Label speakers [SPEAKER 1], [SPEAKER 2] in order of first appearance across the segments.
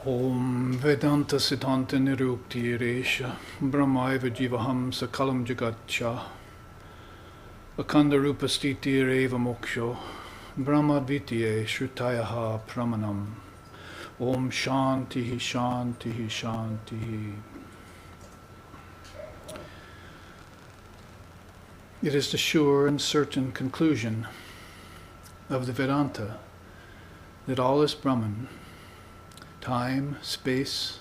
[SPEAKER 1] Om Vedanta Siddhanta Nirukti Resha Brahmaiva Jivaham Sakalam Jagatcha Akanda Rupa Stiti Reva Moksho Brahma Dvitiye Shrutayaha Pramanam Om Shantihi Shantihi Shantihi. It is the sure and certain conclusion of the Vedanta that all is Brahman. Time, space,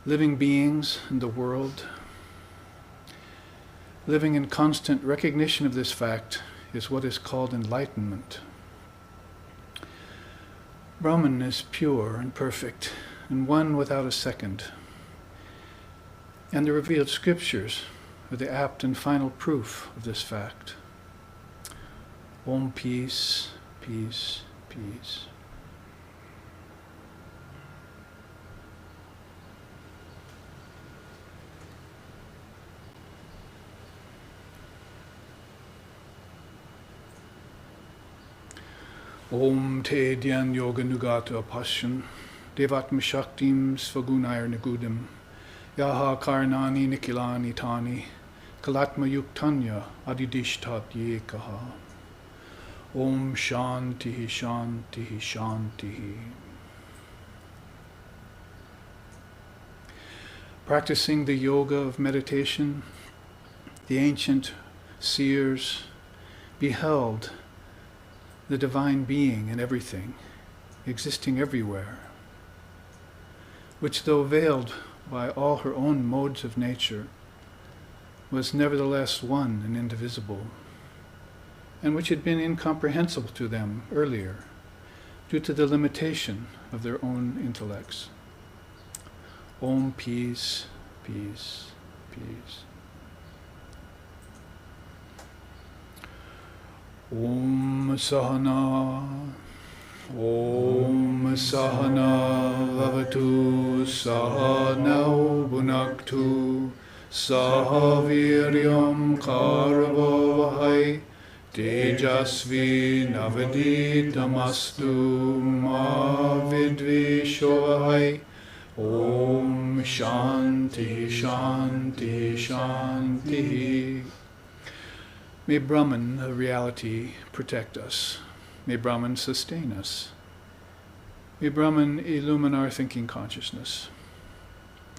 [SPEAKER 1] living beings in the world. Living in constant recognition of this fact is what is called enlightenment. Brahman is pure and perfect, and one without a second. And the revealed scriptures are the apt and final proof of this fact. Om peace, peace, peace. Om te dhyan yoga nugata pasyan devatma shaktim svagunayar nagudim yaha karnani nikilani tani kalatma yuktanya adidishtat yekaha. Om shantihi shantihi shantihi. Practicing the yoga of meditation, the ancient seers beheld the divine being in everything, existing everywhere, which though veiled by all her own modes of nature, was nevertheless one and indivisible, and which had been incomprehensible to them earlier, due to the limitation of their own intellects. Om peace, peace, peace. Om Sahana Vavatu Sahanau Bhunaktu Sahaviryam Karavavahai Tejasvi Navaditamastu Ma Vidvishovahai. Om Shanti Shanti Shanti. May Brahman, a reality, protect us. May Brahman sustain us. May Brahman illumine our thinking consciousness.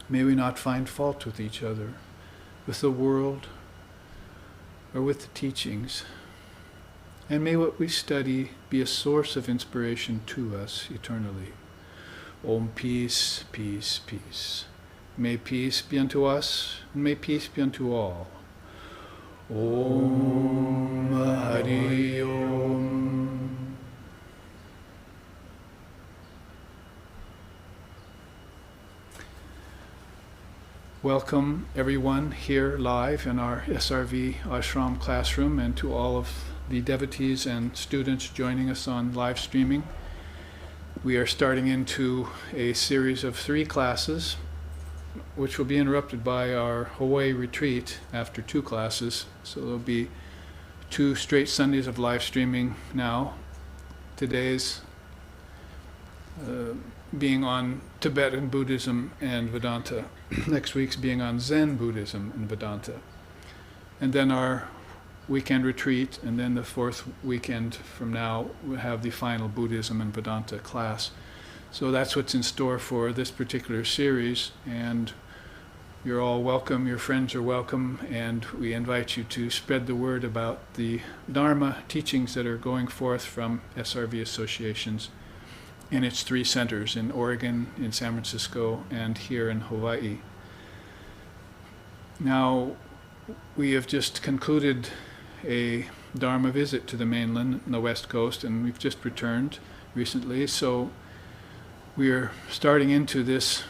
[SPEAKER 1] May we not find fault with each other, with the world, or with the teachings. And may what we study be a source of inspiration to us eternally. Om peace, peace, peace. May peace be unto us, and may peace be unto all. Om Hari Om. Welcome everyone here live in our SRV ashram classroom, and to all of the devotees and students joining us on live streaming. We are starting into a series of 3 classes, which will be interrupted by our Hawaii retreat after 2 classes. So there'll be 2 straight Sundays of live streaming now. Today's being on Tibetan Buddhism and Vedanta. Next week's being on Zen Buddhism and Vedanta. And then our weekend retreat, and then the 4th weekend from now we'll have the final Buddhism and Vedanta class. So that's what's in store for this particular series, and you're all welcome, your friends are welcome, and we invite you to spread the word about the Dharma teachings that are going forth from SRV associations in its 3 centers, in Oregon, in San Francisco, and here in Hawaii. Now, we have just concluded a Dharma visit to the mainland and the West Coast, and we've just returned recently, so we're starting into this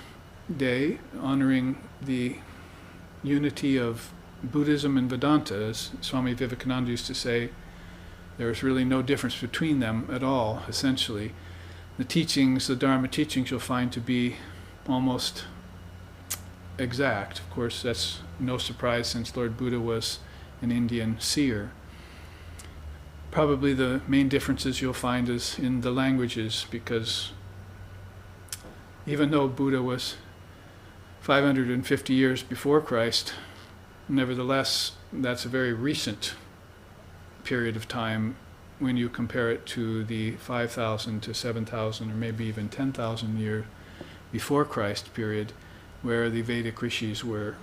[SPEAKER 1] day honoring the unity of Buddhism and Vedanta. As Swami Vivekananda used to say, there's really no difference between them at all, essentially. The teachings, the Dharma teachings, you'll find to be almost exact. Of course, that's no surprise since Lord Buddha was an Indian seer. Probably the main differences you'll find is in the languages, because even though Buddha was 550 years before Christ, nevertheless, that's a very recent period of time when you compare it to the 5,000 to 7,000 or maybe even 10,000 year before Christ period, where the Vedic rishis were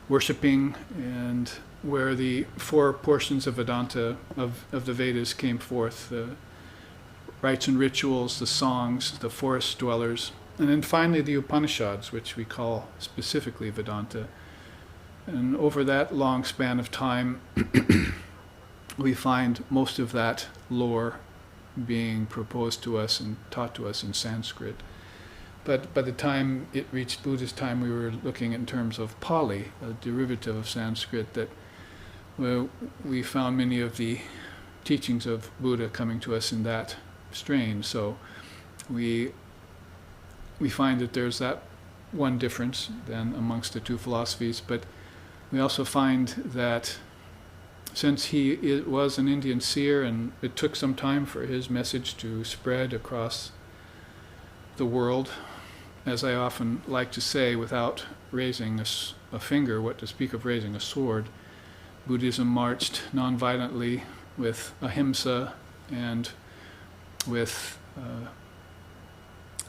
[SPEAKER 1] worshipping, and where the four portions of Vedanta, of the Vedas, came forth: the rites and rituals, the songs, the forest dwellers, and then finally the Upanishads, which we call specifically Vedanta. And over that long span of time, we find most of that lore being proposed to us and taught to us in Sanskrit. But by the time it reached Buddha's time, we were looking in terms of Pali, a derivative of Sanskrit, that we found many of the teachings of Buddha coming to us in that strain. So we find that there's that one difference then amongst the two philosophies, but we also find that since he was an Indian seer, and it took some time for his message to spread across the world, as I often like to say, without raising a finger, what to speak of raising a sword, Buddhism marched non-violently with ahimsa and with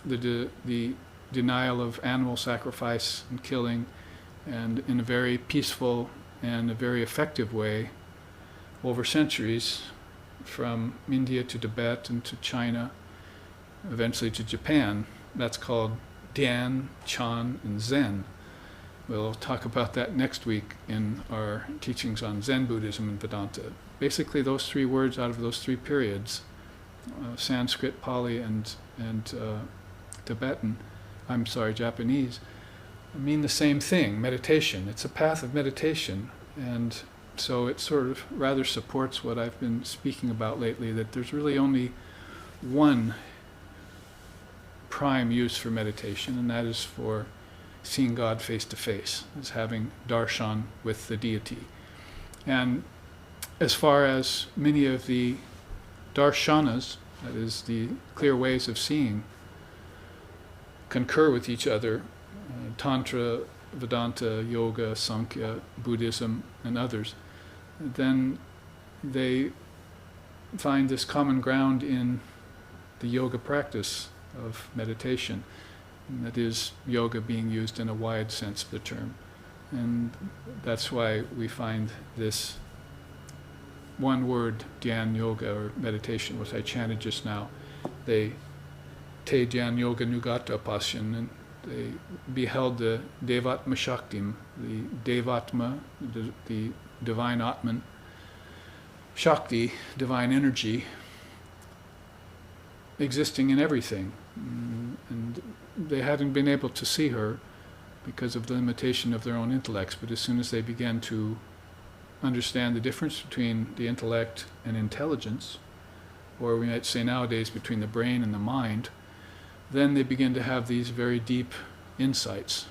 [SPEAKER 1] the denial of animal sacrifice and killing, and in a very peaceful and a very effective way over centuries, from India to Tibet and to China, eventually to Japan. That's called Dhyan, Chan, and Zen. We'll talk about that next week in our teachings on Zen Buddhism and Vedanta. Basically, those three words out of those three periods, Sanskrit, Pali, and Japanese, mean the same thing: meditation. It's a path of meditation, and so it sort of rather supports what I've been speaking about lately, that there's really only one prime use for meditation, and that is for seeing God face to face, is having darshan with the deity. And as far as many of the darshanas, that is the clear ways of seeing, concur with each other, Tantra, Vedanta, Yoga, Sankhya, Buddhism, and others, then they find this common ground in the yoga practice of meditation. And that is, yoga being used in a wide sense of the term. And that's why we find this one word, Dhyan Yoga, or meditation, which I chanted just now. They te Dhyan Yoga Nugata Pasyan, and they beheld the Devatma Shaktim, the Devatma, the divine Atman, Shakti, divine energy, existing in everything. And they hadn't been able to see her because of the limitation of their own intellects, but as soon as they began to understand the difference between the intellect and intelligence, or we might say nowadays between the brain and the mind, then they begin to have these very deep insights.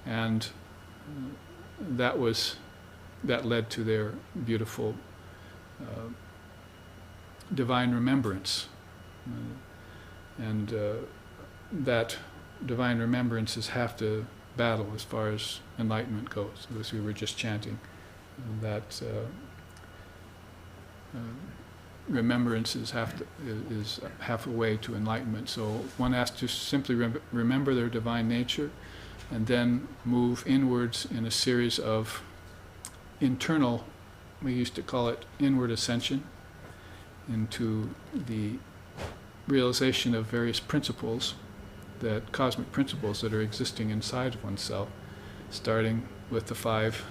[SPEAKER 1] And that led to their beautiful divine remembrance. And that divine remembrance is half the battle as far as enlightenment goes, as we were just chanting. That remembrance is half a way to enlightenment. So one has to simply remember their divine nature, and then move inwards in a series of internal, we used to call it inward ascension, into the realization of various principles, that cosmic principles that are existing inside of oneself, starting with the 5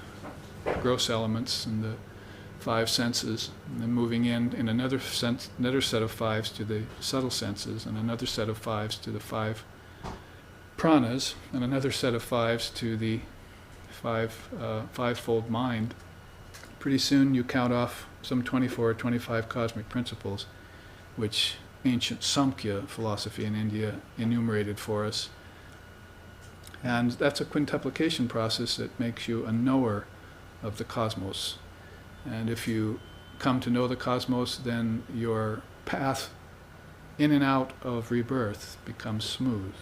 [SPEAKER 1] gross elements and the 5 senses, and then moving in another set of 5s to the subtle senses, and another set of 5s to the 5 pranas, and another set of 5s to the fivefold mind. Pretty soon you count off some 24 or 25 cosmic principles, which ancient Samkhya philosophy in India enumerated for us. And that's a quintuplication process that makes you a knower of the cosmos. And if you come to know the cosmos, then your path in and out of rebirth becomes smooth.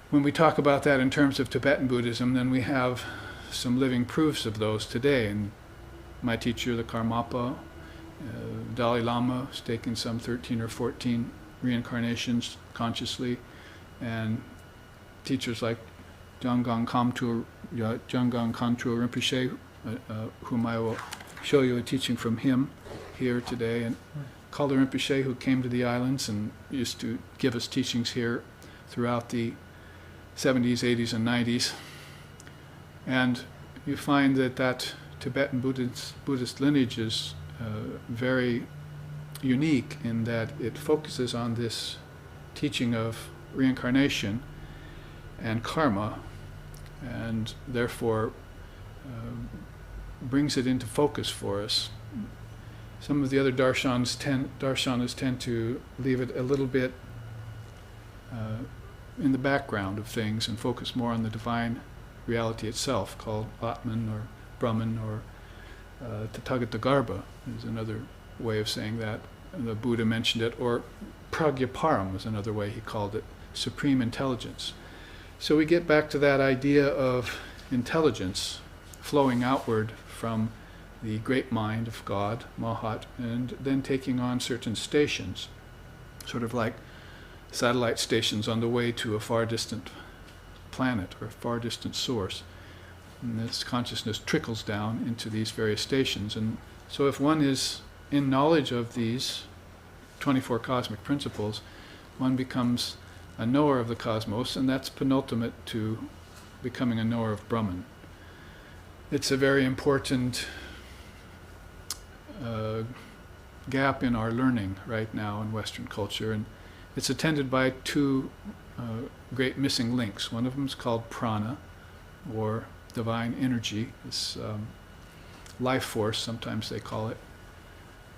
[SPEAKER 1] When we talk about that in terms of Tibetan Buddhism, then we have some living proofs of those today. And my teacher, the Karmapa, Dalai Lama, has taken some 13 or 14 reincarnations consciously, and teachers like Jamgon Khamtrul Rinpoche, whom I will show you a teaching from him here today, and Kalda Rinpoche, who came to the islands and used to give us teachings here throughout the 70s, 80s, and 90s. And you find that Tibetan Buddhist lineage is very unique in that it focuses on this teaching of reincarnation and karma, and therefore brings it into focus for us. Some of the other darshanas tend to leave it a little bit in the background of things and focus more on the divine reality itself, called Atman or Brahman or Tathagatagarbha is another way of saying that. The Buddha mentioned it, or Pragyaparam was another way he called it, supreme intelligence. So we get back to that idea of intelligence flowing outward from the great mind of God, Mahat, and then taking on certain stations, sort of like satellite stations on the way to a far distant planet or a far distant source. And this consciousness trickles down into these various stations. And so if one is in knowledge of these 24 cosmic principles, one becomes a knower of the cosmos, and that's penultimate to becoming a knower of Brahman. It's a very important gap in our learning right now in Western culture, and it's attended by two great missing links. One of them is called prana, or divine energy, this life force, sometimes they call it,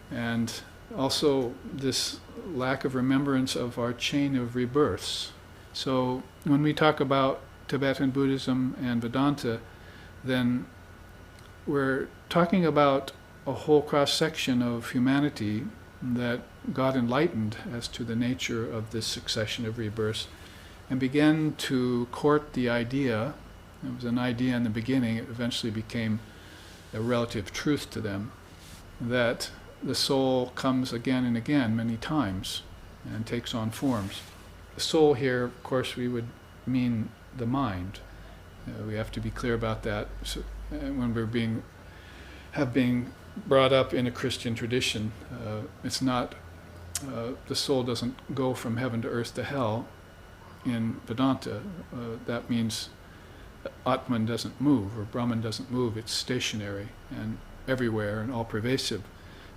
[SPEAKER 1] and also this lack of remembrance of our chain of rebirths. So when we talk about Tibetan Buddhism and Vedanta, then we're talking about a whole cross-section of humanity that got enlightened as to the nature of this succession of rebirths and began to court the idea. It was an idea in the beginning, it eventually became a relative truth to them, that the soul comes again and again many times and takes on forms. The soul here, of course, we would mean the mind. We have to be clear about that. So, when we're being brought up in a Christian tradition, it's not, the soul doesn't go from heaven to earth to hell in Vedanta. That means Atman doesn't move, or Brahman doesn't move. It's stationary and everywhere and all pervasive.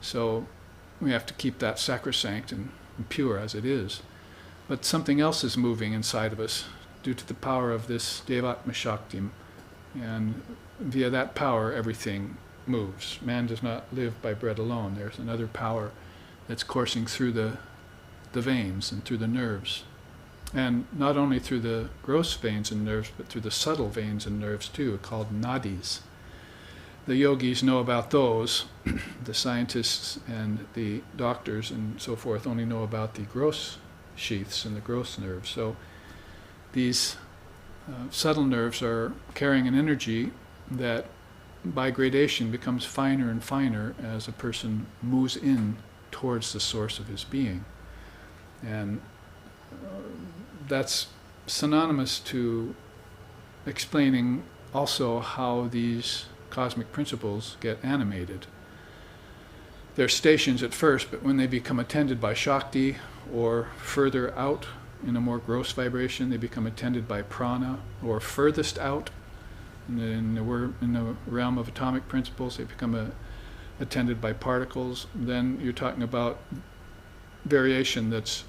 [SPEAKER 1] So we have to keep that sacrosanct and pure as it is. But something else is moving inside of us due to the power of this Devatma Shaktim, and via that power everything moves. Man does not live by bread alone. There's another power that's coursing through the veins and through the nerves. And not only through the gross veins and nerves, but through the subtle veins and nerves too, called nadis. The yogis know about those. The scientists and the doctors and so forth only know about the gross sheaths and the gross nerves. So these subtle nerves are carrying an energy that by gradation becomes finer and finer as a person moves in towards the source of his being. And that's synonymous to explaining also how these cosmic principles get animated. They're stations at first, but when they become attended by Shakti, or further out in a more gross vibration, they become attended by prana, or furthest out in the realm of atomic principles, they become attended by particles. Then you're talking about variation that's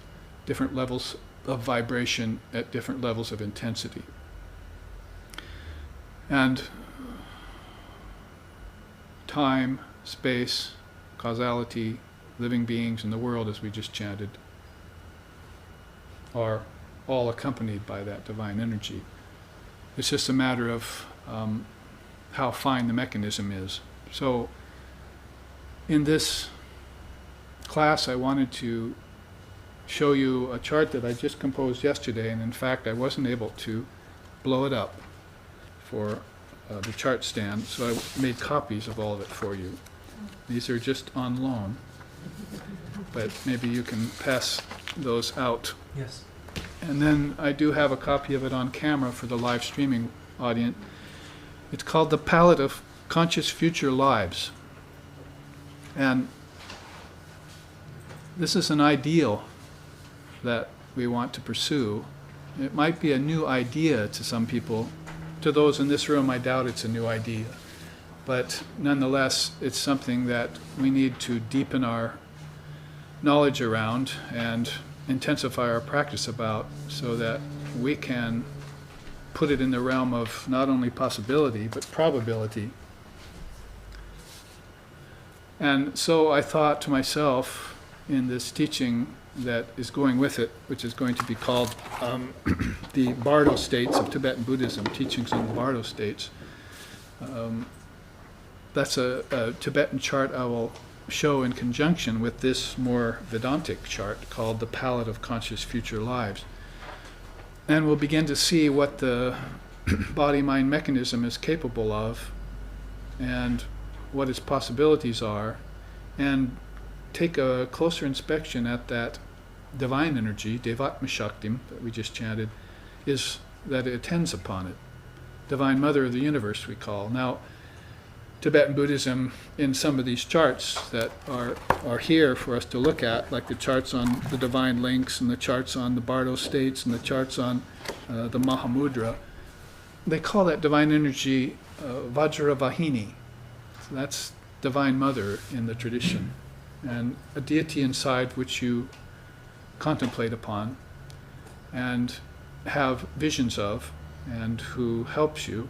[SPEAKER 1] different levels of vibration at different levels of intensity. And time, space, causality, living beings in the world, as we just chanted, are all accompanied by that divine energy. It's just a matter of how fine the mechanism is. So in this class I wanted to show you a chart that I just composed yesterday, and in fact I wasn't able to blow it up for the chart stand, so I made copies of all of it for you. These are just on loan, but maybe you can pass those out.
[SPEAKER 2] Yes.
[SPEAKER 1] And then I do have a copy of it on camera for the live streaming audience. It's called The Palette of Conscious Future Lives. And this is an ideal that we want to pursue. It might be a new idea to some people. To those in this room, I doubt it's a new idea. But nonetheless, it's something that we need to deepen our knowledge around and intensify our practice about, so that we can put it in the realm of not only possibility, but probability. And so I thought to myself, in this teaching that is going with it, which is going to be called the bardos states of Tibetan Buddhism, teachings on the bardos states. That's a Tibetan chart I will show in conjunction with this more Vedantic chart called The Palette of Conscious Future Lives. And we'll begin to see what the body-mind mechanism is capable of and what its possibilities are, and take a closer inspection at that divine energy, Devatma Shaktim, that we just chanted, is that it attends upon it. Divine Mother of the Universe, we call. Now, Tibetan Buddhism, in some of these charts that are here for us to look at, like the charts on the divine links and the charts on the bardos states and the charts on the Mahamudra, they call that divine energy Vajravahini. So that's Divine Mother in the tradition, and a deity inside which you contemplate upon and have visions of, and who helps you.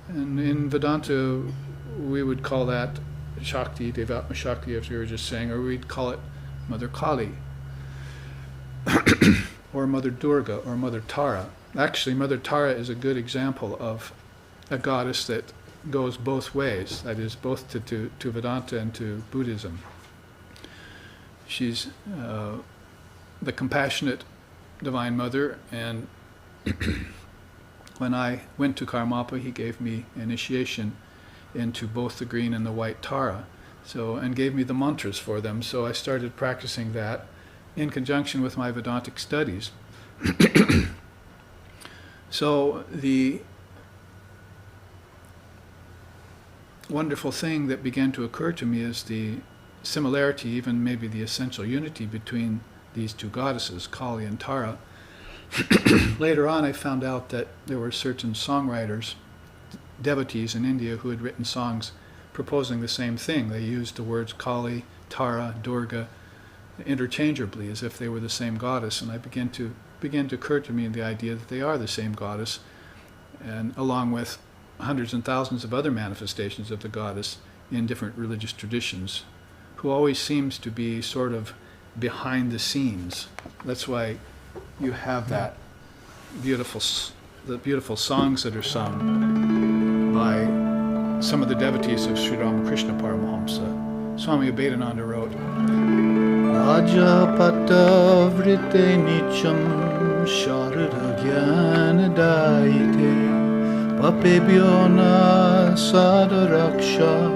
[SPEAKER 1] And in Vedanta, we would call that Shakti, Devatma Shakti, as we were just saying, or we'd call it Mother Kali, or Mother Durga, or Mother Tara. Actually, Mother Tara is a good example of a goddess that goes both ways, that is, both to Vedanta and to Buddhism. She's the compassionate Divine Mother, and when I went to Karmapa, he gave me initiation into both the green and the white Tara, and gave me the mantras for them. So I started practicing that in conjunction with my Vedantic studies. So the wonderful thing that began to occur to me is the similarity, even maybe the essential unity between these two goddesses, Kali and Tara. Later on, I found out that there were certain songwriters, devotees in India, who had written songs proposing the same thing. They used the words Kali, Tara, Durga interchangeably, as if they were the same goddess, and I began to occur to me the idea that they are the same goddess, and along with hundreds and thousands of other manifestations of the goddess in different religious traditions, who always seems to be sort of behind the scenes. That's why you have that the beautiful songs that are sung by some of the devotees of Sri Ramakrishna Paramahamsa. Swami Abhedananda wrote, Ajapata vrite nicham sharira jnana daite papebhyo na sadaraksha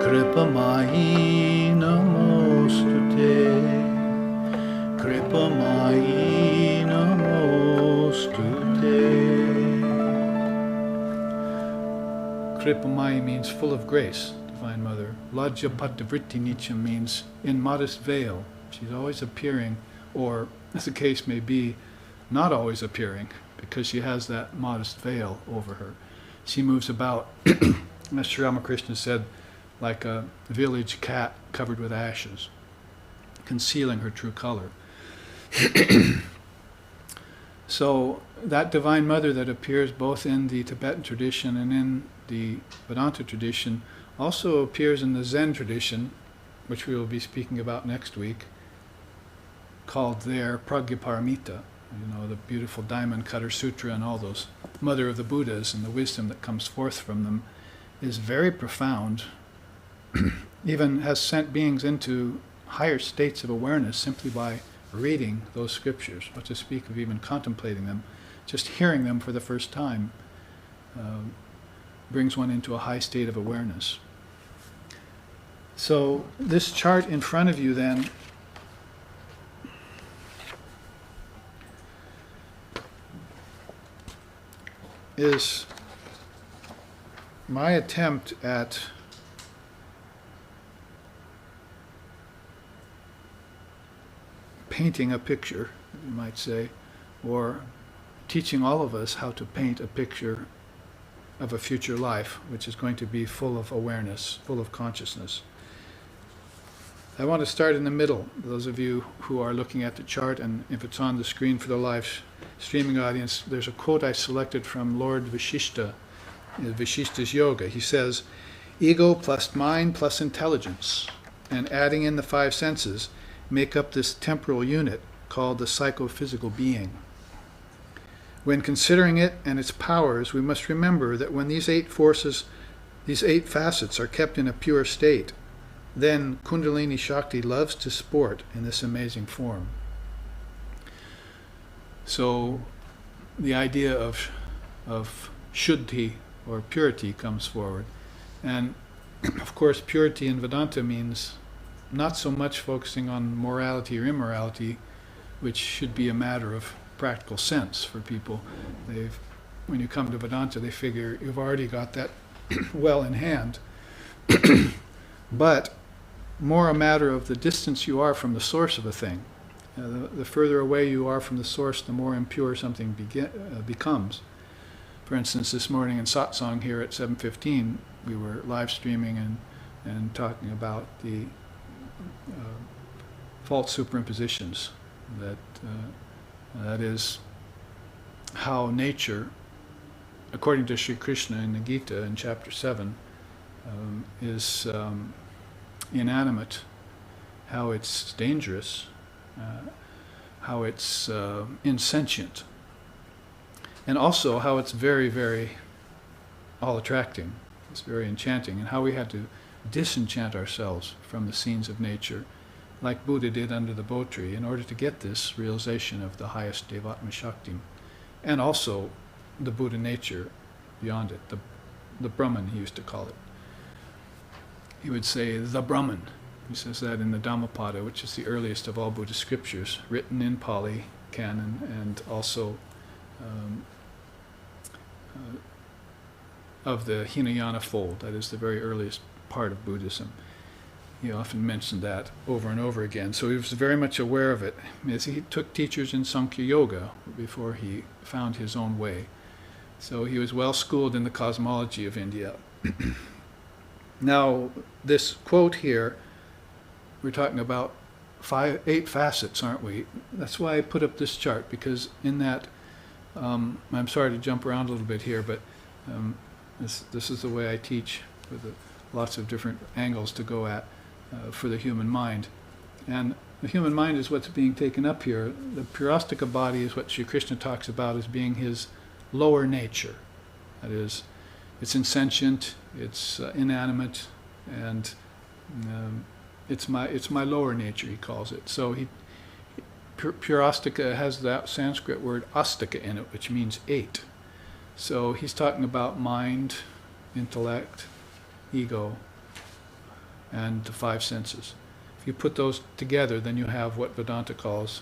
[SPEAKER 1] kripamayi namostute kripamayi namostute. Kripamayi means full of grace, Divine Mother. Lajapata vritti nicham means in modest veil. She's always appearing, or as the case may be, not always appearing, because she has that modest veil over her. She moves about, as Sri Ramakrishna said, like a village cat covered with ashes, concealing her true color. So that Divine Mother that appears both in the Tibetan tradition and in the Vedanta tradition also appears in the Zen tradition, which we will be speaking about next week, called there Pragyaparamita, the beautiful Diamond Cutter Sutra and all those Mother of the Buddhas, and the wisdom that comes forth from them is very profound, even has sent beings into higher states of awareness simply by reading those scriptures, what to speak of even contemplating them. Just hearing them for the first time brings one into a high state of awareness. So this chart in front of you then is my attempt at painting a picture, you might say, or teaching all of us how to paint a picture of a future life, which is going to be full of awareness, full of consciousness. I want to start in the middle. Those of you who are looking at the chart, and if it's on the screen for the live streaming audience, there's a quote I selected from Lord Vashishta, Vashishta's Yoga. He says, "Ego plus mind plus intelligence, and adding in the five senses, make up this temporal unit called the psychophysical being. When considering it and its powers, we must remember that when these eight forces, these eight facets are kept in a pure state, then Kundalini Shakti loves to sport in this amazing form." So the idea of shuddhi, or purity, comes forward. And of course, purity in Vedanta means not so much focusing on morality or immorality, which should be a matter of practical sense for people. When you come to Vedanta, they figure you've already got that well in hand. But more a matter of the distance you are from the source of a thing. The further away you are from the source, the more impure something becomes. For instance, this morning in satsang here at 7:15, we were live streaming and talking about the false superimpositions. That is how nature, according to Sri Krishna in the Gita in chapter 7, is inanimate, how it's dangerous, how it's insentient, and also how it's very, very all-attracting. It's very enchanting, and how we had to disenchant ourselves from the scenes of nature, like Buddha did under the Bo tree, in order to get this realization of the highest Devatma Shakti, and also the Buddha nature beyond it, the Brahman, he used to call it. He would say, the Brahman. He says that in the Dhammapada, which is the earliest of all Buddhist scriptures, written in Pali canon, and also of the Hinayana fold, that is the very earliest part of Buddhism. He often mentioned that over and over again. So he was very much aware of it. As he took teachers in Sankhya Yoga before he found his own way. So he was well schooled in the cosmology of India. Now, this quote here, we're talking about 8 facets, aren't we? That's why I put up this chart, because in that, I'm sorry to jump around a little bit here, but this is the way I teach, with lots of different angles to go at for the human mind. And the human mind is what's being taken up here. The Purastika body is what Sri Krishna talks about as being his lower nature. That is, it's insentient, it's inanimate, and it's my lower nature, he calls it. So Purastika has that Sanskrit word astika in it, which means 8. So he's talking about mind, intellect, ego, and the 5 senses. If you put those together, then you have what Vedanta calls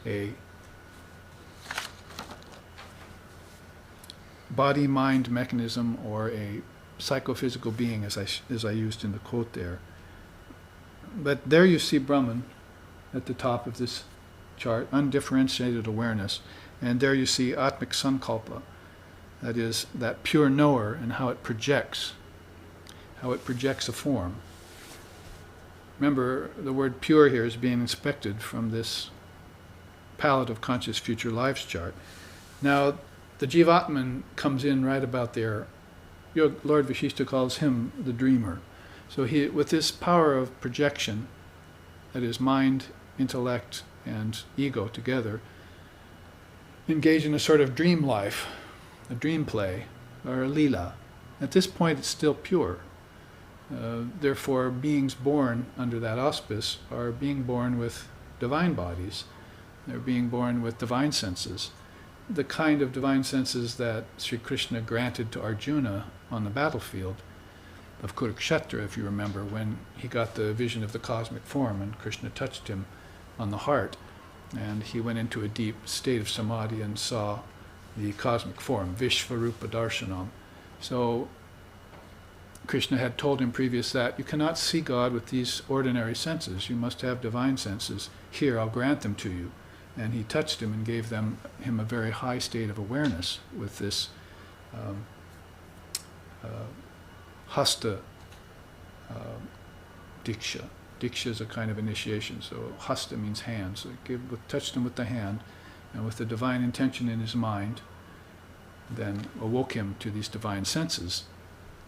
[SPEAKER 1] a body-mind mechanism, or a psychophysical being, as I used in the quote there. But there you see Brahman at the top of this chart, undifferentiated awareness. And there you see Atmik Sankalpa, that is, that pure knower, and how it projects a form. Remember, the word pure here is being inspected from this palette of conscious future lives chart. Now, the Jivatman comes in right about there. Lord Vashishta calls him the dreamer. So he, with this power of projection, that is mind, intellect, and ego together, engage in a sort of dream life, a dream play, or a lila. At this point, it's still pure. Therefore, beings born under that auspice are being born with divine bodies. They're being born with divine senses. The kind of divine senses that Sri Krishna granted to Arjuna on the battlefield of Kurukshetra, if you remember, when he got the vision of the cosmic form and Krishna touched him on the heart, and he went into a deep state of samadhi and saw the cosmic form, Vishvarupa Darshanam. So Krishna had told him previous that you cannot see God with these ordinary senses. You must have divine senses. Here, I'll grant them to you. And he touched him and gave him a very high state of awareness with this hasta diksha. Diksha is a kind of initiation. So hasta means hand. So he touched him with the hand, and with the divine intention in his mind, then awoke him to these divine senses.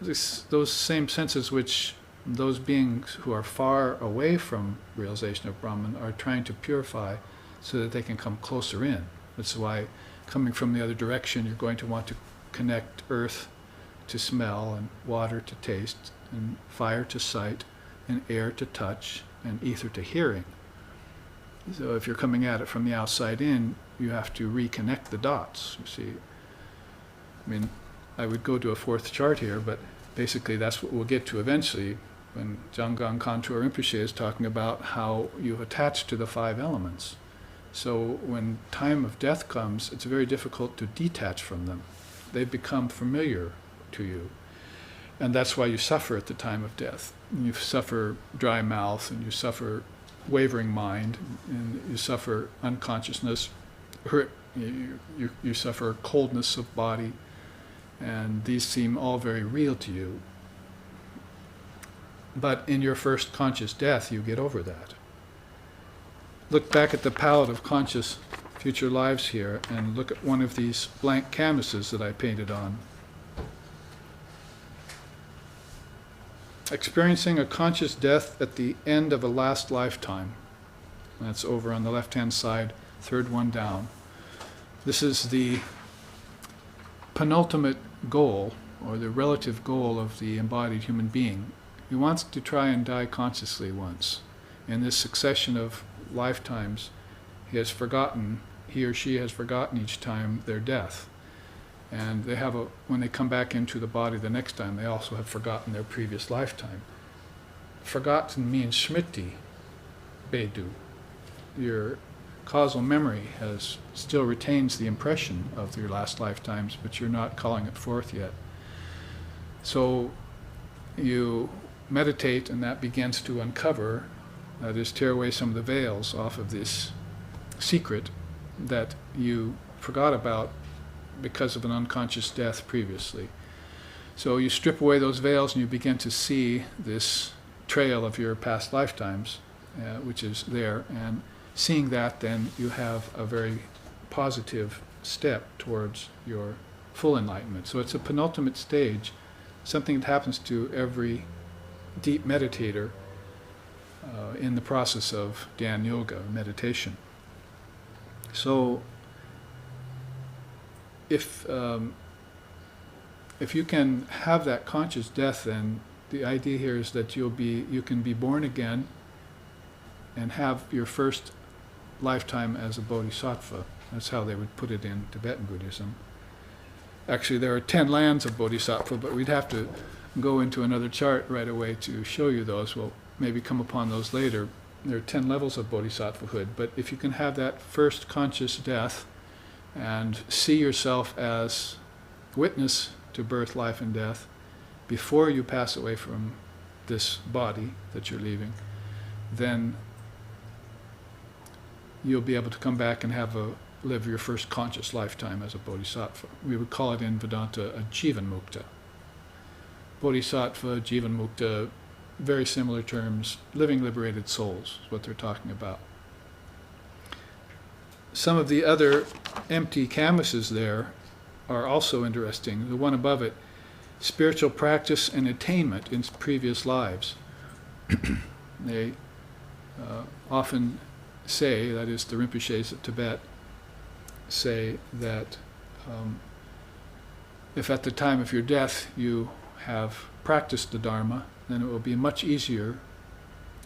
[SPEAKER 1] Those same senses which those beings who are far away from realization of Brahman are trying to purify so that they can come closer in. That's why coming from the other direction, you're going to want to connect earth to smell, and water to taste, and fire to sight, and air to touch, and ether to hearing. So if you're coming at it from the outside in, you have to reconnect the dots, you see. I mean, I would go to a fourth chart here, but basically that's what we'll get to eventually when Jamgon Khantrul Rinpoche is talking about how you attach to the 5 elements. So when time of death comes, it's very difficult to detach from them. They become familiar to you. And that's why you suffer at the time of death. You suffer dry mouth, and you suffer wavering mind, and you suffer unconsciousness, you suffer coldness of body, and these seem all very real to you. But in your first conscious death, you get over that. Look back at the palette of conscious future lives here, and look at one of these blank canvases that I painted on. Experiencing a conscious death at the end of a last lifetime. That's over on the left-hand side, third one down. This is the penultimate goal, or the relative goal of the embodied human being. He wants to try and die consciously once. In this succession of lifetimes, he or she has forgotten each time their death. And they have when they come back into the body the next time, they also have forgotten their previous lifetime. Forgotten means smriti, bedu. Your causal memory still retains the impression of your last lifetimes, but you're not calling it forth yet. So you meditate, and that begins to uncover, that is, tear away some of the veils off of this secret that you forgot about because of an unconscious death previously. So you strip away those veils, and you begin to see this trail of your past lifetimes, which is there. And seeing that, then you have a very positive step towards your full enlightenment. So it's a penultimate stage, something that happens to every deep meditator in the process of Dhyan Yoga, meditation. So if you can have that conscious death, then the idea here is that you can be born again and have your first lifetime as a bodhisattva. That's how they would put it in Tibetan Buddhism. Actually, there are 10 lands of bodhisattva, but we'd have to go into another chart right away to show you those. We'll maybe come upon those later. There are 10 levels of bodhisattvahood, but if you can have that first conscious death and see yourself as witness to birth, life, and death before you pass away from this body that you're leaving, then you'll be able to come back and live your first conscious lifetime as a bodhisattva. We would call it in Vedanta a jivan mukta. Bodhisattva, jivan mukta, very similar terms. Living liberated souls is what they're talking about. Some of the other empty canvases there are also interesting. The one above it, spiritual practice and attainment in previous lives. They often say, that is, the Rinpoches of Tibet say that if at the time of your death you have practiced the Dharma, then it will be much easier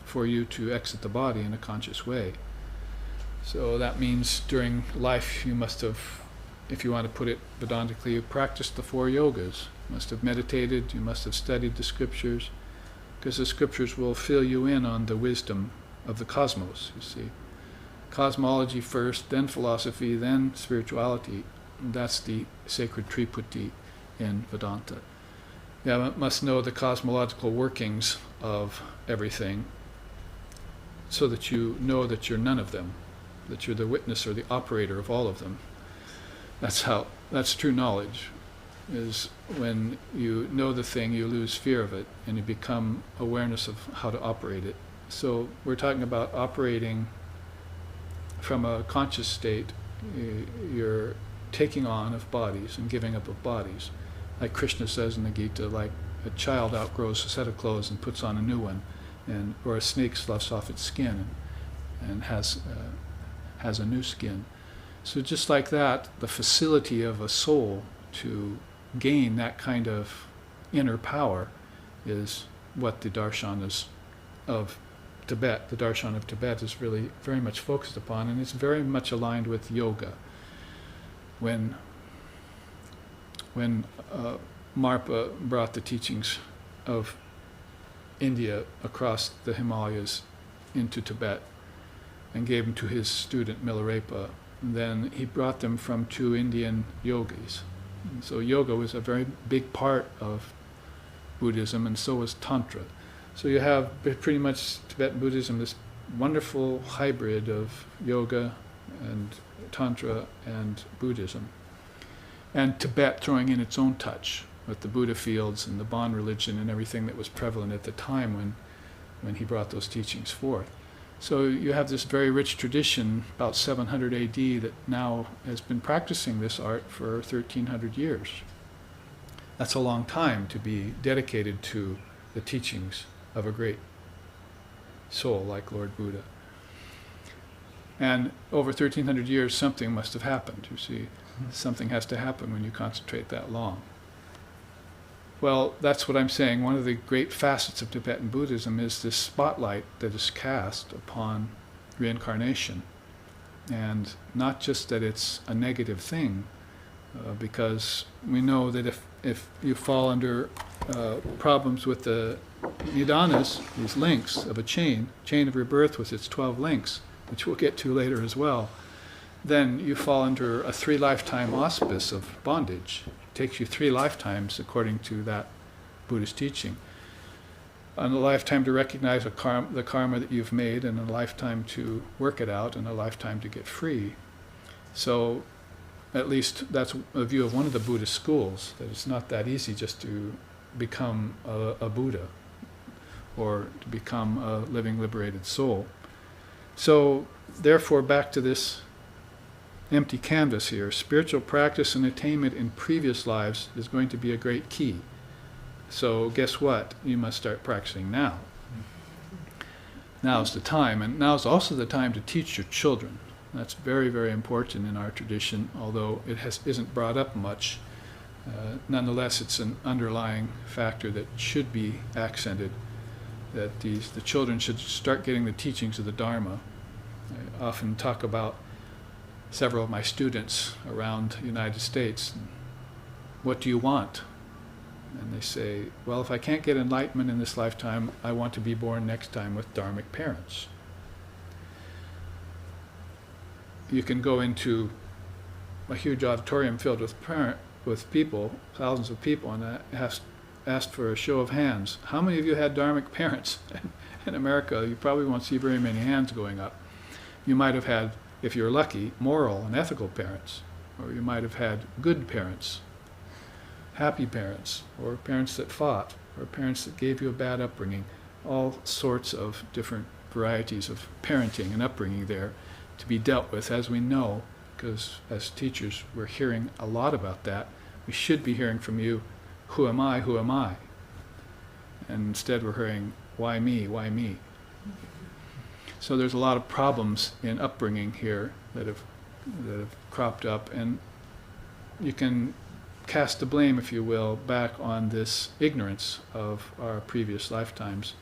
[SPEAKER 1] for you to exit the body in a conscious way. So that means during life you must have, if you want to put it Vedantically, you practiced the 4 yogas. You must have meditated, you must have studied the scriptures, because the scriptures will fill you in on the wisdom of the cosmos, you see. Cosmology first, then philosophy, then spirituality. That's the sacred Triputty in Vedanta. You must know the cosmological workings of everything so that you know that you're none of them, that you're the witness or the operator of all of them. That's true knowledge, is when you know the thing, you lose fear of it, and you become awareness of how to operate it. So we're talking about operating from a conscious state. You're taking on of bodies and giving up of bodies. Like Krishna says in the Gita, like a child outgrows a set of clothes and puts on a new one, or a snake sloughs off its skin and has a new skin. So just like that, the facility of a soul to gain that kind of inner power is what the darshanas of Tibet, the darshan of Tibet, is really very much focused upon, and it's very much aligned with yoga. When Marpa brought the teachings of India across the Himalayas into Tibet and gave them to his student Milarepa, then he brought them from 2 Indian yogis. And so yoga was a very big part of Buddhism, and so was Tantra. So you have pretty much Tibetan Buddhism, this wonderful hybrid of yoga and Tantra and Buddhism. And Tibet throwing in its own touch with the Buddha fields and the Bon religion and everything that was prevalent at the time when he brought those teachings forth. So you have this very rich tradition, about 700 AD, that now has been practicing this art for 1,300 years. That's a long time to be dedicated to the teachings of a great soul like Lord Buddha. And over 1,300 years, something must have happened, you see. Something has to happen when you concentrate that long. Well, that's what I'm saying. One of the great facets of Tibetan Buddhism is this spotlight that is cast upon reincarnation. And not just that it's a negative thing, because we know that if you fall under problems with the nidanas, these links of a chain of rebirth with its 12 links, which we'll get to later as well, then you fall under a 3 lifetime auspice of bondage. It takes you 3 lifetimes, according to that Buddhist teaching. And a lifetime to recognize the karma that you've made, and a lifetime to work it out, and a lifetime to get free. So, at least that's a view of one of the Buddhist schools, that it's not that easy just to become a Buddha, or to become a living, liberated soul. So, therefore, back to this empty canvas here. Spiritual practice and attainment in previous lives is going to be a great key. So guess what? You must start practicing now. Now's the time, and now's also the time to teach your children. That's very, very important in our tradition, although it isn't brought up much. Nonetheless, it's an underlying factor that should be accented, that the children should start getting the teachings of the Dharma. I often talk about several of my students around the United States. What do you want? And they say, well, if I can't get enlightenment in this lifetime, I want to be born next time with dharmic parents. You can go into a huge auditorium filled with people, thousands of people, and asked for a show of hands. How many of you had dharmic parents? In America, you probably won't see very many hands going up. You might have had, if you're lucky, moral and ethical parents, or you might have had good parents, happy parents, or parents that fought, or parents that gave you a bad upbringing. All sorts of different varieties of parenting and upbringing there to be dealt with, as we know, because as teachers we're hearing a lot about that. We should be hearing from you, who am I, who am I? And instead we're hearing, why me, why me? So there's a lot of problems in upbringing here that have cropped up, and you can cast the blame, if you will, back on this ignorance of our previous lifetimes.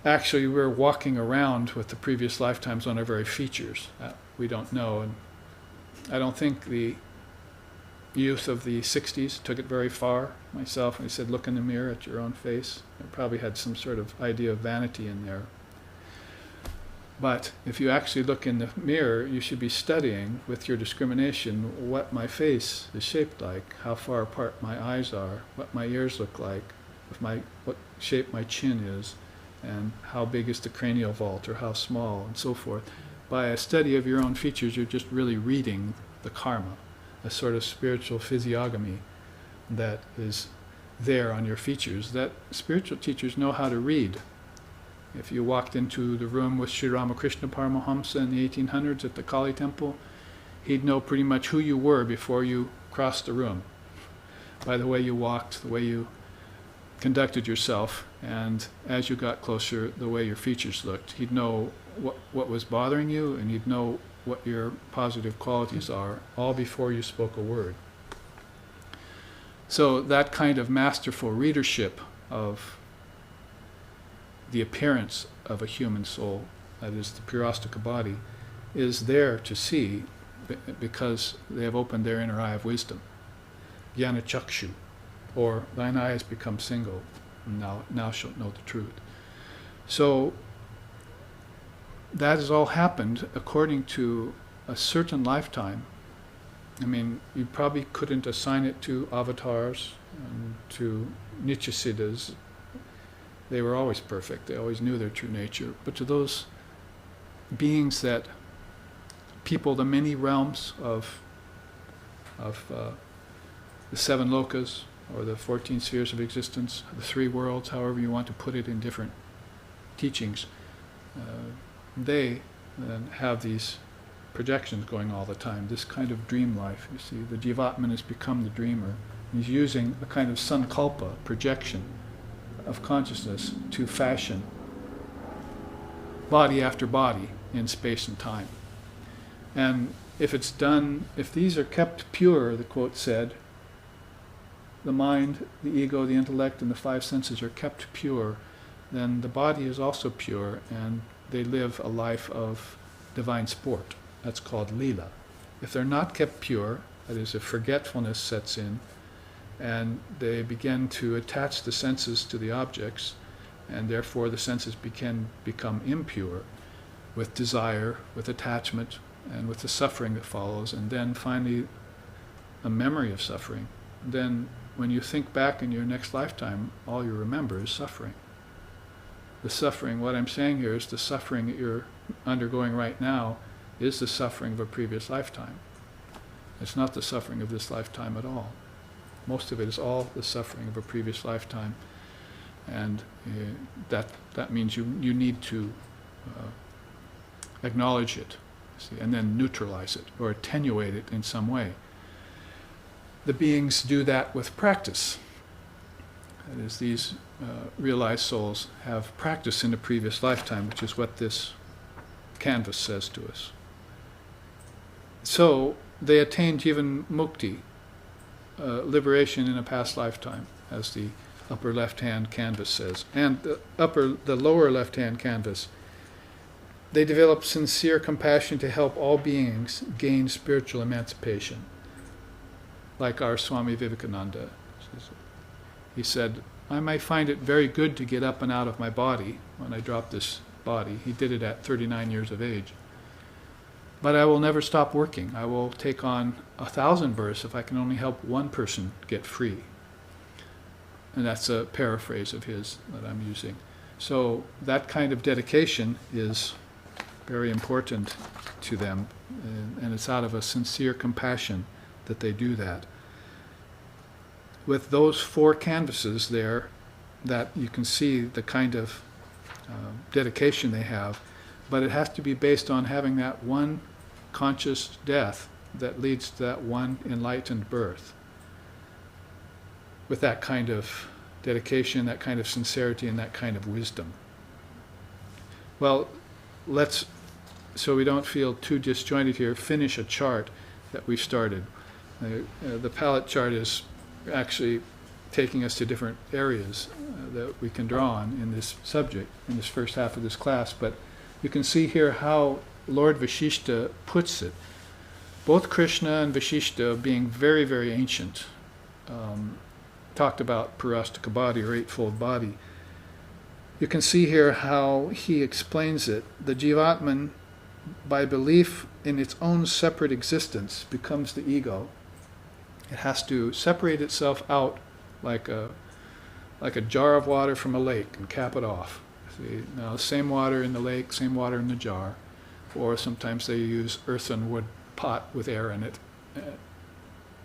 [SPEAKER 1] actually we're walking around with the previous lifetimes on our very features. We don't know, and I don't think the youth of the 60s took it very far. Myself, when he said, look in the mirror at your own face, it probably had some sort of idea of vanity in there. But if you actually look in the mirror, you should be studying with your discrimination what my face is shaped like, how far apart my eyes are, what my ears look like, what shape my chin is, and how big is the cranial vault or how small, and so forth. By a study of your own features, you're just really reading the karma, a sort of spiritual physiognomy that is there on your features, that spiritual teachers know how to read. If you walked into the room with Sri Ramakrishna Paramahamsa in the 1800s at the Kali Temple, he'd know pretty much who you were before you crossed the room, by the way you walked, the way you conducted yourself, and as you got closer, the way your features looked. He'd know what was bothering you, and he'd know what your positive qualities are, all before you spoke a word. So that kind of masterful readership of the appearance of a human soul, that is the purastika body, is there to see because they have opened their inner eye of wisdom. Jnana chakshu, or thine eye has become single, and now shalt know the truth. So that has all happened according to a certain lifetime. I mean, you probably couldn't assign it to avatars and to nityasiddhas. They were always perfect. They always knew their true nature. But to those beings that people the many realms of the 7 lokas, or the 14 spheres of existence, the 3 worlds, however you want to put it in different teachings, they have these projections going all the time, this kind of dream life. You see, the jivatman has become the dreamer. He's using a kind of sankalpa, projection of consciousness, to fashion body after body in space and time. And if it's done, if these are kept pure, the quote said, the mind, the ego, the intellect, and the 5 senses are kept pure, then the body is also pure, and they live a life of divine sport. That's called lila. If they're not kept pure, that is, if forgetfulness sets in, and they begin to attach the senses to the objects, and therefore the senses become impure with desire, with attachment, and with the suffering that follows, and then finally a memory of suffering, then when you think back in your next lifetime, all you remember is suffering. The suffering, what I'm saying here is the suffering that you're undergoing right now is the suffering of a previous lifetime. It's not the suffering of this lifetime at all. Most of it is all the suffering of a previous lifetime, and that means you need to acknowledge it, see, and then neutralize it or attenuate it in some way. The beings do that with practice. That is, these realized souls have practice in a previous lifetime, which is what this canvas says to us. So they attain jivan mukti, liberation in a past lifetime, as the upper left-hand canvas says. And the lower left-hand canvas, they develop sincere compassion to help all beings gain spiritual emancipation, like our Swami Vivekananda. He said, I might find it very good to get up and out of my body when I drop this body. He did it at 39 years of age. But I will never stop working. I will take on 1,000 births if I can only help one person get free. And that's a paraphrase of his that I'm using. So that kind of dedication is very important to them, and it's out of a sincere compassion that they do that. With those 4 canvases there, that you can see the kind of dedication they have, but it has to be based on having that one conscious death that leads to that one enlightened birth. With that kind of dedication, that kind of sincerity, and that kind of wisdom. Well, let's, so we don't feel too disjointed here, finish a chart that we've started. The palette chart is actually taking us to different areas that we can draw on in this subject, in this first half of this class. But you can see here how Lord Vashishta puts it. Both Krishna and Vashishta, being very, very ancient, talked about parastika body, or eightfold body. You can see here how he explains it. The Jivatman, by belief in its own separate existence, becomes the ego. It has to separate itself out like a jar of water from a lake and cap it off. See, now, same water in the lake, same water in the jar. Or sometimes they use earthen wood pot with air in it,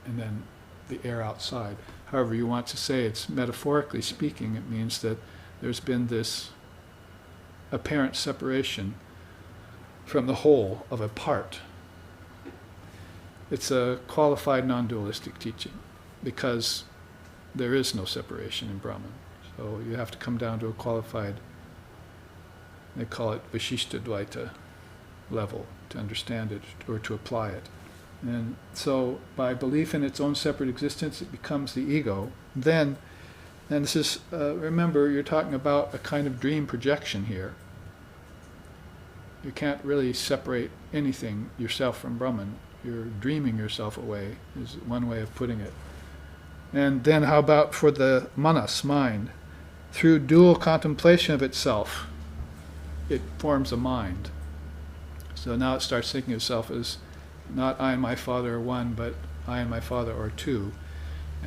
[SPEAKER 1] and then the air outside. However you want to say, it's metaphorically speaking, it means that there's been this apparent separation from the whole of a part. It's a qualified non-dualistic teaching, because there is no separation in Brahman. So you have to come down to a qualified, they call it Vashishta Dvaita level, to understand it or to apply it. And so by belief in its own separate existence, it becomes the ego. Then, and this is, remember, you're talking about a kind of dream projection here. You can't really separate anything yourself from Brahman. You're dreaming yourself away, is one way of putting it. And then how about for the manas, mind? Through dual contemplation of itself, it forms a mind. So now it starts thinking of itself as not I and my father are one, but I and my father are two.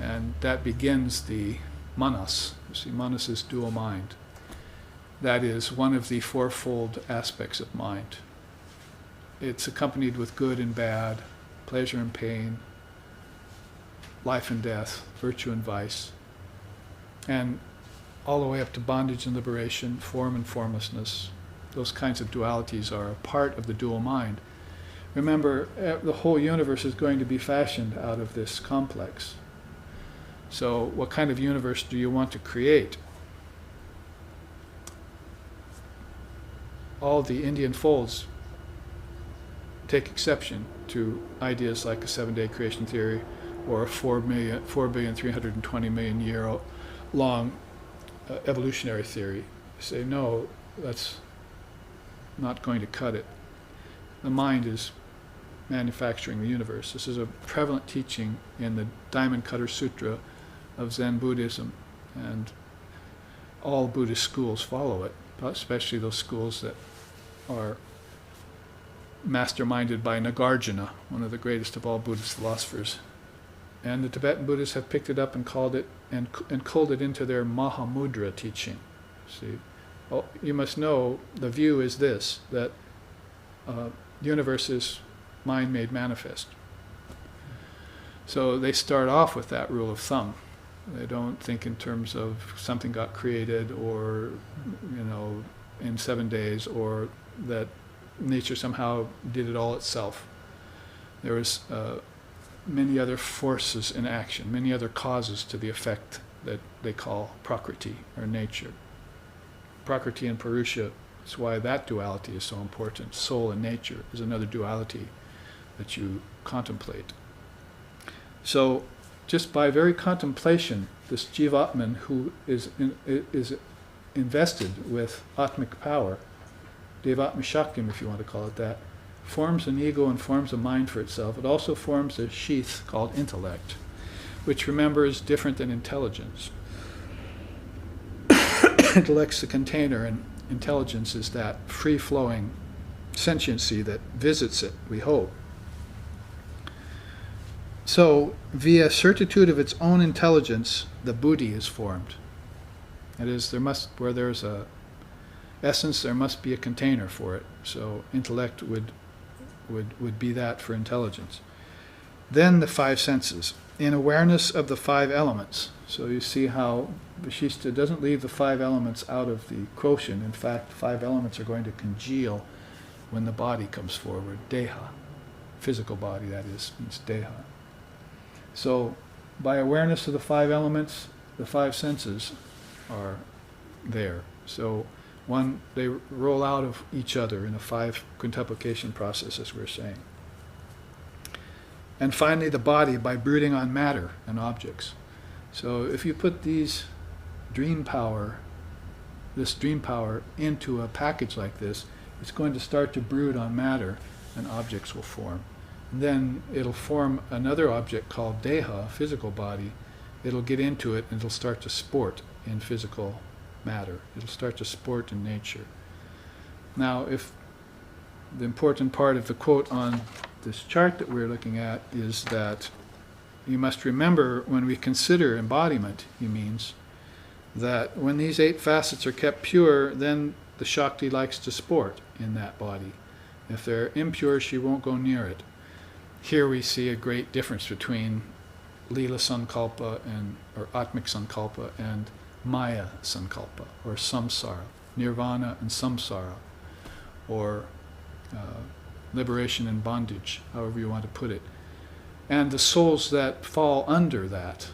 [SPEAKER 1] And that begins the manas. You see, manas is dual mind. That is one of the fourfold aspects of mind. It's accompanied with good and bad, pleasure and pain, life and death, virtue and vice, and all the way up to bondage and liberation, form and formlessness. Those kinds of dualities are a part of the dual mind. Remember, the whole universe is going to be fashioned out of this complex. So what kind of universe do you want to create? All the Indian folds take exception to ideas like a 7-day creation theory or a 4,320,000,000 year long evolutionary theory. They say, no, that's not going to cut it. The mind is manufacturing the universe. This is a prevalent teaching in the Diamond Cutter Sutra of Zen Buddhism, and all Buddhist schools follow it, especially those schools that are masterminded by Nagarjuna, one of the greatest of all Buddhist philosophers. And the Tibetan Buddhists have picked it up and called it and culled it into their Mahamudra teaching. See, well, you must know the view is this, that the universe is mind made manifest. So they start off with that rule of thumb. They don't think in terms of something got created or, in 7 days, or that nature somehow did it all itself. There was many other forces in action, many other causes to the effect that they call prakriti, or nature. Prakriti and Purusha, that's why that duality is so important. Soul and nature is another duality that you contemplate. So just by very contemplation, this Jivatman who is invested with Atmic power, Devatma Shaktim, if you want to call it that, forms an ego and forms a mind for itself. It also forms a sheath called intellect, which, remember, is different than intelligence. Intellect's the container, and intelligence is that free-flowing sentiency that visits it, we hope. So, via certitude of its own intelligence, the buddhi is formed. That is, where there's a essence, there must be a container for it. So intellect would be that for intelligence. Then the 5 senses, in awareness of the 5 elements. So you see how Vashishta doesn't leave the 5 elements out of the quotient. In fact, 5 elements are going to congeal when the body comes forward. Deha, physical body, that is, means deha. So by awareness of the 5 elements, the 5 senses are there. So they roll out of each other in a 5 quintuplication process, as we're saying. And finally, the body by brooding on matter and objects. So if you put this dream power into a package like this, it's going to start to brood on matter and objects will form. And then it'll form another object called deha, physical body. It'll get into it and it'll start to sport in physical matter. It'll start to sport in nature. Now, if the important part of the quote on this chart that we're looking at is that you must remember when we consider embodiment, he means, that when these 8 facets are kept pure, then the Shakti likes to sport in that body. If they're impure, she won't go near it. Here we see a great difference between Lila Sankalpa or Atmic Sankalpa and Maya Sankalpa, or Samsara, Nirvana and Samsara, or liberation and bondage, however you want to put it. And the souls that fall under that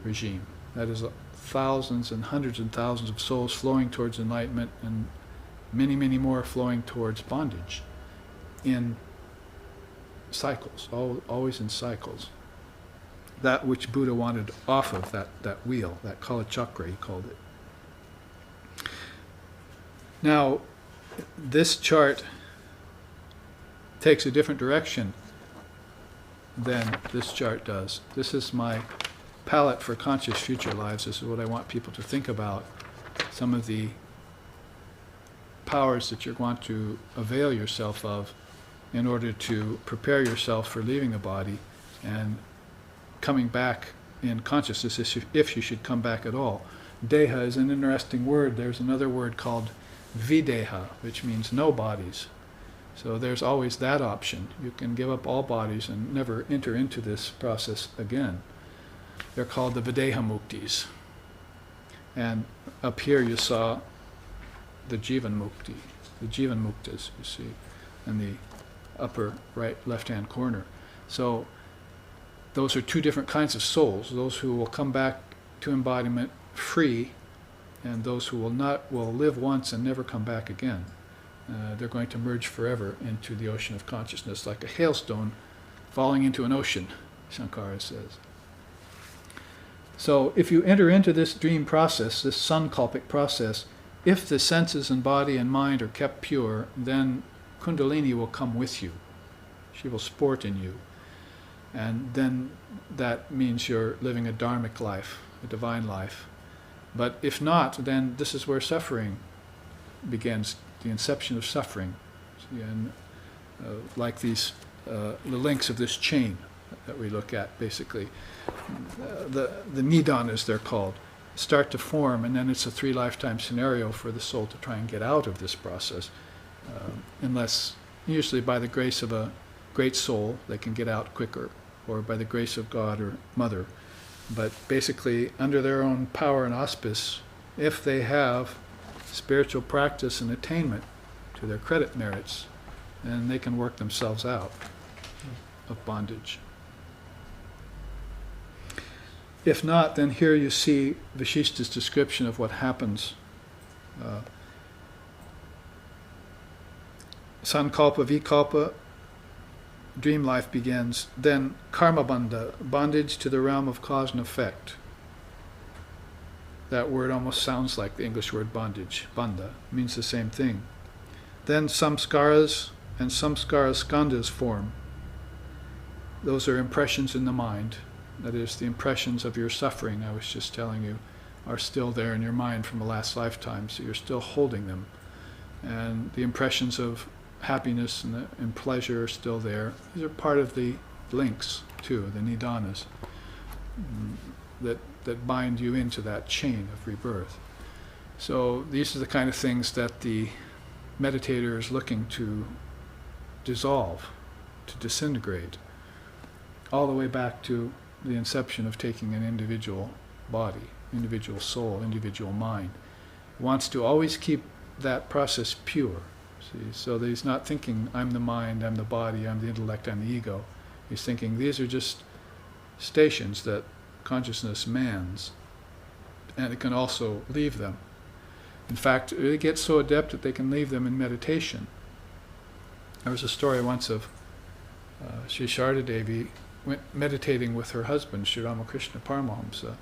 [SPEAKER 1] regime, that is thousands and hundreds and thousands of souls flowing towards enlightenment and many, many more flowing towards bondage in cycles, always in cycles. That which Buddha wanted off of that wheel, that Kala Chakra, he called it. Now, this chart takes a different direction than this chart does. This is my palette for conscious future lives. This is what I want people to think about. Some of the powers that you want to avail yourself of in order to prepare yourself for leaving the body and coming back in consciousness, if you should come back at all. Deha is an interesting word. There's another word called videha, which means no bodies. So there's always that option. You can give up all bodies and never enter into this process again. They're called the Videha Muktis. And up here you saw the Jivan Mukti, the Jivan Muktas, you see, in the upper right left-hand corner. So those are 2 different kinds of souls. Those who will come back to embodiment free, and those who will not, will live once and never come back again. They're going to merge forever into the ocean of consciousness, like a hailstone falling into an ocean, Shankara says. So if you enter into this dream process, this sankalpic process, if the senses and body and mind are kept pure, then Kundalini will come with you. She will sport in you. And then that means you're living a dharmic life, a divine life. But if not, then this is where suffering begins, the inception of suffering. See, and like these, the links of this chain that we look at, basically. The nidanas, they're called, start to form, and then it's a 3-lifetime scenario for the soul to try and get out of this process. Unless, usually by the grace of a great soul, they can get out quicker, or by the grace of God or Mother. But basically, under their own power and auspice, if they have spiritual practice and attainment to their credit merits, then they can work themselves out of bondage. If not, then here you see Vashishta's description of what happens. Sankalpa, Vikalpa, dream life begins. Then karma bandha, bondage to the realm of cause and effect. That word almost sounds like the English word bondage. Bandha means the same thing. Then samskaras and samskara skandhas form. Those are impressions in the mind. That is, the impressions of your suffering, I was just telling you, are still there in your mind from a last lifetime, so you're still holding them. And the impressions of happiness and pleasure are still there. These are part of the links, too, the nidanas, that bind you into that chain of rebirth. So these are the kind of things that the meditator is looking to dissolve, to disintegrate, all the way back to the inception of taking an individual body, individual soul, individual mind. He wants to always keep that process pure. See? So that he's not thinking, I'm the mind, I'm the body, I'm the intellect, I'm the ego. He's thinking, these are just stations that consciousness mans, and it can also leave them. In fact, they get so adept that they can leave them in meditation. There was a story once of Sri Sharda Devi went meditating with her husband, Sri Ramakrishna Paramahamsa,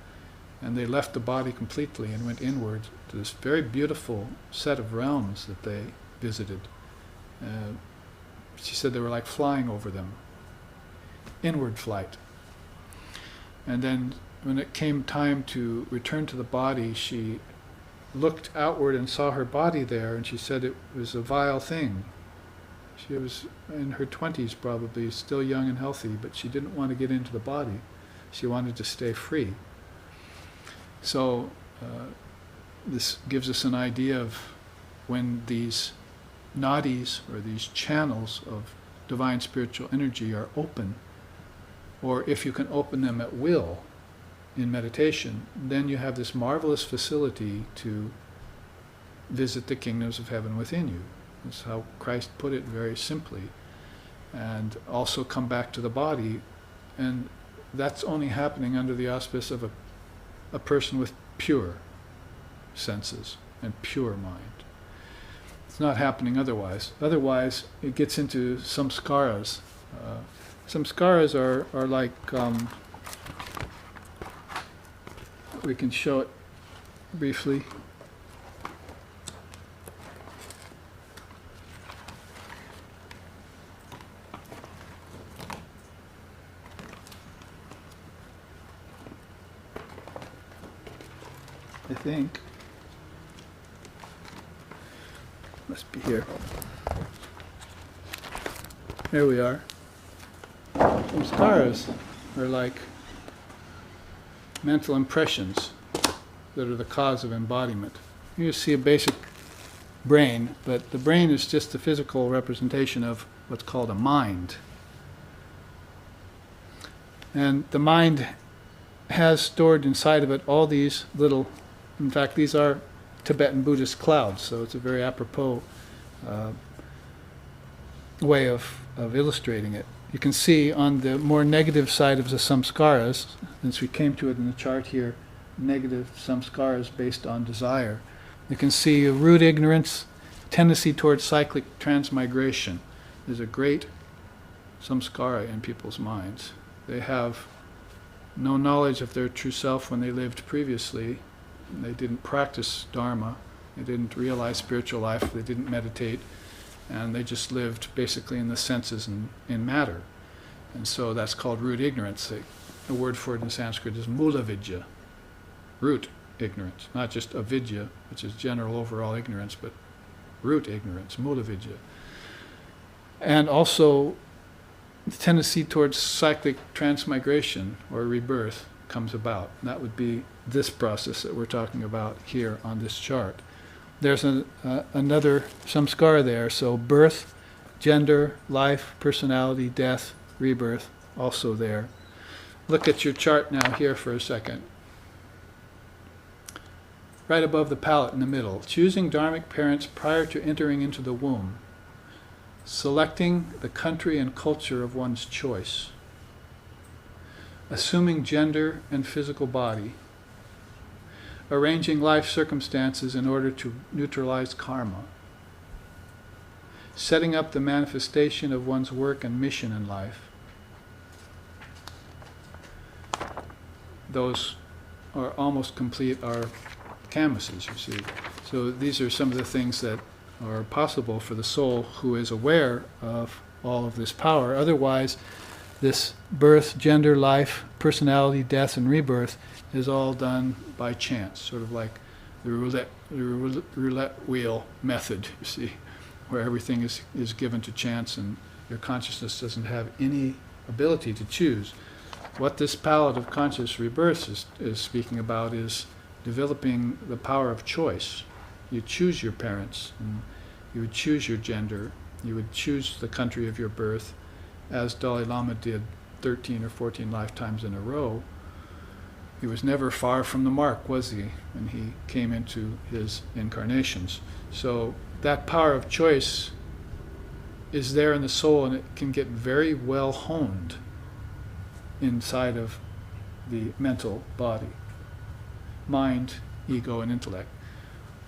[SPEAKER 1] And they left the body completely and went inward to this very beautiful set of realms that they visited. She said they were like flying over them. Inward flight. And then when it came time to return to the body, she looked outward and saw her body there, and she said it was a vile thing. She was in her 20s probably, still young and healthy, but she didn't want to get into the body. She wanted to stay free. So this gives us an idea of when these nadis, or these channels of divine spiritual energy, are open, or if you can open them at will in meditation, then you have this marvelous facility to visit the kingdoms of heaven within you. That's how Christ put it very simply. And also come back to the body. And that's only happening under the auspice of a person with pure senses and pure mind. It's not happening otherwise. Otherwise, it gets into samskaras. Samskaras are like, we can show it briefly. I think. Must be here. There we are. Samskaras are like mental impressions that are the cause of embodiment. You see a basic brain, but the brain is just the physical representation of what's called a mind. And the mind has stored inside of it all these little, in fact, these are Tibetan Buddhist clouds, so it's a very apropos way of illustrating it. You can see on the more negative side of the samskaras, since we came to it in the chart here, negative samskaras based on desire. You can see a root ignorance, tendency towards cyclic transmigration. There's a great samskara in people's minds. They have no knowledge of their true self when they lived previously. They didn't practice Dharma. They didn't realize spiritual life. They didn't meditate. And they just lived basically in the senses and in matter. And so that's called root ignorance. The word for it in Sanskrit is mula vidya, root ignorance. Not just avidya, which is general overall ignorance, but root ignorance, mula vidya. And also the tendency towards cyclic transmigration or rebirth comes about. And that would be this process that we're talking about here on this chart. There's another samskara there, so birth, gender, life, personality, death, rebirth, also there. Look at your chart now here for a second. Right above the palate in the middle, choosing dharmic parents prior to entering into the womb, selecting the country and culture of one's choice, assuming gender and physical body, arranging life circumstances in order to neutralize karma, setting up the manifestation of one's work and mission in life. Those are almost complete our canvases, you see. So these are some of the things that are possible for the soul who is aware of all of this power. Otherwise, this birth, gender, life, personality, death, and rebirth is all done by chance, sort of like the roulette wheel method, you see, where everything is given to chance and your consciousness doesn't have any ability to choose. What this palette of conscious rebirth is speaking about is developing the power of choice. You choose your parents, and you would choose your gender, you would choose the country of your birth, as Dalai Lama did 13 or 14 lifetimes in a row. He was never far from the mark, was he, when he came into his incarnations. So that power of choice is there in the soul, and it can get very well honed inside of the mental body. Mind, ego, and intellect.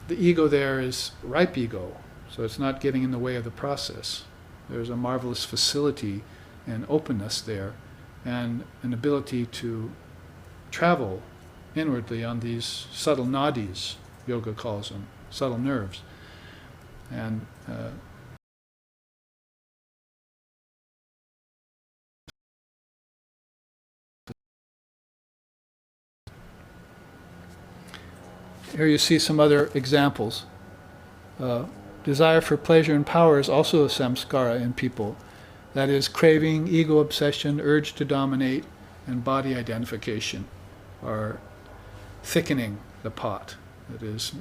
[SPEAKER 1] The ego there is ripe ego, so it's not getting in the way of the process. There's a marvelous facility and openness there, and an ability to travel inwardly on these subtle nadis, yoga calls them, subtle nerves. And here you see some other examples. Desire for pleasure and power is also a samskara in people. That is, craving, ego obsession, urge to dominate, and body identification are thickening the pot. That is,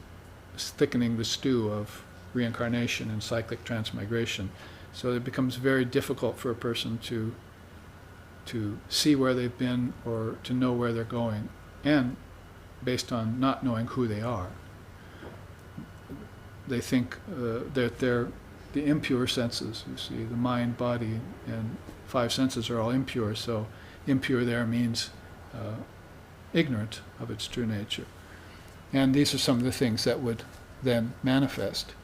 [SPEAKER 1] thickening the stew of reincarnation and cyclic transmigration. So it becomes very difficult for a person to see where they've been or to know where they're going, and based on not knowing who they are. They think that they're the impure senses. You see, the mind, body, and five senses are all impure, so impure there means ignorant of its true nature. And these are some of the things that would then manifest.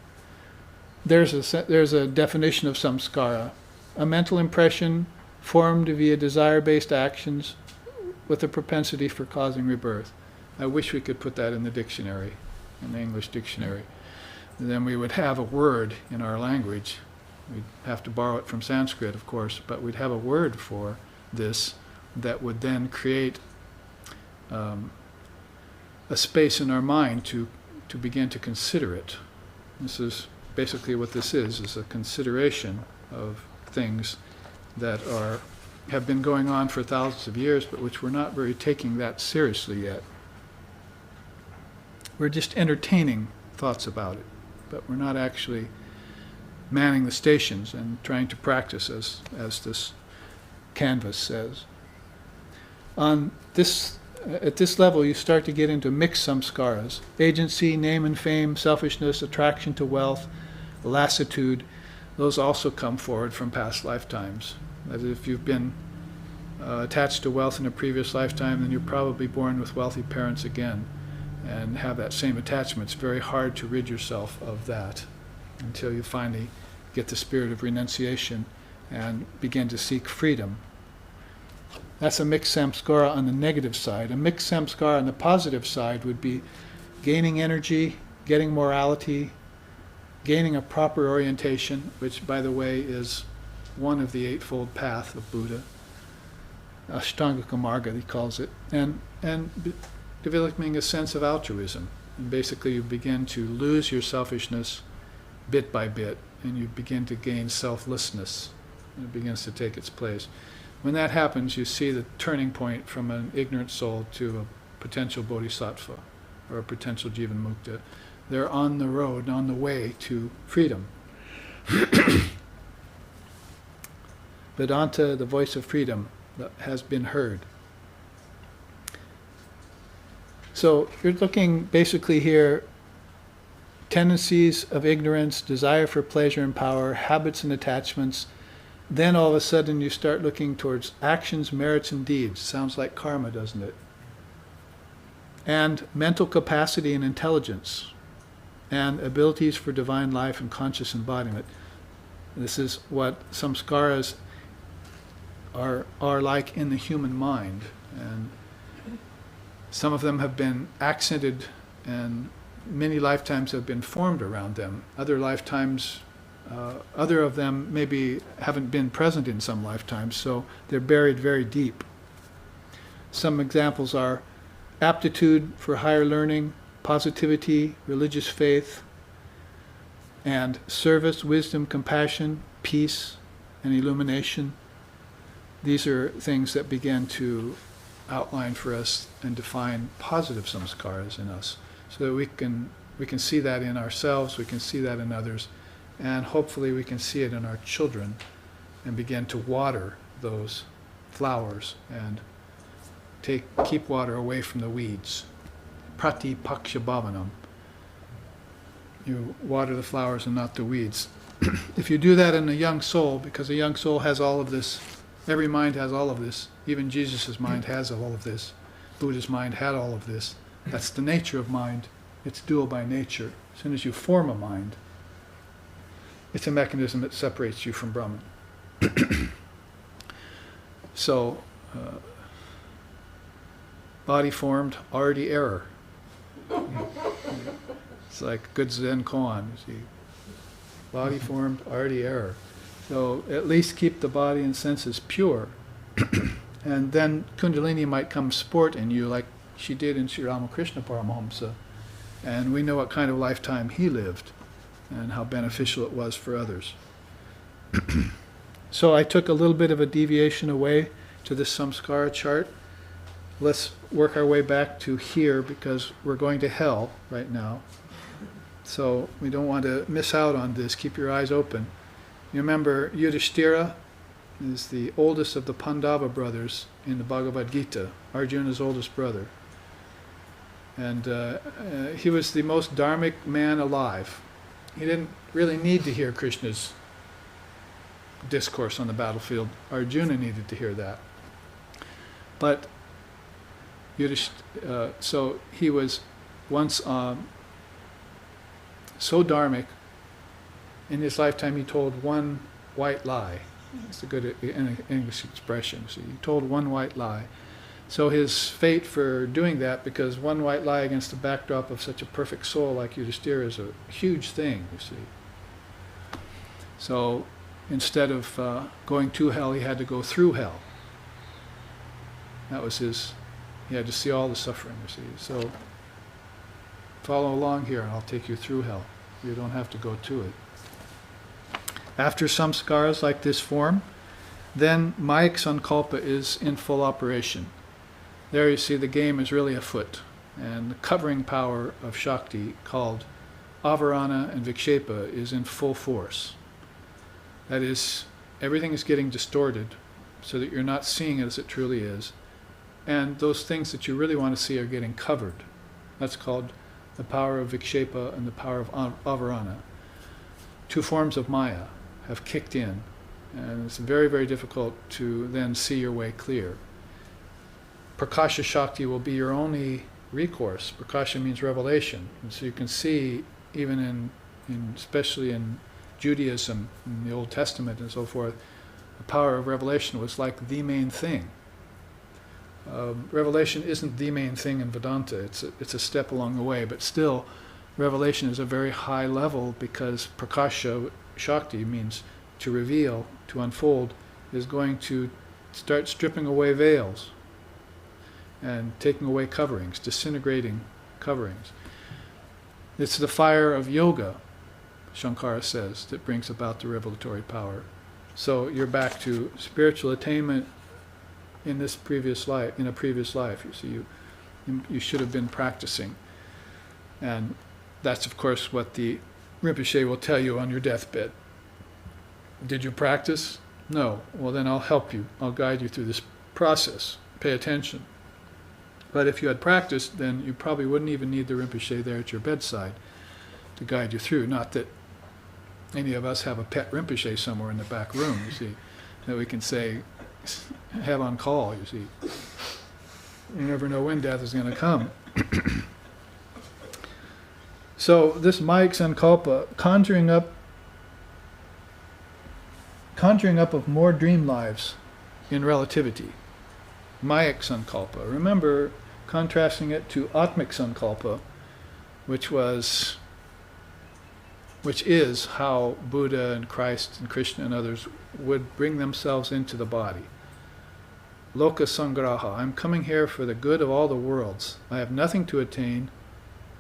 [SPEAKER 1] There's a definition of samskara: a mental impression formed via desire-based actions with a propensity for causing rebirth. I wish we could put that in the dictionary, in the English dictionary. Then we would have a word in our language. We'd have to borrow it from Sanskrit, of course, but we'd have a word for this that would then create a space in our mind to begin to consider it. This is basically what this is a consideration of things that have been going on for thousands of years, but which we're not really taking that seriously yet. We're just entertaining thoughts about it, but we're not actually manning the stations and trying to practice as this canvas says. At this level, you start to get into mixed samskaras: agency, name and fame, selfishness, attraction to wealth, lassitude. Those also come forward from past lifetimes. That is, if you've been attached to wealth in a previous lifetime, then you're probably born with wealthy parents again and have that same attachment. It's very hard to rid yourself of that until you finally get the spirit of renunciation and begin to seek freedom. That's a mixed samskara on the negative side. A mixed samskara on the positive side would be gaining energy, getting morality, gaining a proper orientation, which, by the way, is one of the Eightfold Path of Buddha. Ashtangika Marga, he calls it. And developing a sense of altruism. And basically you begin to lose your selfishness bit by bit, and you begin to gain selflessness. And it begins to take its place. When that happens, you see the turning point from an ignorant soul to a potential bodhisattva or a potential jivanmukta. They're on the road, on the way to freedom. Vedanta, the voice of freedom, has been heard. So you're looking basically here, tendencies of ignorance, desire for pleasure and power, habits and attachments. Then all of a sudden you start looking towards actions, merits, and deeds. Sounds like karma, doesn't it? And mental capacity and intelligence, and abilities for divine life and conscious embodiment. This is what samskaras are like in the human mind. And some of them have been accented, and many lifetimes have been formed around them. Other lifetimes, other of them maybe haven't been present in some lifetimes, so they're buried very deep. Some examples are aptitude for higher learning, positivity, religious faith, and service, wisdom, compassion, peace, and illumination. These are things that begin to outline for us and define positive samskaras in us, so that we can see that in ourselves, we can see that in others, and hopefully we can see it in our children and begin to water those flowers and keep water away from the weeds. Prati paksha bhavanam. You water the flowers and not the weeds. If you do that in a young soul, because a young soul has all of this, every mind has all of this, even Jesus' mind has all of this, Buddha's mind had all of this. That's the nature of mind. It's dual by nature. As soon as you form a mind, it's a mechanism that separates you from Brahman. So, body formed, already error. It's like good Zen koan, you see. Body formed, already error. So at least keep the body and senses pure. And then Kundalini might come sport in you like she did in Sri Ramakrishna Paramahamsa. And we know what kind of lifetime he lived and how beneficial it was for others. So I took a little bit of a deviation away to this samskara chart. Let's work our way back to here because we're going to hell right now. So we don't want to miss out on this. Keep your eyes open. You remember Yudhishthira is the oldest of the Pandava brothers in the Bhagavad Gita, Arjuna's oldest brother. And he was the most dharmic man alive. He didn't really need to hear Krishna's discourse on the battlefield. Arjuna needed to hear that. But so he was once so dharmic, in his lifetime he told one white lie. It's a good English expression. So he told one white lie. So his fate for doing that, because one white lie against the backdrop of such a perfect soul like Yudhishthira is a huge thing, you see. So instead of going to hell, he had to go through hell. That was he had to see all the suffering, you see. So follow along here and I'll take you through hell. You don't have to go to it. After samskaras like this form, then Mayik Sankalpa is in full operation. There you see the game is really afoot, and the covering power of Shakti, called Avarana and Vikshepa, is in full force. That is, everything is getting distorted so that you're not seeing it as it truly is, and those things that you really want to see are getting covered. That's called the power of Vikshepa and the power of Avarana. Two forms of Maya have kicked in, and it's very, very difficult to then see your way clear. Prakasha Shakti will be your only recourse. Prakasha means revelation, and so you can see, even especially in Judaism, in the Old Testament and so forth, the power of revelation was like the main thing. Revelation isn't the main thing in Vedanta. It's a step along the way, but still, revelation is a very high level, because Prakasha Shakti means to reveal, to unfold, is going to start stripping away veils and taking away coverings, disintegrating coverings. It's the fire of yoga, Shankara says, that brings about the revelatory power. So you're back to spiritual attainment in this previous life, in a previous life. You see, you should have been practicing. And that's, of course, what the Rinpoche will tell you on your deathbed. Did you practice? No. Well, then I'll help you. I'll guide you through this process. Pay attention. But if you had practiced, then you probably wouldn't even need the Rinpoche there at your bedside to guide you through. Not that any of us have a pet Rinpoche somewhere in the back room, you see, that we can say, have on call, you see. You never know when death is going to come. So this Mayik Sankalpa, conjuring up of more dream lives in relativity. Mayik Sankalpa. Remember, contrasting it to Atmik Sankalpa, which is how Buddha and Christ and Krishna and others would bring themselves into the body. Loka Sangraha. I'm coming here for the good of all the worlds. I have nothing to attain.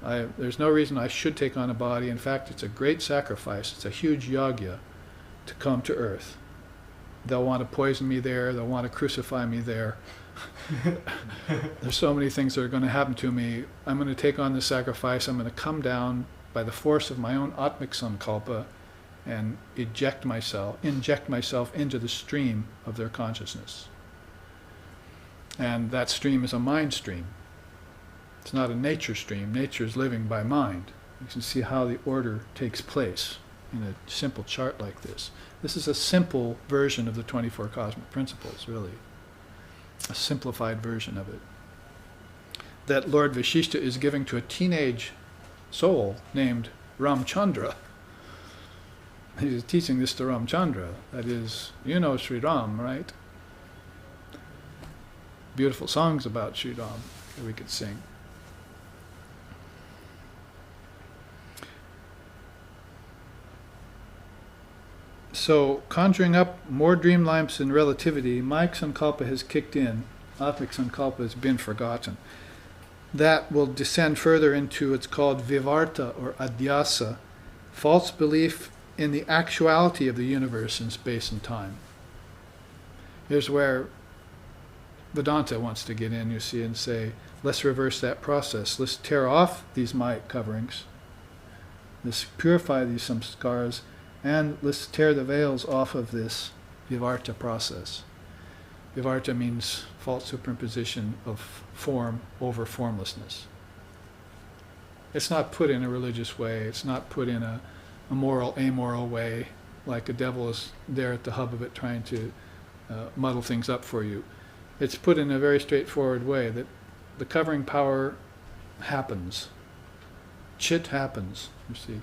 [SPEAKER 1] There's no reason I should take on a body. In fact, it's a great sacrifice. It's a huge yagya to come to earth. They'll want to poison me there. They'll want to crucify me there. There's so many things that are going to happen to me. I'm going to take on this sacrifice. I'm going to come down by the force of my own Atmik Sankalpa and inject myself into the stream of their consciousness. And that stream is a mind stream. It's not a nature stream. Nature is living by mind. You can see how the order takes place in a simple chart like this. This is a simple version of the 24 cosmic principles, really. A simplified version of it. That Lord Vishishta is giving to a teenage soul named Ramchandra. He's teaching this to Ramchandra. That is, you know Sri Ram, right? Beautiful songs about Sri Ram. that we could sing. So, conjuring up more dream lamps in relativity, Maya Sankalpa has kicked in. Atmic Sankalpa has been forgotten. That will descend further into what's called Vivarta or Adhyasa, false belief in the actuality of the universe in space and time. Here's where Vedanta wants to get in, you see, and say, let's reverse that process. Let's tear off these Mayic coverings. Let's purify these samskaras, and let's tear the veils off of this Vivarta process. Vivarta means false superimposition of form over formlessness. It's not put in a religious way. It's not put in a moral, amoral way, like a devil is there at the hub of it trying to muddle things up for you. It's put in a very straightforward way that the covering power happens. Chit happens, you see.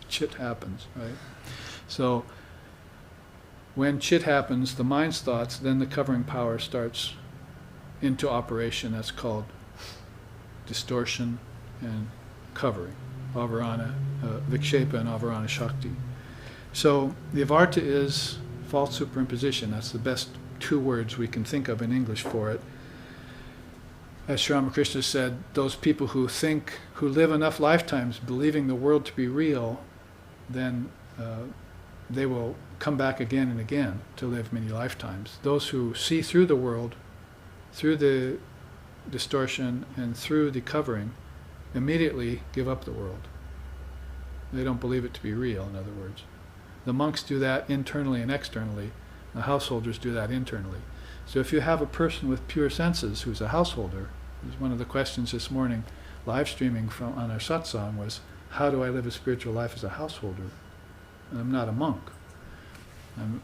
[SPEAKER 1] Chit happens, right? So when chit happens, the mind's thoughts, then the covering power starts into operation. That's called distortion and covering, avarana, vikshepa and avarana shakti. So the avarta is false superimposition. That's the best two words we can think of in English for it. As Sri Ramakrishna said, those people who live enough lifetimes believing the world to be real, then they will come back again and again to live many lifetimes. Those who see through the world, through the distortion and through the covering, immediately give up the world. They don't believe it to be real, in other words. The monks do that internally and externally. The householders do that internally. So if you have a person with pure senses who's a householder, one of the questions this morning, live streaming on our satsang, was, how do I live a spiritual life as a householder? And I'm not a monk.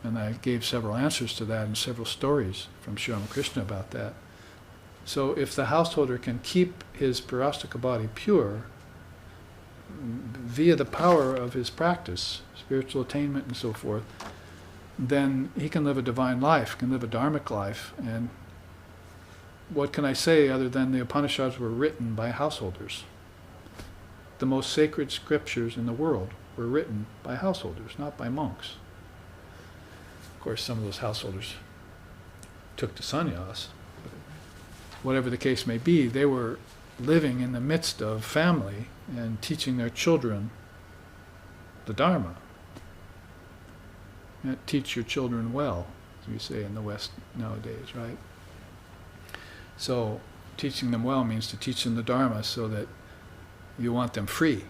[SPEAKER 1] And I gave several answers to that and several stories from Sri Ramakrishna about that. So if the householder can keep his parastika body pure via the power of his practice, spiritual attainment and so forth, then he can live a divine life, can live a dharmic life. And what can I say other than the Upanishads were written by householders? The most sacred scriptures in the world were written by householders, not by monks. Of course, some of those householders took to sannyas. Whatever the case may be, they were living in the midst of family and teaching their children the Dharma. And teach your children well, as we say in the West nowadays, right? So teaching them well means to teach them the Dharma so that you want them free.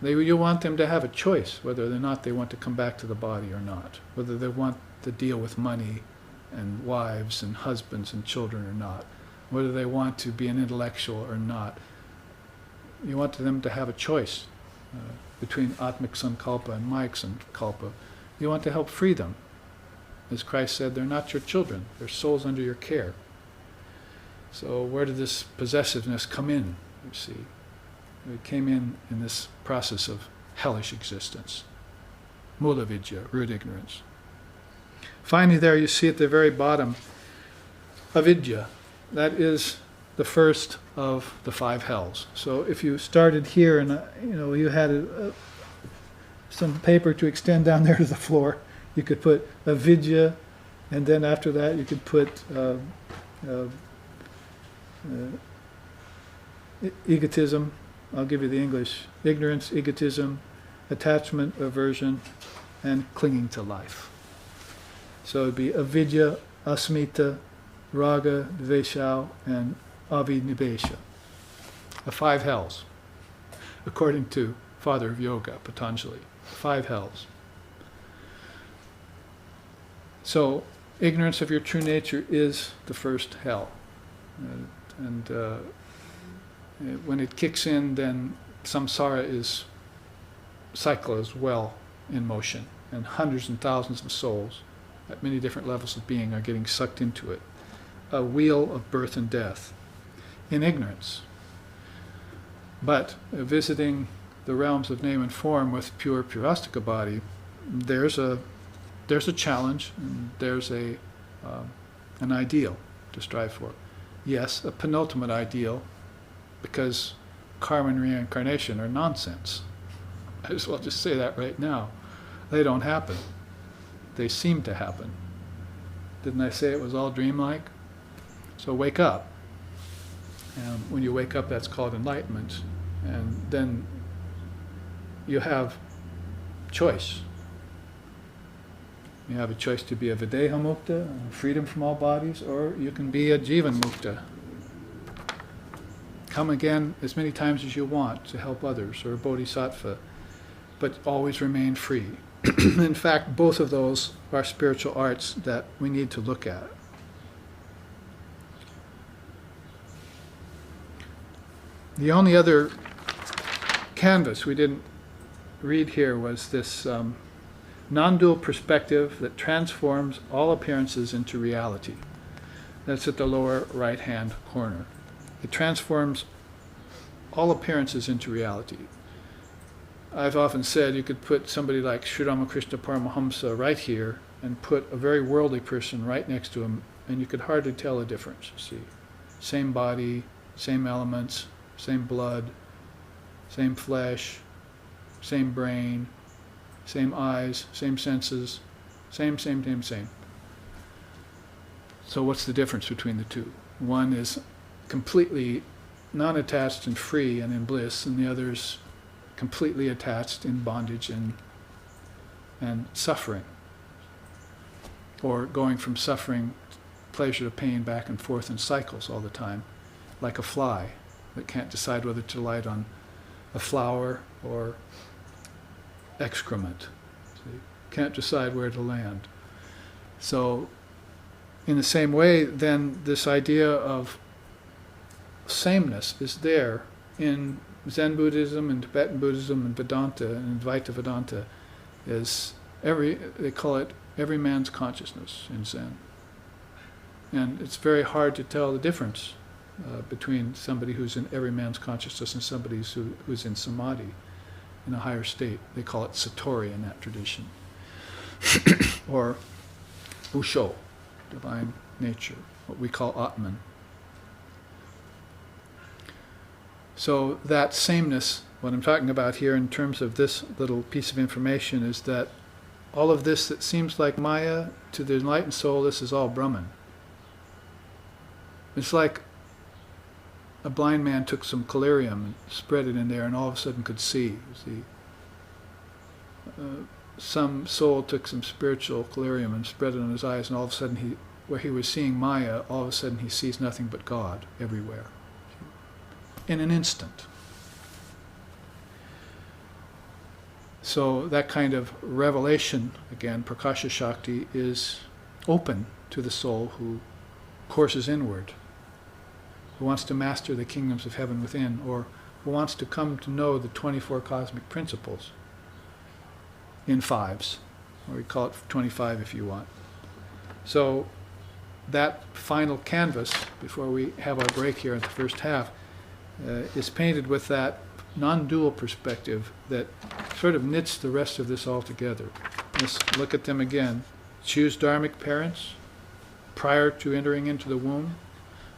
[SPEAKER 1] You want them to have a choice whether or not they want to come back to the body or not, whether they want to deal with money and wives and husbands and children or not, whether they want to be an intellectual or not. You want them to have a choice between Atmic Sankalpa and Mayic Sankalpa. You want to help free them. As Christ said, they're not your children, they're souls under your care. So where did this possessiveness come in, you see? It came in this process of hellish existence. Mula vidya, root ignorance. Finally there you see at the very bottom, avidya. That is the first of the five hells. So if you started here and you had some paper to extend down there to the floor, you could put avidya, and then after that you could put egotism. I'll give you the English. Ignorance, egotism, attachment, aversion, and clinging to life. So it would be avidya, asmita, raga, dvesha, and avinibesha. The five hells, according to Father of Yoga, Patanjali. 5 hells. So ignorance of your true nature is the first hell. When it kicks in, then samsara cycle is well in motion, and hundreds and thousands of souls at many different levels of being are getting sucked into it. A wheel of birth and death in ignorance. But visiting the realms of name and form with pure purastika body, there's a challenge, and there's an ideal to strive for. yes, a penultimate ideal, because karma and reincarnation are nonsense. I as well just say that right now. They don't happen. They seem to happen. Didn't I say it was all dreamlike? So wake up. And when you wake up, that's called enlightenment. And then you have choice. You have a choice to be a Videha Mukta, freedom from all bodies, or you can be a Jivan Mukta. Come again as many times as you want to help others, or a Bodhisattva, but always remain free. In fact, both of those are spiritual arts that we need to look at. The only other canvas we didn't read here was this non-dual perspective that transforms all appearances into reality. That's at the lower right-hand corner. It transforms all appearances into reality. I've often said you could put somebody like Sri Ramakrishna Paramahamsa right here and put a very worldly person right next to him, and you could hardly tell the difference, you see. Same body, same elements, same blood, same flesh, same brain, same eyes, same senses, same. So what's the difference between the two? One is completely non-attached and free and in bliss, and the other's completely attached in bondage and suffering, or going from suffering, pleasure to pain, back and forth in cycles all the time, like a fly that can't decide whether to light on a flower or excrement. See? Can't decide where to land. So in the same way, then, this idea of sameness is there in Zen Buddhism and Tibetan Buddhism and Vedanta and Advaita Vedanta. They call it every man's consciousness in Zen. And it's very hard to tell the difference between somebody who's in every man's consciousness and somebody who's in samadhi, in a higher state. They call it satori in that tradition. Or Usho, divine nature, what we call Atman. So that sameness, what I'm talking about here in terms of this little piece of information, is that all of this that seems like Maya, to the enlightened soul, this is all Brahman. It's like a blind man took some collyrium and spread it in there and all of a sudden could see. Some soul took some spiritual collyrium and spread it on his eyes, and all of a sudden where he was seeing Maya, all of a sudden he sees nothing but God everywhere. In an instant. So that kind of revelation, again, Prakasha Shakti, is open to the soul who courses inward, who wants to master the kingdoms of heaven within, or who wants to come to know the 24 cosmic principles in fives, or we call it 25 if you want. So that final canvas, before we have our break here in the first half, is painted with that non-dual perspective that sort of knits the rest of this all together. Let's look at them again. Choose dharmic parents prior to entering into the womb.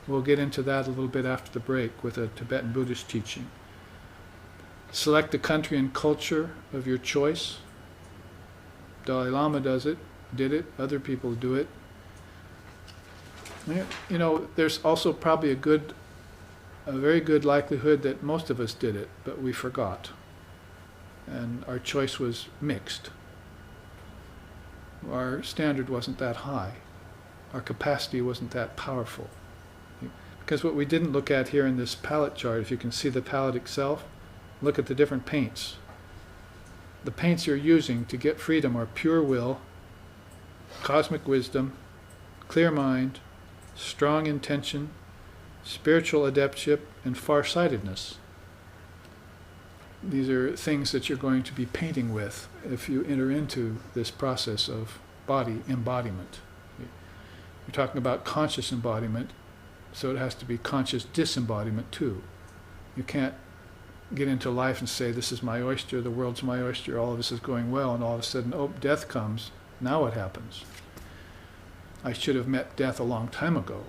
[SPEAKER 1] We'll get into that a little bit after the break with a Tibetan Buddhist teaching. Select the country and culture of your choice. Dalai Lama did it, other people do it. You know, there's also probably a very good likelihood that most of us did it, but we forgot. And our choice was mixed. Our standard wasn't that high. Our capacity wasn't that powerful. Because what we didn't look at here in this palette chart, if you can see the palette itself, look at the different paints. The paints you're using to get freedom are pure will, cosmic wisdom, clear mind, strong intention, spiritual adeptship, and farsightedness. These are things that you're going to be painting with if you enter into this process of body embodiment. You're talking about conscious embodiment, so it has to be conscious disembodiment too. You can't get into life and say, this is my oyster, the world's my oyster, all of this is going well, and all of a sudden, oh, death comes. Now what happens? I should have met death a long time ago.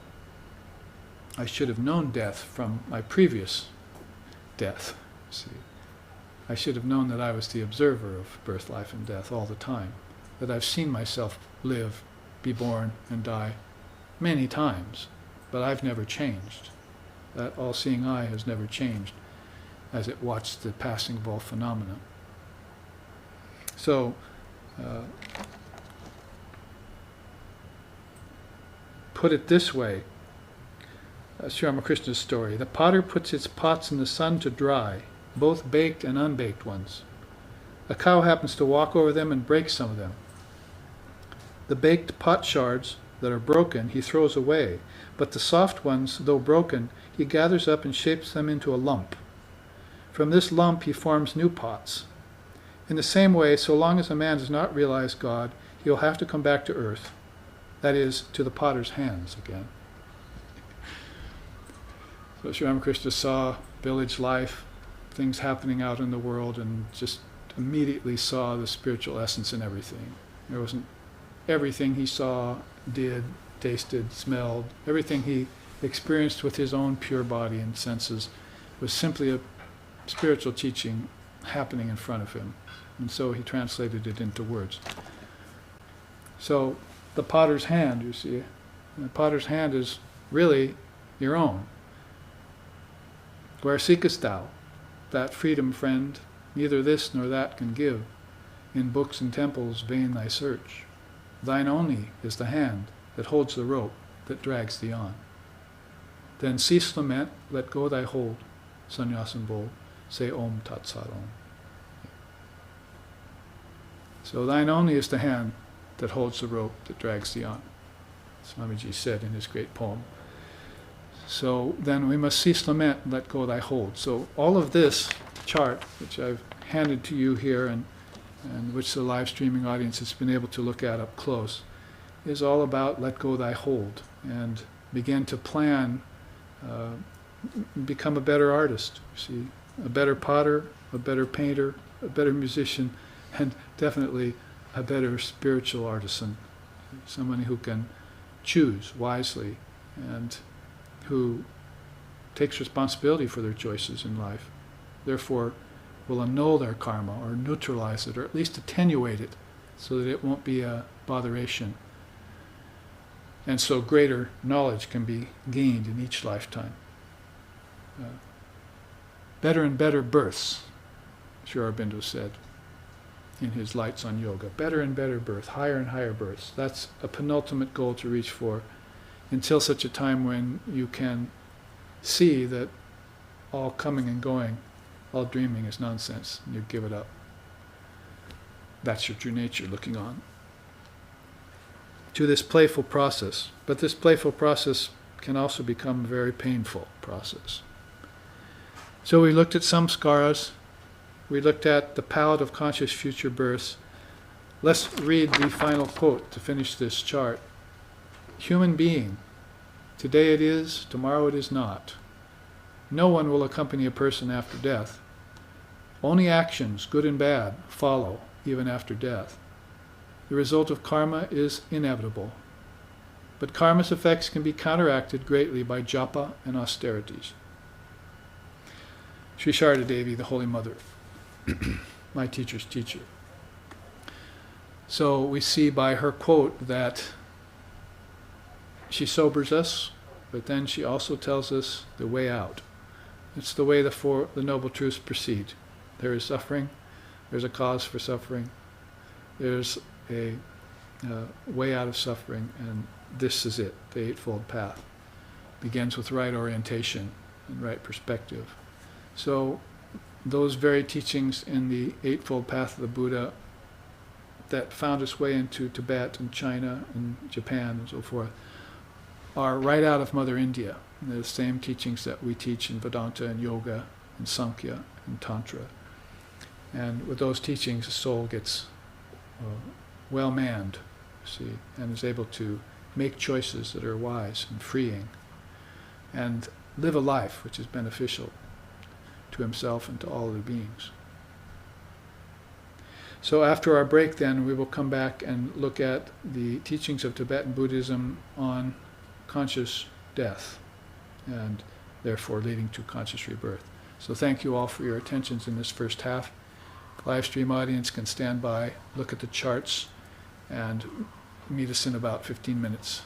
[SPEAKER 1] I should have known death from my previous death. See, I should have known that I was the observer of birth, life, and death all the time. That I've seen myself live, be born, and die many times, but I've never changed. That all-seeing eye has never changed as it watched the passing of all phenomena. So, put it this way, Sri Ramakrishna's story: the potter puts its pots in the sun to dry, both baked and unbaked ones. A cow happens to walk over them and break some of them. The baked pot shards that are broken he throws away, but the soft ones, though broken, he gathers up and shapes them into a lump. From this lump he forms new pots. In the same way, so long as a man does not realize God, he will have to come back to earth, that is, to the potter's hands again. So Sri Ramakrishna saw village life, things happening out in the world, and just immediately saw the spiritual essence in everything. There wasn't everything he saw, did, tasted, smelled, everything he experienced with his own pure body and senses was simply a spiritual teaching happening in front of him. And so he translated it into words. So the potter's hand, you see, the potter's hand is really your own. Where seekest thou that freedom, friend? Neither this nor that can give. In books and temples vain thy search. Thine only is the hand that holds the rope that drags thee on. Then cease lament, let go thy hold, sannyasin bold, say Om Tat Sat Om. So thine only is the hand that holds the rope that drags thee on, Swamiji said in his great poem. So then we must cease lament and let go thy hold. So all of this chart, which I've handed to you here and which the live streaming audience has been able to look at up close, is all about let go thy hold and begin to plan, become a better artist, see, a better potter, a better painter, a better musician, and definitely a better spiritual artisan, somebody who can choose wisely and who takes responsibility for their choices in life, therefore will annul their karma or neutralize it or at least attenuate it so that it won't be a botheration. And so greater knowledge can be gained in each lifetime. Better and better births, Sri Aurobindo said in his Lights on Yoga. Better and better birth, higher and higher births. That's a penultimate goal to reach for until such a time when you can see that all coming and going, all dreaming is nonsense, and you give it up. That's your true nature looking on. To this playful process. But this playful process can also become a very painful process. So we looked at samskaras, we looked at the palette of conscious future births. Let's read the final quote to finish this chart. Human being, today it is, tomorrow it is not. No one will accompany a person after death. Only actions, good and bad, follow even after death. The result of karma is inevitable. But karma's effects can be counteracted greatly by japa and austerities. Sri Sharda Devi, the Holy Mother, my teacher's teacher. So we see by her quote that she sobers us, but then she also tells us the way out. It's the way the Noble Truths proceed. There is suffering, there's a cause for suffering, there's a way out of suffering, and this is it, the Eightfold Path. Begins with right orientation and right perspective. So those very teachings in the Eightfold Path of the Buddha that found its way into Tibet and China and Japan and so forth are right out of Mother India. And they're the same teachings that we teach in Vedanta and Yoga and Sankhya and Tantra. And with those teachings, the soul gets well manned, see, and is able to make choices that are wise and freeing and live a life which is beneficial to himself and to all other beings. So after our break then, we will come back and look at the teachings of Tibetan Buddhism on conscious death, and therefore leading to conscious rebirth. So thank you all for your attentions in this first half. Live stream audience can stand by, look at the charts, and meet us in about 15 minutes.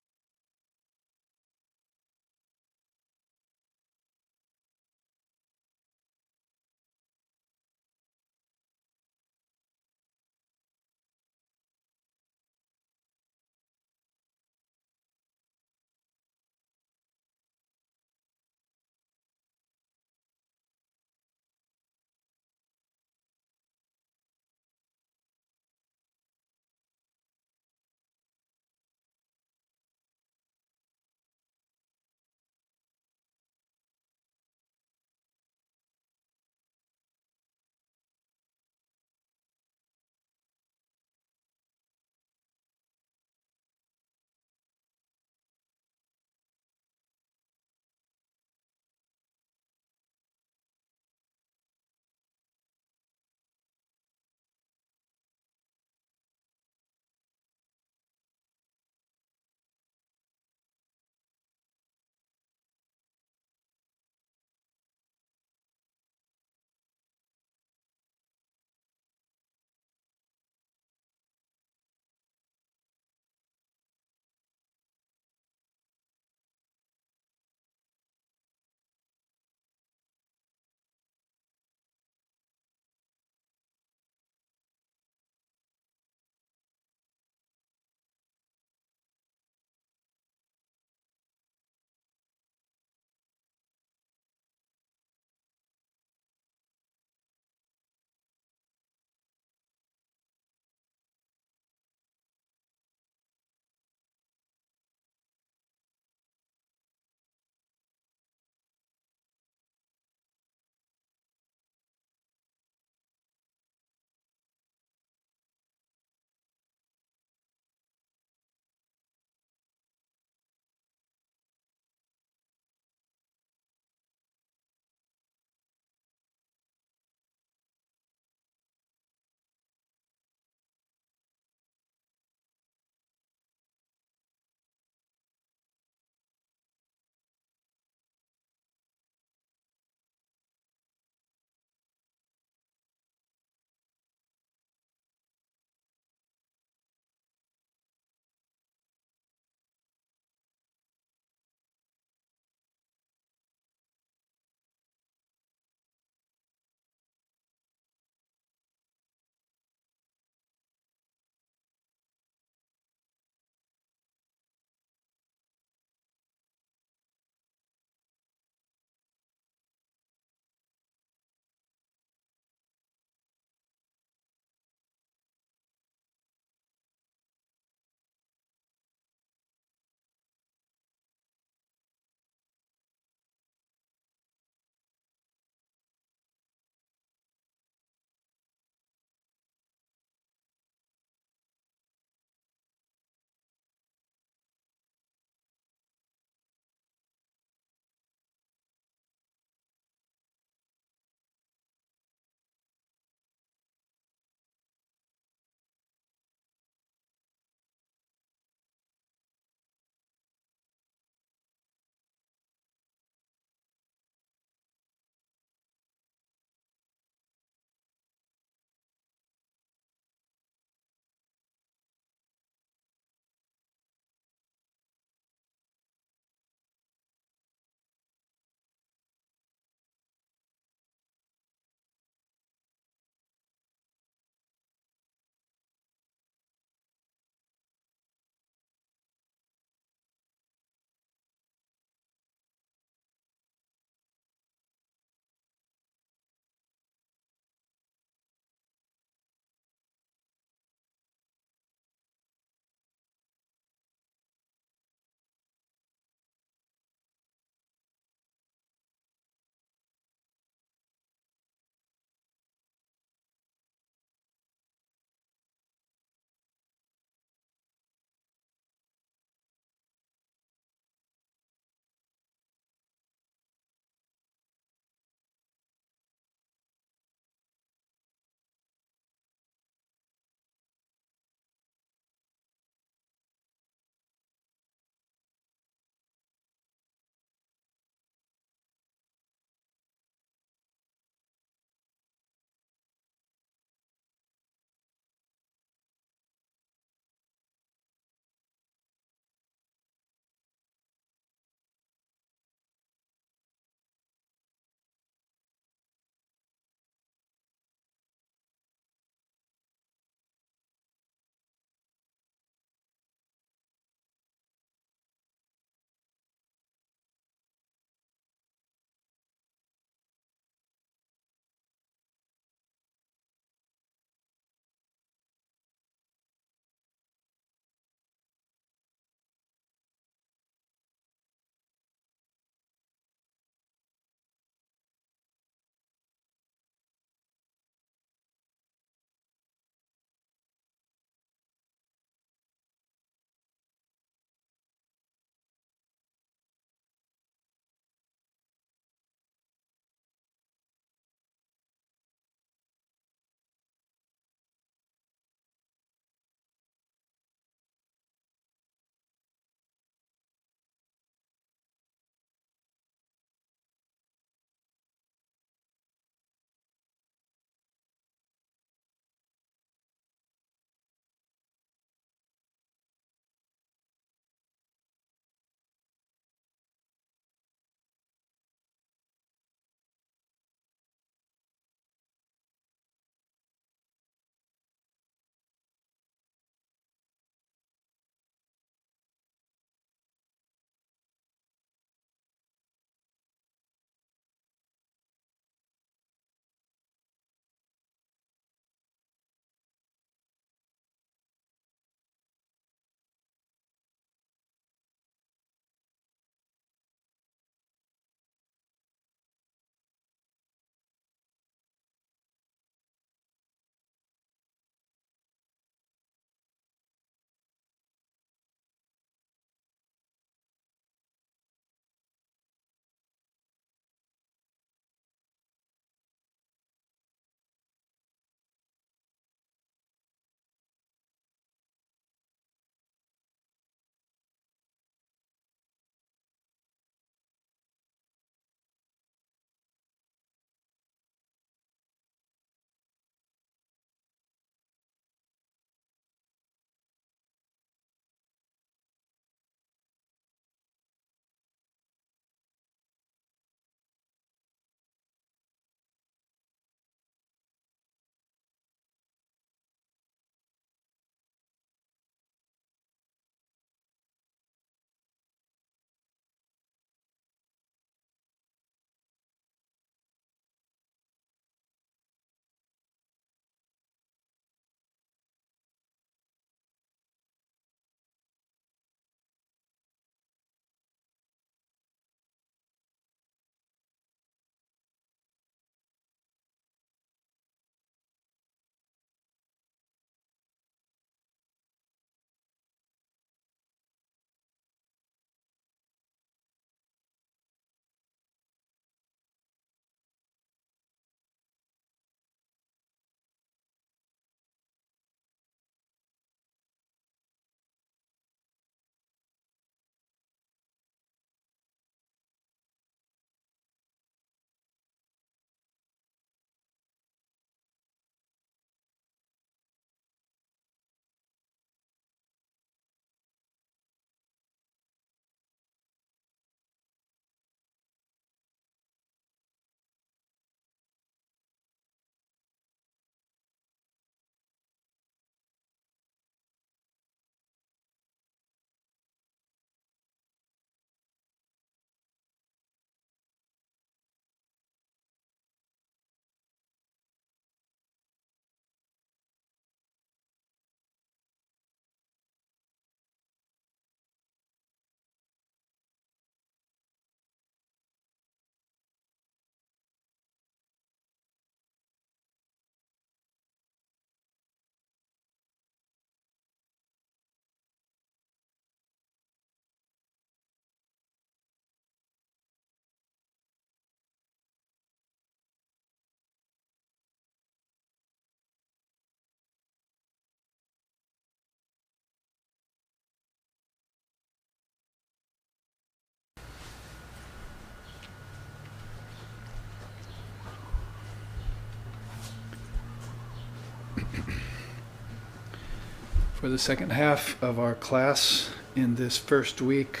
[SPEAKER 1] For the second half of our class in this first week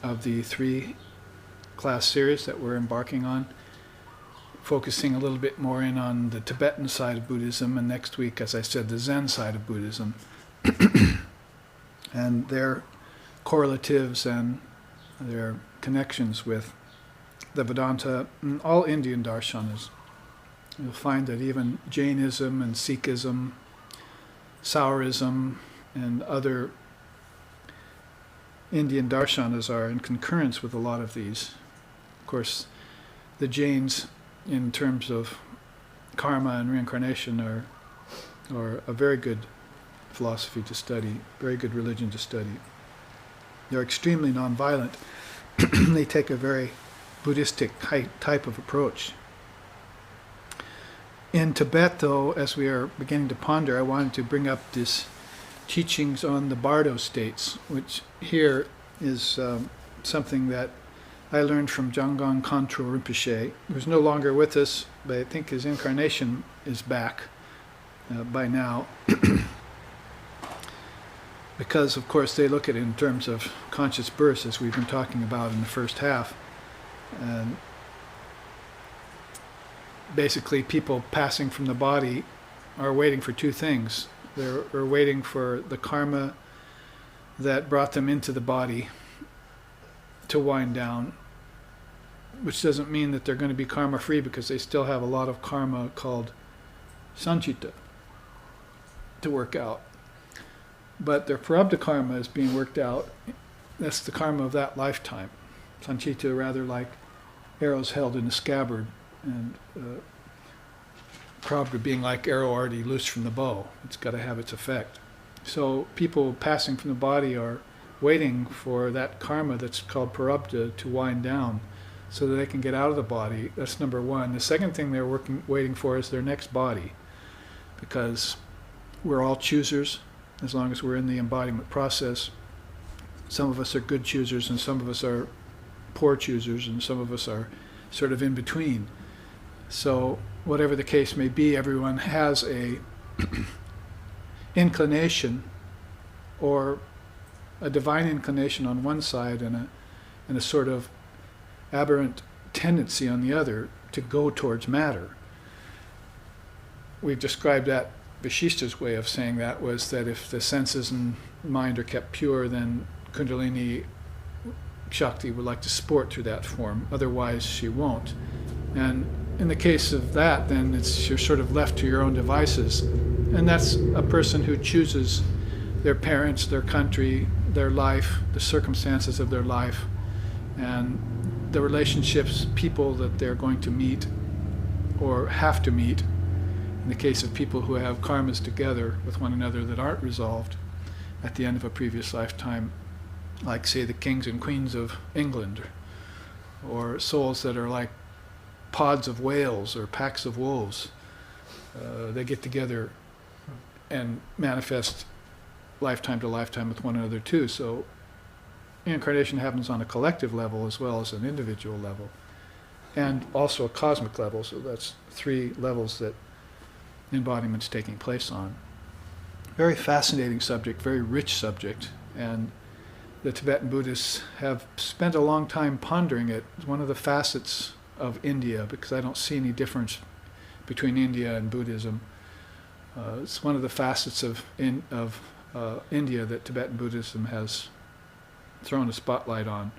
[SPEAKER 1] of the 3-class series that we're embarking on, focusing a little bit more in on the Tibetan side of Buddhism, and next week, as I said, the Zen side of Buddhism, and their correlatives and their connections with the Vedanta and all Indian darshanas. You'll find that even Jainism and Sikhism, Saurism, and other Indian darshanas are in concurrence with a lot of these. Of course, the Jains, in terms of karma and reincarnation, are a very good philosophy to study, very good religion to study. They're extremely nonviolent. They take a very Buddhistic type of approach. In Tibet, though, as we are beginning to ponder, I wanted to bring up this teachings on the bardos states, which here is something that I learned from Jamgon Khyentro Rinpoche, who's no longer with us, but I think his incarnation is back by now. Because, of course, they look at it in terms of conscious births, as we've been talking about in the first half. And basically, people passing from the body are waiting for two things. They're waiting for the karma that brought them into the body to wind down, which doesn't mean that they're going to be karma-free, because they still have a lot of karma called sanchita to work out. But their prarabdha karma is being worked out. That's the karma of that lifetime. Sanchita, rather like arrows held in a scabbard, and prarabdha being like arrow already loose from the bow. It's got to have its effect. So people passing from the body are waiting for that karma that's called prarabdha to wind down so that they can get out of the body. That's number one. The second thing they're waiting for is their next body, because we're all choosers as long as we're in the embodiment process. Some of us are good choosers, and some of us are poor choosers, and some of us are sort of in between. So whatever the case may be, everyone has a inclination, or a divine inclination on one side, and a sort of aberrant tendency on the other to go towards matter. We've described that. Vashista's way of saying that was that if the senses and mind are kept pure, then Kundalini Shakti would like to sport through that form. Otherwise, she won't. And in the case of that, then you're sort of left to your own devices. And that's a person who chooses their parents, their country, their life, the circumstances of their life, and the relationships, people that they're going to meet or have to meet. In the case of people who have karmas together with one another that aren't resolved at the end of a previous lifetime, like, say, the kings and queens of England, or souls that are like pods of whales or packs of wolves. They get together and manifest lifetime to lifetime with one another too. So incarnation happens on a collective level as well as an individual level, and also a cosmic level. So that's 3 levels that embodiment's taking place on. Very fascinating subject, very rich subject, and the Tibetan Buddhists have spent a long time pondering it. It's one of the facets of India, because I don't see any difference between India and Buddhism. It's one of the facets of India that Tibetan Buddhism has thrown a spotlight on,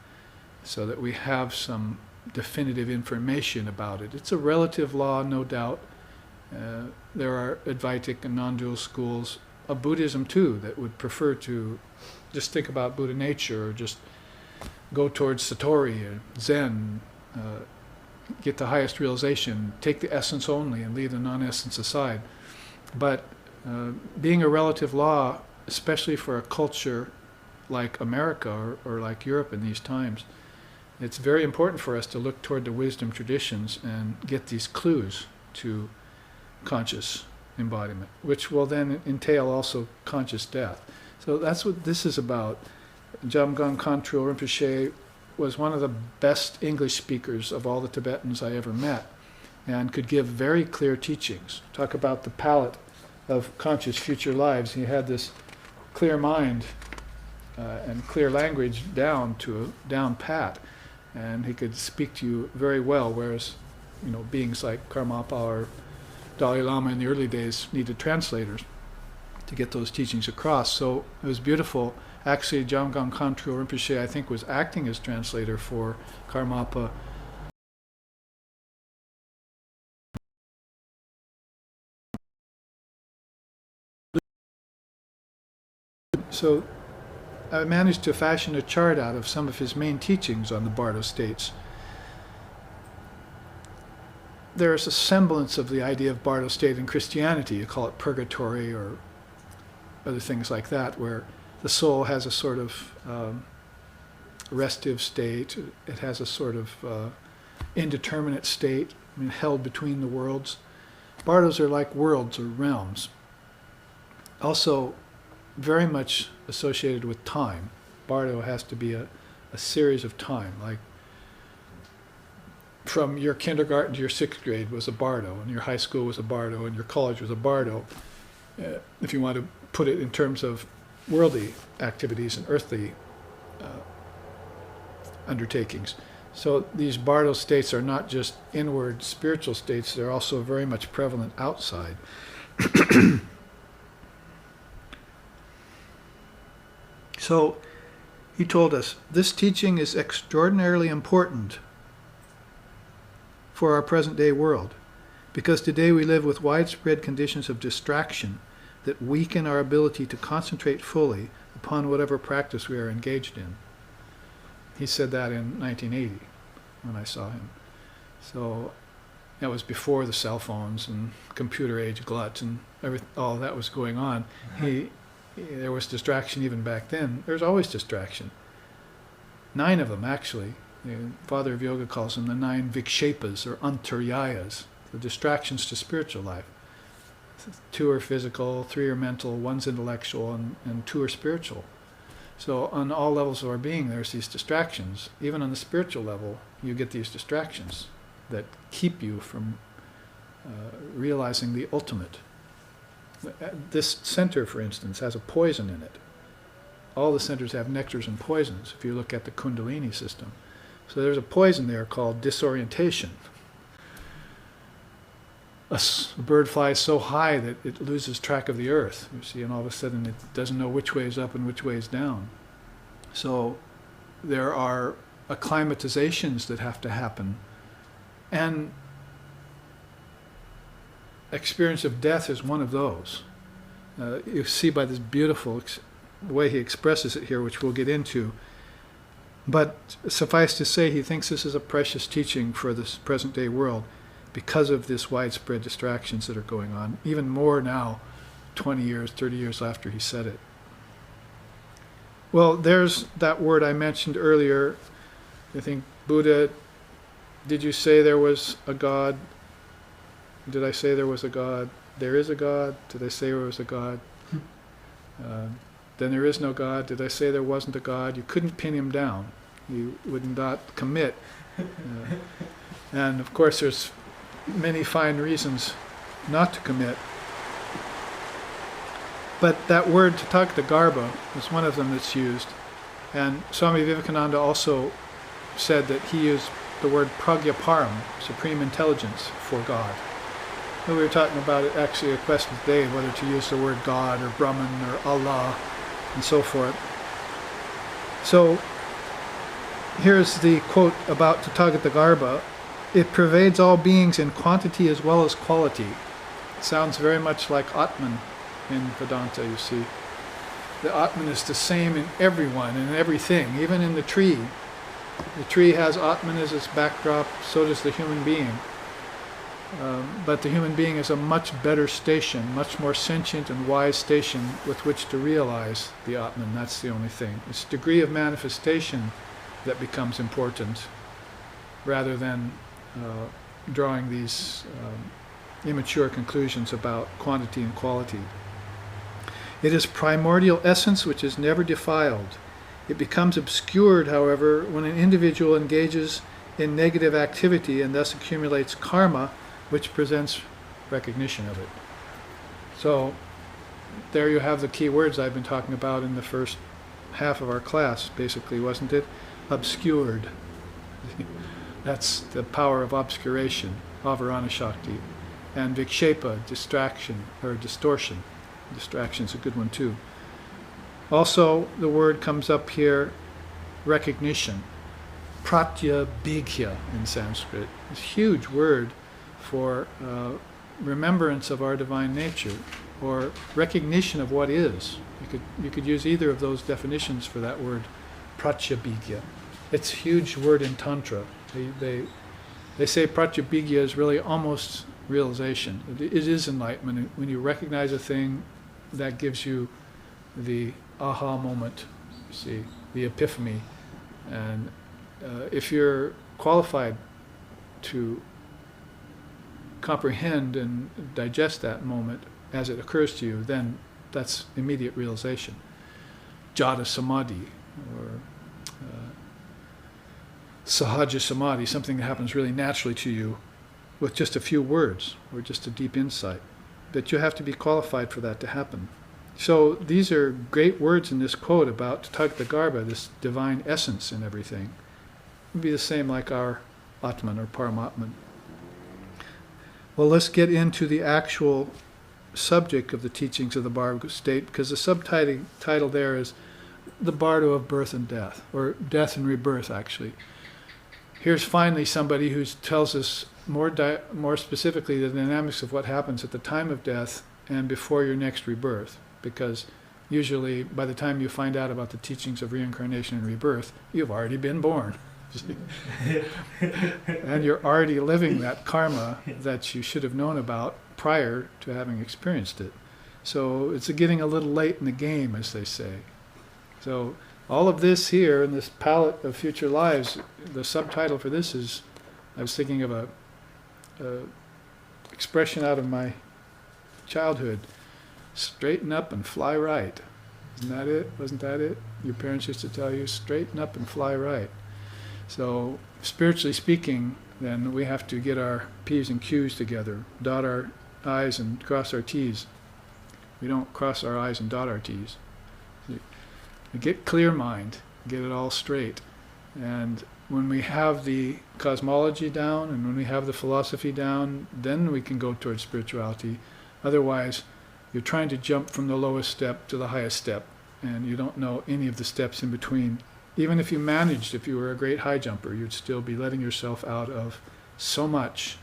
[SPEAKER 1] so that we have some definitive information about it. It's a relative law, no doubt. There are Advaitic and non-dual schools of Buddhism too that would prefer to just think about Buddha nature, or just go towards Satori or Zen, get the highest realization, take the essence only and leave the non-essence aside. But being a relative law, especially for a culture like America or like Europe in these times, it's very important for us to look toward the wisdom traditions and get these clues to conscious embodiment, which will then entail also conscious death. So that's what this is about. Jamgon Khyentro Rinpoche was one of the best English speakers of all the Tibetans I ever met, and could give very clear teachings. Talk about the palette of conscious future lives. He had this clear mind and clear language down pat, and he could speak to you very well, whereas beings like Karmapa or Dalai Lama in the early days needed translators to get those teachings across. So it was beautiful. Actually, Jamgon Khantrul Rinpoche, I think, was acting as translator for Karmapa. So I managed to fashion a chart out of some of his main teachings on the bardo states. There is a semblance of the idea of bardo state in Christianity. You call it purgatory or other things like that, where the soul has a sort of restive state. It has a sort of indeterminate state, held between the worlds. Bardos are like worlds or realms. Also, very much associated with time. Bardo has to be a series of time, like from your kindergarten to your 6th grade was a bardo, and your high school was a bardo, and your college was a bardo, if you want to put it in terms of worldly activities and earthly undertakings. So these bardo states are not just inward spiritual states, they're also very much prevalent outside. So he told us, this teaching is extraordinarily important for our present day world, because today we live with widespread conditions of distraction that weaken our ability to concentrate fully upon whatever practice we are engaged in. He said that in 1980 when I saw him. So that was before the cell phones and computer age glut and all that was going on. There was distraction even back then. There's always distraction. 9 of them, actually. The father of yoga calls them the 9 vikshepas or antaryayas, the distractions to spiritual life. 2 are physical, 3 are mental, 1's intellectual, and 2 are spiritual. So on all levels of our being, there's these distractions. Even on the spiritual level, you get these distractions that keep you from realizing the ultimate. This center, for instance, has a poison in it. All the centers have nectars and poisons, if you look at the Kundalini system. So there's a poison there called disorientation. A bird flies so high that it loses track of the earth, you see, and all of a sudden it doesn't know which way is up and which way is down. So there are acclimatizations that have to happen. And experience of death is one of those. You see by this beautiful way he expresses it here, which we'll get into. But suffice to say, he thinks this is a precious teaching for this present day world because of this widespread distractions that are going on, even more now, 20 years, 30 years after he said it. Well, there's that word I mentioned earlier. I think Buddha, did you say there was a God? Did I say there was a God? There is a God. Did I say there was a God? Then there is no God. Did I say there wasn't a God? You couldn't pin him down. He would not commit. And of course there's many fine reasons not to commit. But that word Tathagata is one of them that's used. And Swami Vivekananda also said that he used the word pragyaparam, supreme intelligence, for God. We were talking about it, actually a question today, whether to use the word God or Brahman or Allah and so forth. So here's the quote about Tathagata. It pervades all beings in quantity as well as quality. It sounds very much like Atman in Vedanta, you see. The Atman is the same in everyone and everything, even in the tree. The tree has Atman as its backdrop, so does the human being. But the human being is a much better station, much more sentient and wise station with which to realize the Atman. That's the only thing. It's degree of manifestation that becomes important, rather than drawing these immature conclusions about quantity and quality. It is primordial essence which is never defiled. It becomes obscured, however, when an individual engages in negative activity and thus accumulates karma, which presents recognition of it. So there you have the key words I've been talking about in the first half of our class, basically, wasn't it? Obscured. That's the power of obscuration, avarana shakti. And vikshepa, distraction, or distortion. Distraction's a good one too. Also, the word comes up here, recognition. Pratyabhigya in Sanskrit. It's a huge word for remembrance of our divine nature, or recognition of what is. You could use either of those definitions for that word, pratyabhigya. It's a huge word in Tantra. They say pratyabhigya is really almost realization. It is enlightenment. When you recognize a thing, that gives you the aha moment, you see, the epiphany. And if you're qualified to comprehend and digest that moment as it occurs to you, then that's immediate realization. Jata samadhi, or sahaja samadhi, something that happens really naturally to you with just a few words or just a deep insight. But you have to be qualified for that to happen. So these are great words in this quote about Tathagarbha, this divine essence in everything. It would be the same like our Atman or Paramatman. Well, let's get into the actual subject of the teachings of the Bardo state, because the subtitle there is the Bardo of birth and death, or death and rebirth, actually. Here's finally somebody who tells us more specifically the dynamics of what happens at the time of death and before your next rebirth, because usually by the time you find out about the teachings of reincarnation and rebirth, you've already been born. And you're already living that karma that you should have known about prior to having experienced it. So it's getting a little late in the game, as they say. So all of this here in this palette of future lives, the subtitle for this is, I was thinking of a expression out of my childhood: straighten up and fly right. Isn't that it? Wasn't that it? Your parents used to tell you, straighten up and fly right. So spiritually speaking, then we have to get our P's and Q's together, dot our I's and cross our T's. We don't cross our I's and dot our T's. We get clear mind, get it all straight. And when we have the cosmology down and when we have the philosophy down, then we can go towards spirituality. Otherwise, you're trying to jump from the lowest step to the highest step, and you don't know any of the steps in between. Even if you managed, if you were a great high jumper, you'd still be letting yourself out of so much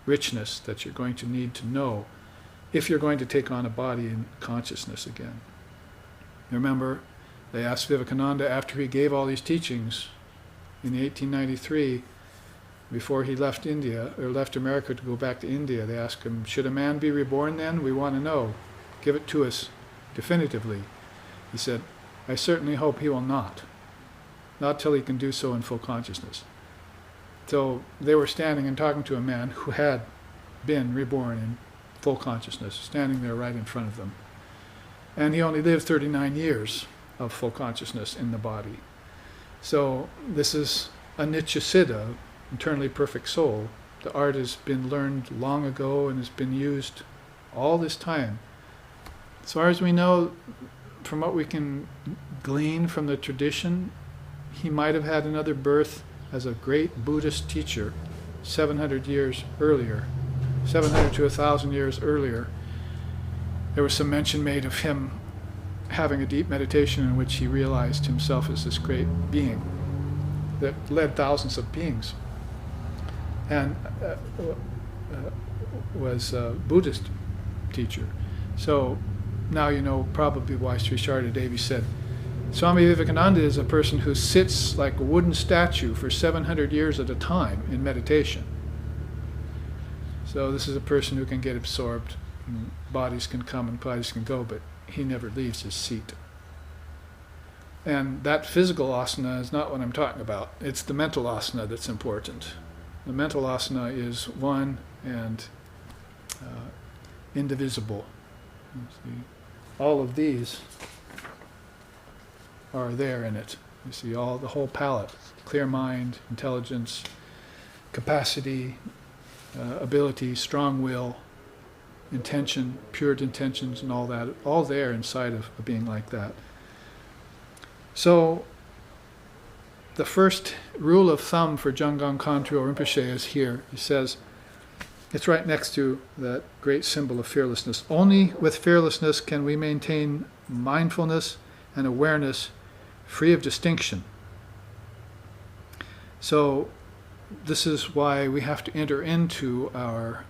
[SPEAKER 1] richness that you're going to need to know if you're going to take on a body and consciousness again. Remember, they asked Vivekananda after he gave all these teachings in 1893, before he left India, or left America to go back to India, they asked him, should a man be reborn then? We want to know. Give it to us definitively. He said, I certainly hope he will not. Not till he can do so in full consciousness. So they were standing and talking to a man who had been reborn in full consciousness, standing there right in front of them. And he only lived 39 years of full consciousness in the body. So this is a Nityasiddha, internally perfect soul. The art has been learned long ago and has been used all this time. As far as we know, from what we can glean from the tradition, he might have had another birth as a great Buddhist teacher 700 years earlier, 700 to 1,000 years earlier. There was some mention made of him having a deep meditation in which he realized himself as this great being that led thousands of beings, and was a Buddhist teacher. So now you know probably why Sri Sharda Devi said, Swami Vivekananda is a person who sits like a wooden statue for 700 years at a time in meditation. So this is a person who can get absorbed, and bodies can come and bodies can go, but he never leaves his seat. And that physical asana is not what I'm talking about. It's the mental asana that's important. The mental asana is one and indivisible. You see, all of these are there in it. You see, the whole palette: clear mind, intelligence, capacity, ability, strong will, intention, pure intentions and all that, all there inside of a being like that. So the first rule of thumb for Janggang Khantrul Rinpoche is here. He says, it's right next to that great symbol of fearlessness. Only with fearlessness can we maintain mindfulness and awareness free of distinction. So this is why we have to enter into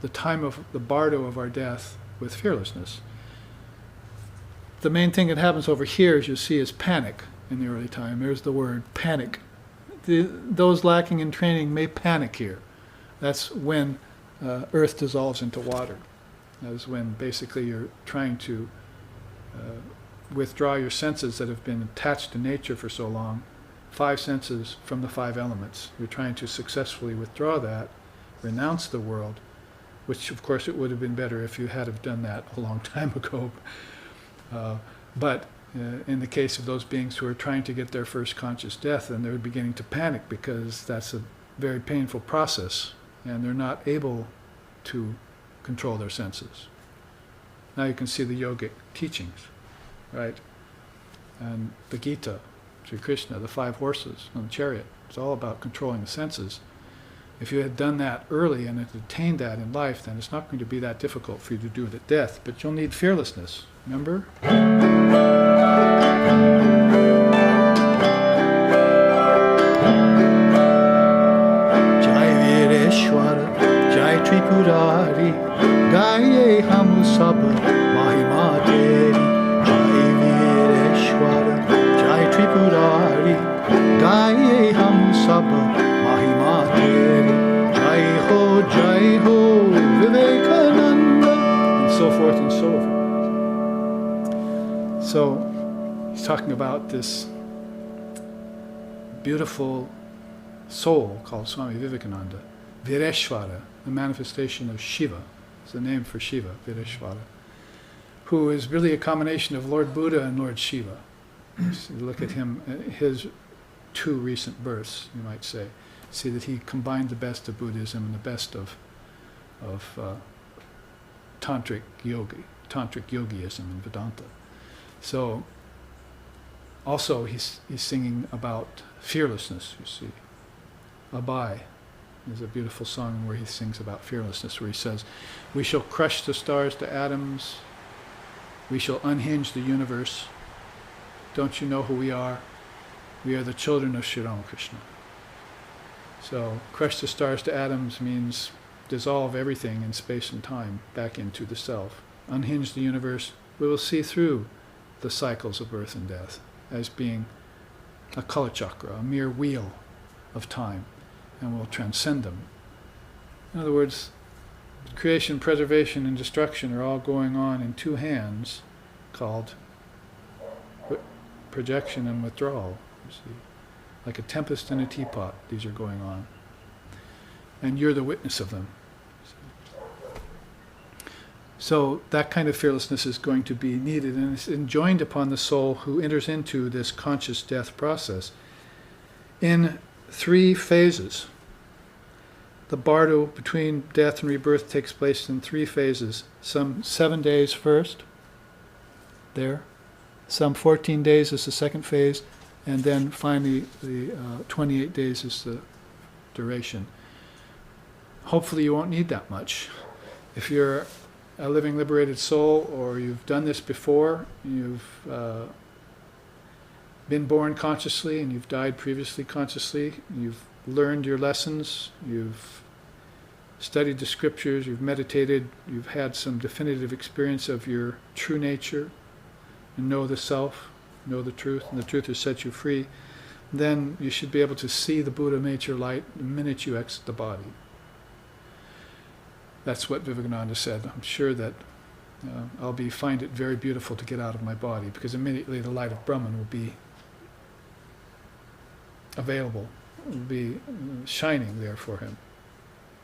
[SPEAKER 1] the time of the bardo of our death with fearlessness. The main thing that happens over here, as you see, is panic in the early time. There's the word panic. Those lacking in training may panic here. That's when earth dissolves into water. That is when basically you're trying to withdraw your senses that have been attached to nature for so long, 5 senses from the 5 elements. You're trying to successfully withdraw that, renounce the world, which of course it would have been better if you had have done that a long time ago. But in the case of those beings who are trying to get their first conscious death, then they're beginning to panic because that's a very painful process and they're not able to control their senses. Now you can see the yogic teachings, right? And the Gita, Sri Krishna, the 5 horses on the chariot. It's all about controlling the senses. If you had done that early and had attained that in life, then it's not going to be that difficult for you to do it at death. But you'll need fearlessness. Remember? Jai Vireshwara, Jai Tripurari, Gaye Hamu Sab Mahima Teri. Jai Vireshwara, Jai Tripurari, Gaye Hamu Sab Mahima Teri. Jai Ho, Vivekananda, and so forth and so forth. So, he's talking about this beautiful soul called Swami Vivekananda, Vireshwara, the manifestation of Shiva. It's the name for Shiva, Vireshwara, who is really a combination of Lord Buddha and Lord Shiva. You look at him, his 2 recent births, you might say. See that he combined the best of Buddhism and the best of tantric yogiism and Vedanta. So also he's singing about fearlessness, you see. Abai is a beautiful song where he sings about fearlessness, where he says, we shall crush the stars to atoms, we shall unhinge the universe. Don't you know who we are? We are the children of Sri Ramakrishna. So, crush the stars to atoms means dissolve everything in space and time back into the self. Unhinge the universe. We will see through the cycles of birth and death as being a kala chakra, a mere wheel of time, and we'll transcend them. In other words, creation, preservation, and destruction are all going on in 2 hands called projection and withdrawal, you see. Like a tempest in a teapot, these are going on. And you're the witness of them. So that kind of fearlessness is going to be needed, and it's enjoined upon the soul who enters into this conscious death process in 3 phases. The bardo between death and rebirth takes place in 3 phases. Some 7 days first, there. Some 14 days is the second phase. And then finally, the 28 days is the duration. Hopefully you won't need that much. If you're a living liberated soul, or you've done this before, you've been born consciously and you've died previously consciously, you've learned your lessons, you've studied the scriptures, you've meditated, you've had some definitive experience of your true nature, and know the self, know the truth, and the truth has set you free, then you should be able to see the Buddha nature light the minute you exit the body. That's what Vivekananda said. I'm sure that I'll find it very beautiful to get out of my body, because immediately the light of Brahman will be available, will be shining there for him.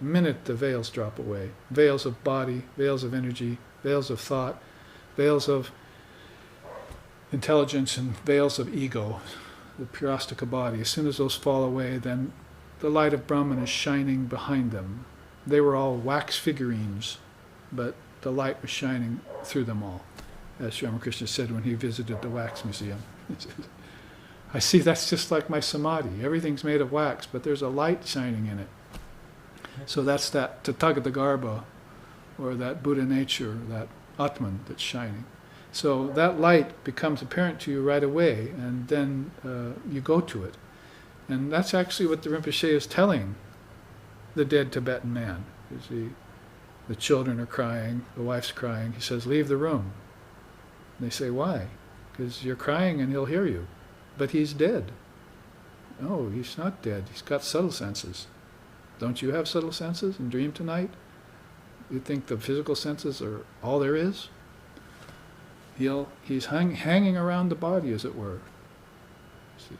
[SPEAKER 1] The minute the veils drop away, veils of body, veils of energy, veils of thought, veils of intelligence, and veils of ego, the purastika body, as soon as those fall away, then the light of Brahman is shining behind them. They were all wax figurines, but the light was shining through them all, as Sri Ramakrishna said when he visited the wax museum. He said, I see that's just like my samadhi. Everything's made of wax, but there's a light shining in it. So that's that Tathagata, or that Buddha nature, that Atman that's shining. So that light becomes apparent to you right away, and then you go to it. And that's actually what the Rinpoche is telling the dead Tibetan man. You see, the children are crying, the wife's crying. He says, leave the room. And they say, why? Because you're crying and he'll hear you. But he's dead. No, he's not dead. He's got subtle senses. Don't you have subtle senses and dream tonight? You think the physical senses are all there is? He's hanging around the body, as it were. See?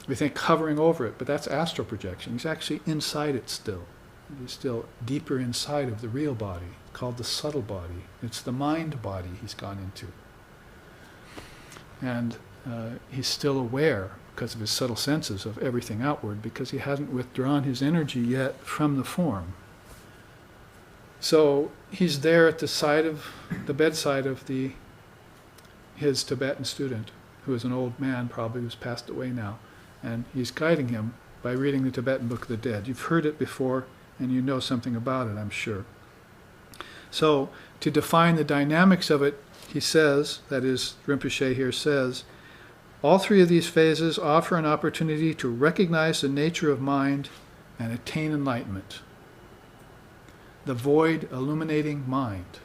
[SPEAKER 1] We think hovering over it, but that's astral projection. He's actually inside it still. He's still deeper inside of the real body, called the subtle body. It's the mind body he's gone into. And he's still aware, because of his subtle senses, of everything outward, because he hasn't withdrawn his energy yet from the form. So he's there at the bedside of his Tibetan student, who is an old man, probably, who's passed away now. And he's guiding him by reading the Tibetan Book of the Dead. You've heard it before, and you know something about it, I'm sure. So, to define the dynamics of it, he says, that is, Rinpoche here says, all three of these phases offer an opportunity to recognize the nature of mind and attain enlightenment. The void illuminating mind.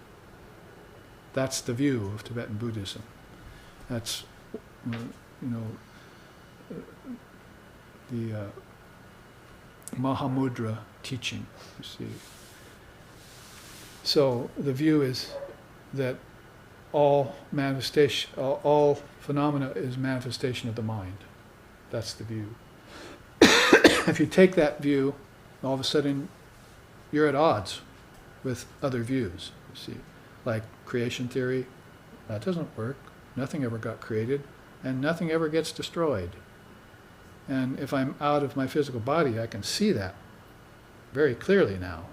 [SPEAKER 1] That's the view of Tibetan Buddhism. That's, the Mahamudra teaching, you see. So the view is that all manifestation, all phenomena is manifestation of the mind. That's the view. If you take that view, all of a sudden you're at odds with other views, you see. Like creation theory, that doesn't work. Nothing ever got created, and nothing ever gets destroyed. And if I'm out of my physical body, I can see that very clearly now.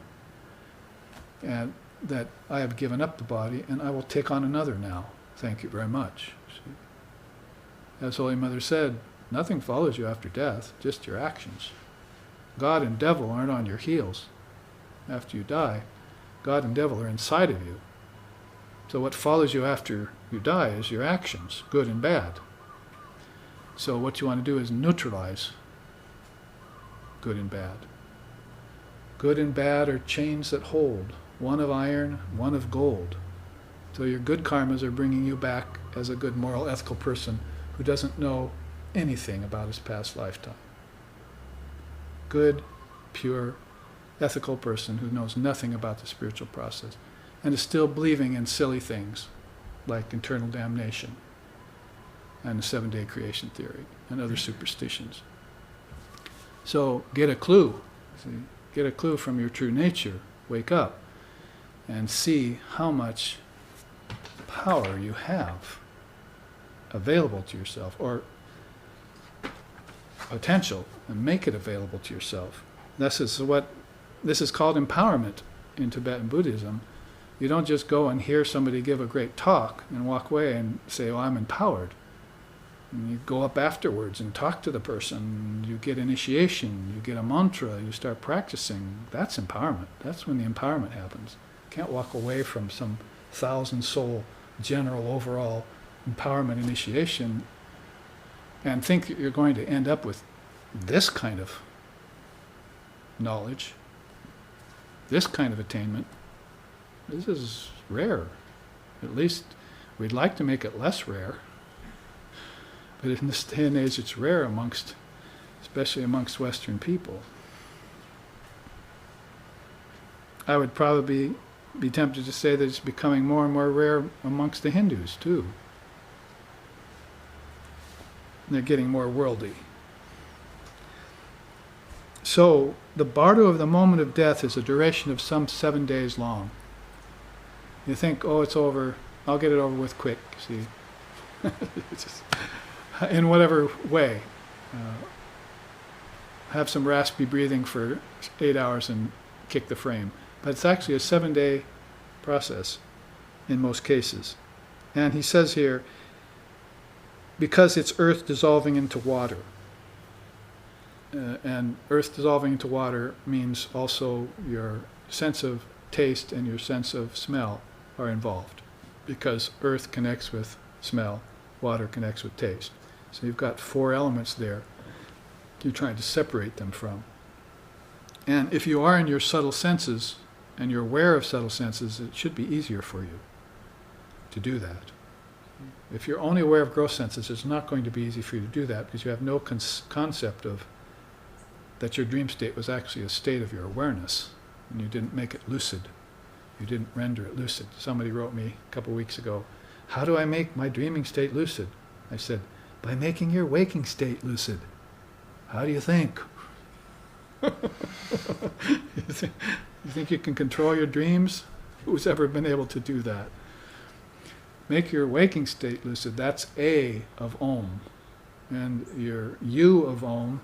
[SPEAKER 1] And that I have given up the body, and I will take on another now. Thank you very much. See? As Holy Mother said, nothing follows you after death, just your actions. God and devil aren't on your heels after you die. God and devil are inside of you. So what follows you after you die is your actions, good and bad. So what you want to do is neutralize good and bad. Good and bad are chains that hold, one of iron, one of gold. So your good karmas are bringing you back as a good moral, ethical person who doesn't know anything about his past lifetime. Good, pure, ethical person who knows nothing about the spiritual process and is still believing in silly things like eternal damnation and the 7-day creation theory and other superstitions. So get a clue. See? Get a clue from your true nature. Wake up and see how much power you have available to yourself, or potential, and make it available to yourself. This is called empowerment in Tibetan Buddhism. You don't just go and hear somebody give a great talk and walk away and say, oh, I'm empowered. And you go up afterwards and talk to the person, you get initiation, you get a mantra, you start practicing. That's empowerment. That's when the empowerment happens. You can't walk away from some 1,000-soul general overall empowerment initiation and think that you're going to end up with this kind of knowledge, this kind of attainment. This is rare. At least we'd like to make it less rare. But in this day and age, it's rare especially amongst Western people. I would probably be tempted to say that it's becoming more and more rare amongst the Hindus, too. They're getting more worldly. So, the bardo of the moment of death is a duration of some 7 days long. You think, oh, it's over, I'll get it over with quick, see. Just, in whatever way. Have some raspy breathing for 8 hours and kick the frame. But it's actually a 7-day process in most cases. And he says here, because it's earth dissolving into water. And earth dissolving into water means also your sense of taste and your sense of smell are involved. Because earth connects with smell, water connects with taste. So you've got 4 elements there you're trying to separate them from. And if you are in your subtle senses, and you're aware of subtle senses, it should be easier for you to do that. If you're only aware of gross senses, it's not going to be easy for you to do that because you have no concept of that your dream state was actually a state of your awareness, and you didn't make it lucid. You didn't render it lucid. Somebody wrote me a couple weeks ago, how do I make my dreaming state lucid? I said, by making your waking state lucid. How do you think? You think you can control your dreams? Who's ever been able to do that? Make your waking state lucid. That's A of Om. And your U of Om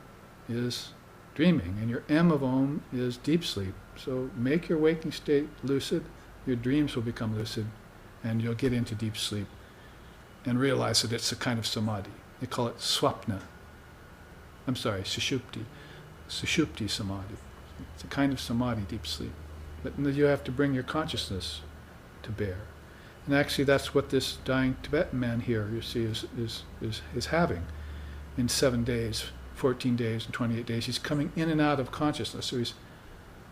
[SPEAKER 1] is dreaming. And your M of Om is deep sleep. So make your waking state lucid. Your dreams will become lucid. And you'll get into deep sleep. And realize that it's a kind of samadhi. They call it swapna. I'm sorry, sushupti. Sushupti samadhi. It's a kind of samadhi, deep sleep. But you have to bring your consciousness to bear. And actually that's what this dying Tibetan man here, you see, is having in 7 days, 14 days, and 28 days. He's coming in and out of consciousness. So he's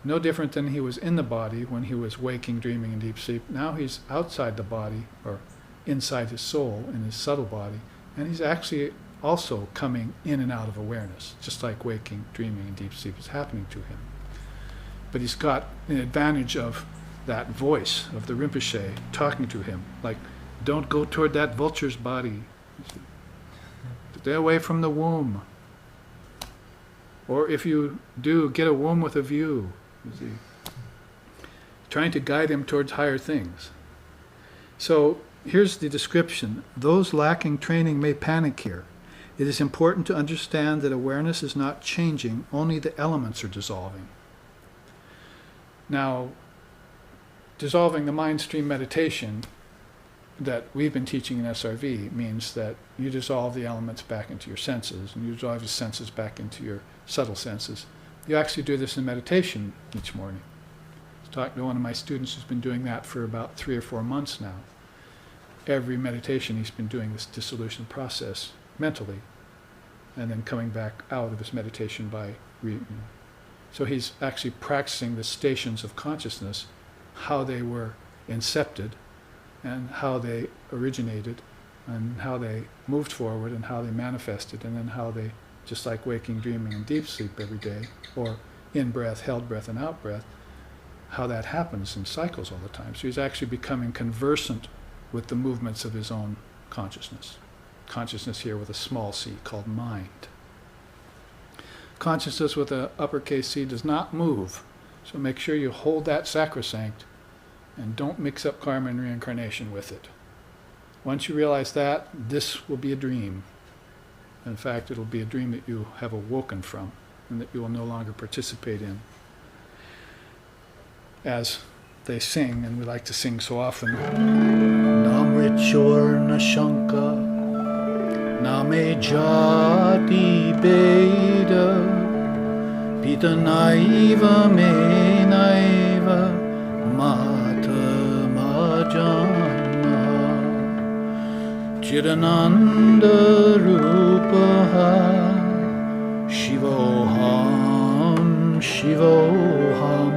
[SPEAKER 1] no different than he was in the body when he was waking, dreaming, in deep sleep. Now he's outside the body, or inside his soul, in his subtle body, and he's actually also coming in and out of awareness, just like waking, dreaming, and deep sleep is happening to him. But he's got an advantage of that voice of the Rinpoche talking to him, like, don't go toward that vulture's body. Stay away from the womb. Or if you do, get a womb with a view. You see, trying to guide him towards higher things. So here's the description. Those lacking training may panic here. It is important to understand that awareness is not changing, only the elements are dissolving. Now, dissolving the mind stream meditation that we've been teaching in SRV means that you dissolve the elements back into your senses, and you dissolve your senses back into your subtle senses. You actually do this in meditation each morning. I was talking to one of my students who's been doing that for about 3 or 4 months now. Every meditation he's been doing this dissolution process mentally, and then coming back out of his meditation by So he's actually practicing the stations of consciousness, how they were incepted, and how they originated, and how they moved forward, and how they manifested, and then how they, just like waking, dreaming, and deep sleep every day, or in-breath, held breath, and out-breath, how that happens in cycles all the time. So he's actually becoming conversant with the movements of his own consciousness. Consciousness here with a small c, called mind. Consciousness with an uppercase C does not move. So make sure you hold that sacrosanct and don't mix up karma and reincarnation with it. Once you realize that, this will be a dream. In fact, it'll be a dream that you have awoken from and that you will no longer participate in. As they sing, and we like to sing so often, Namrichor Nashanka Name Jati Beda Pita Naiva Me Naiva Mata Majana Chidananda Rupaha Shivoham Shivoham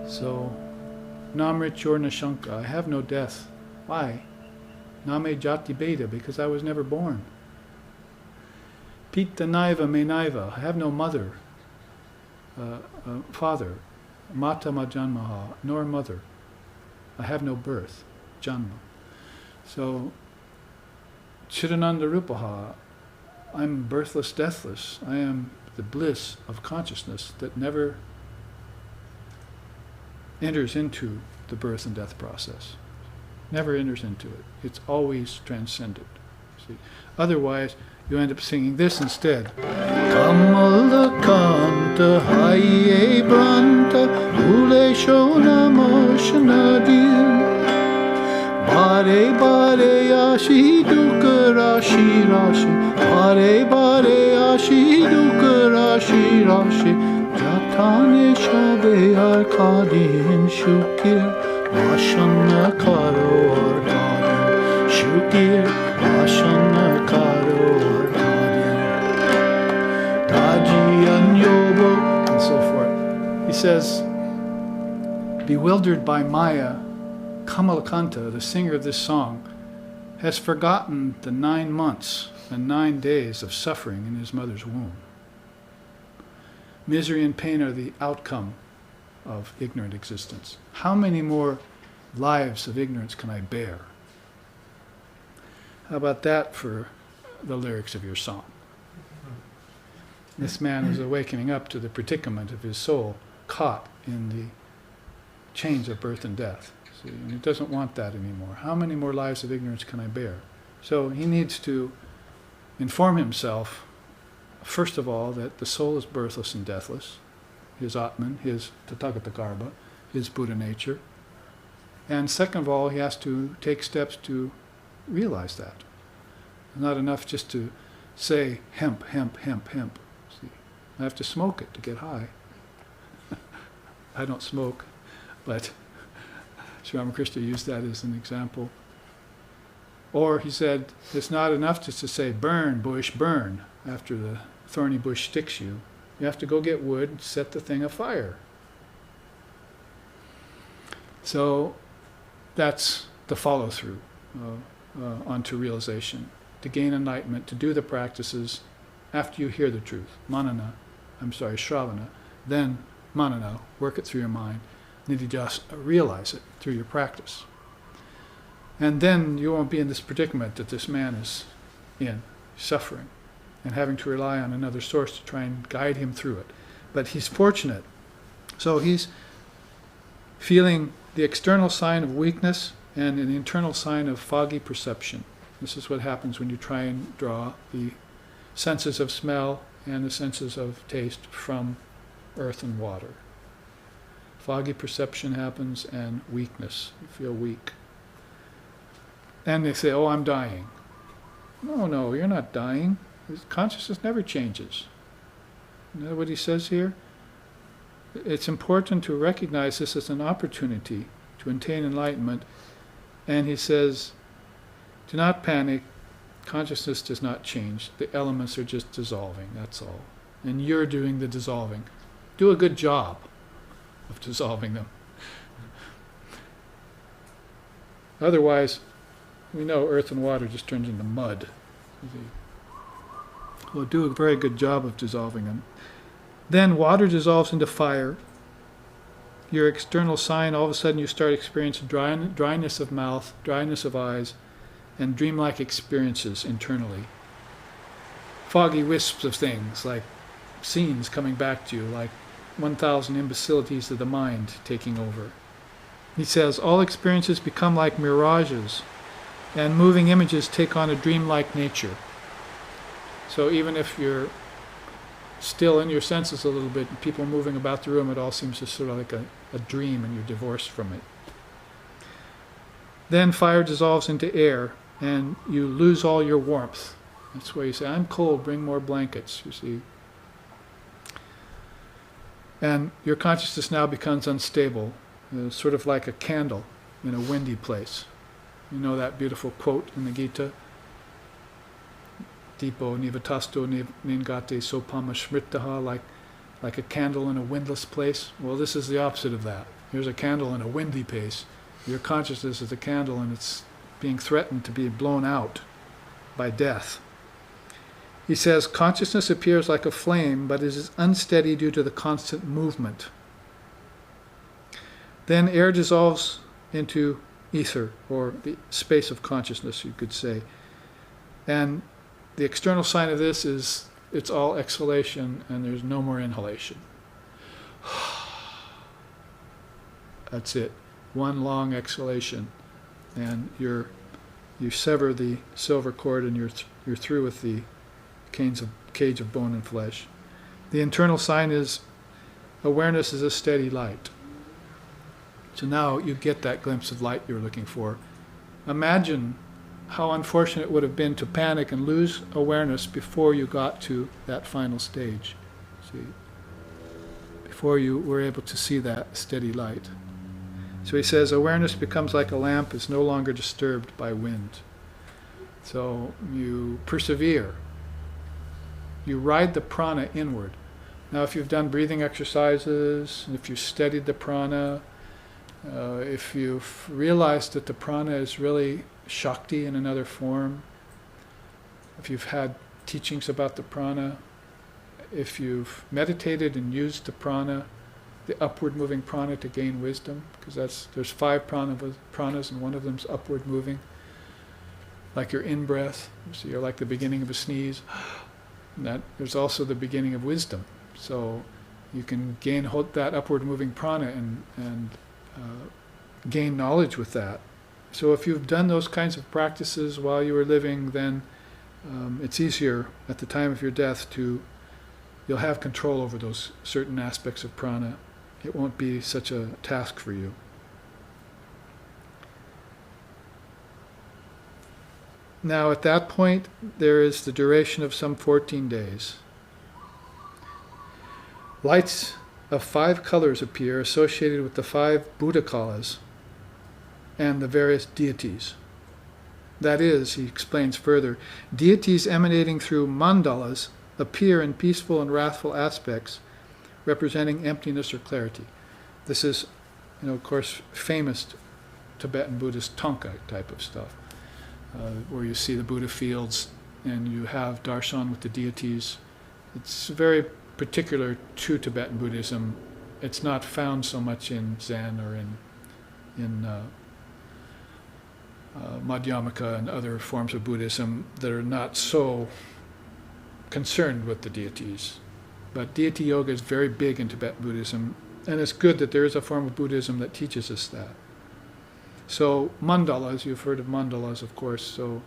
[SPEAKER 1] So, Namrichor Nashanka, I have no death. Why? Name Jati Beda, because I was never born. Pita Naiva Me Naiva, I have no mother, father. Mata Majanmaha, nor mother. I have no birth, Janma. So, Chidananda Rupaha, I'm birthless, deathless. I am the bliss of consciousness that never enters into the birth and death process. Never enters into it. It's always transcended. See? Otherwise, you end up singing this instead. Kamalakanta haye branta ule shona moshanadir bare bare ashi dukha rashi rashi bare bare ashi dukha rashi rashi jatane shabe arkadin shukir vashana karo arkadin shukir vashana karo arkadin taji anyobo and so forth. He says, bewildered by Maya, Kamalakanta, the singer of this song, has forgotten the 9 months and 9 days of suffering in his mother's womb. Misery and pain are the outcome of ignorant existence. How many more lives of ignorance can I bear? How about that for the lyrics of your song? This man is awakening up to the predicament of his soul caught in the chains of birth and death. See, and he doesn't want that anymore. How many more lives of ignorance can I bear? So he needs to inform himself, first of all, that the soul is birthless and deathless, his Atman, his Tathagata, his Buddha nature. And second of all, he has to take steps to realize that. It's not enough just to say, hemp, hemp, hemp, hemp. See, I have to smoke it to get high. I don't smoke, but Sri Ramakrishna used that as an example. Or he said, it's not enough just to say, burn, bush, burn, after the thorny bush sticks you. You have to go get wood, set the thing afire. So that's the follow-through onto realization. To gain enlightenment, to do the practices after you hear the truth. Shravana. Then manana, work it through your mind. Nididhyasa, realize it through your practice. And then you won't be in this predicament that this man is in, suffering, and having to rely on another source to try and guide him through it. But he's fortunate. So he's feeling the external sign of weakness and an internal sign of foggy perception. This is what happens when you try and draw the senses of smell and the senses of taste from earth and water. Foggy perception happens and weakness. You feel weak. And they say, oh, I'm dying. No, you're not dying. Consciousness never changes. You know what he says here? It's important to recognize this as an opportunity to attain enlightenment. And he says, do not panic. Consciousness does not change. The elements are just dissolving, that's all. And you're doing the dissolving. Do a good job of dissolving them. Otherwise, we know earth and water just turns into mud. Well, do a very good job of dissolving them. Then water dissolves into fire. Your external sign, all of a sudden you start experiencing dryness of mouth, dryness of eyes, and dreamlike experiences internally. Foggy wisps of things, like scenes coming back to you, like 1,000 imbecilities of the mind taking over. He says, all experiences become like mirages, and moving images take on a dreamlike nature. So even if you're still in your senses a little bit, people moving about the room, it all seems just sort of like a dream, and you're divorced from it. Then fire dissolves into air, and you lose all your warmth. That's why you say, I'm cold, bring more blankets, you see. And your consciousness now becomes unstable, sort of like a candle in a windy place. You know that beautiful quote in the Gita? Dipo nivatasto ningate sopama smritaha, like a candle in a windless place. Well, this is the opposite of that. Here's a candle in a windy place. Your consciousness is a candle, and it's being threatened to be blown out by death. He says, consciousness appears like a flame, but is unsteady due to the constant movement. Then air dissolves into ether, or the space of consciousness, you could say. And the external sign of this is it's all exhalation, and there's no more inhalation. That's it. One long exhalation, and you sever the silver cord, and you're through with the cage of bone and flesh. The internal sign is awareness is a steady light. So now you get that glimpse of light you're looking for. Imagine how unfortunate it would have been to panic and lose awareness before you got to that final stage. See? Before you were able to see that steady light. So he says, awareness becomes like a lamp, is no longer disturbed by wind. So you persevere. You ride the prana inward. Now if you've done breathing exercises, and if you've studied the prana, if you've realized that the prana is really Shakti in another form, if you've had teachings about the prana, if you've meditated and used the prana, the upward moving prana to gain wisdom, because there's 5 pranas and one of them's upward moving, like your in-breath, so you're like the beginning of a sneeze, and there's also the beginning of wisdom. So you can gain that upward moving prana and gain knowledge with that. So if you've done those kinds of practices while you were living, then it's easier at the time of your death you'll have control over those certain aspects of prana. It won't be such a task for you. Now at that point, there is the duration of some 14 days. Lights of 5 colors appear associated with the 5 Buddha kalas and the various deities. That is, he explains further, deities emanating through mandalas appear in peaceful and wrathful aspects, representing emptiness or clarity. This is, of course, famous Tibetan Buddhist Thangka type of stuff, where you see the Buddha fields and you have darshan with the deities. It's very particular to Tibetan Buddhism. It's not found so much in Zen or in Madhyamaka and other forms of Buddhism that are not so concerned with the deities. But deity yoga is very big in Tibetan Buddhism, and it's good that there is a form of Buddhism that teaches us that. So mandalas, you've heard of mandalas, of course, so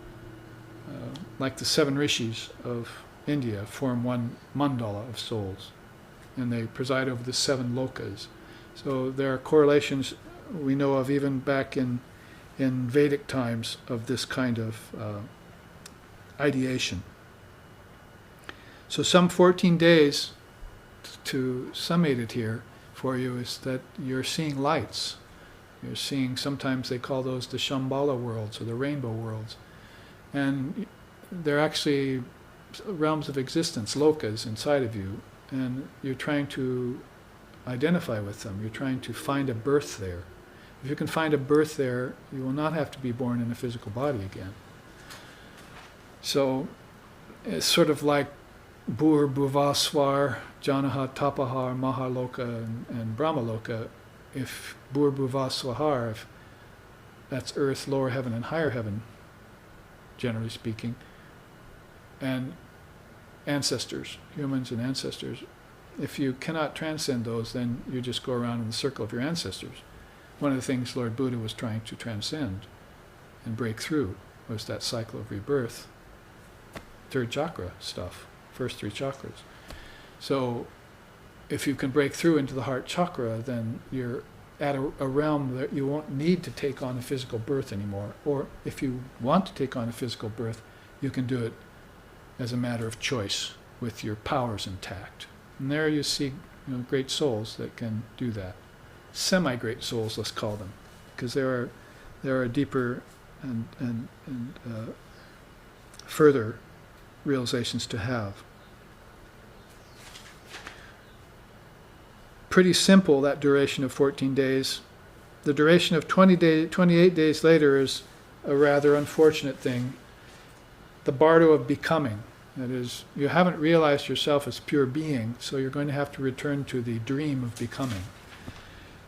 [SPEAKER 1] like the 7 rishis of India form one mandala of souls, and they preside over the 7 lokas. So there are correlations we know of even back in Vedic times of this kind of ideation. So some 14 days, to summate it here for you, is that you're seeing lights. You're seeing, sometimes they call those the Shambhala worlds or the rainbow worlds. And they're actually realms of existence, lokas, inside of you. And you're trying to identify with them. You're trying to find a birth there. If you can find a birth there, you will not have to be born in a physical body again. So it's sort of like Bur, Bhuvaswar, Janaha, Tapahar, Mahaloka, and Brahmaloka. If Bur, Bhuvaswahar, if that's earth, lower heaven, and higher heaven, generally speaking, and ancestors, humans and ancestors, if you cannot transcend those, then you just go around in the circle of your ancestors. One of the things Lord Buddha was trying to transcend and break through was that cycle of rebirth, 3rd chakra stuff, first 3 chakras. So if you can break through into the heart chakra, then you're at a realm that you won't need to take on a physical birth anymore. Or if you want to take on a physical birth, you can do it as a matter of choice with your powers intact. And there you see great souls that can do that. Semi-great souls, let's call them, because there are deeper and further realizations to have. Pretty simple, that duration of 14 days. The duration of 28 days later is a rather unfortunate thing. The bardo of becoming. That is, you haven't realized yourself as pure being, so you're going to have to return to the dream of becoming.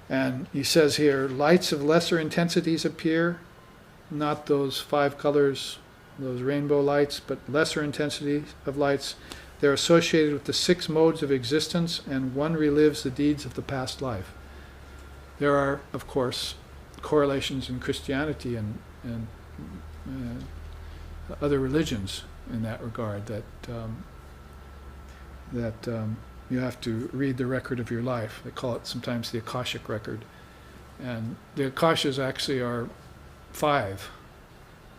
[SPEAKER 1] And he says here, lights of lesser intensities appear, not those 5 colors, those rainbow lights, but lesser intensity of lights. They're associated with the 6 modes of existence, and one relives the deeds of the past life. There are, of course, correlations in Christianity and other religions in that regard, that you have to read the record of your life. They call it sometimes the akashic record. And the akashas actually are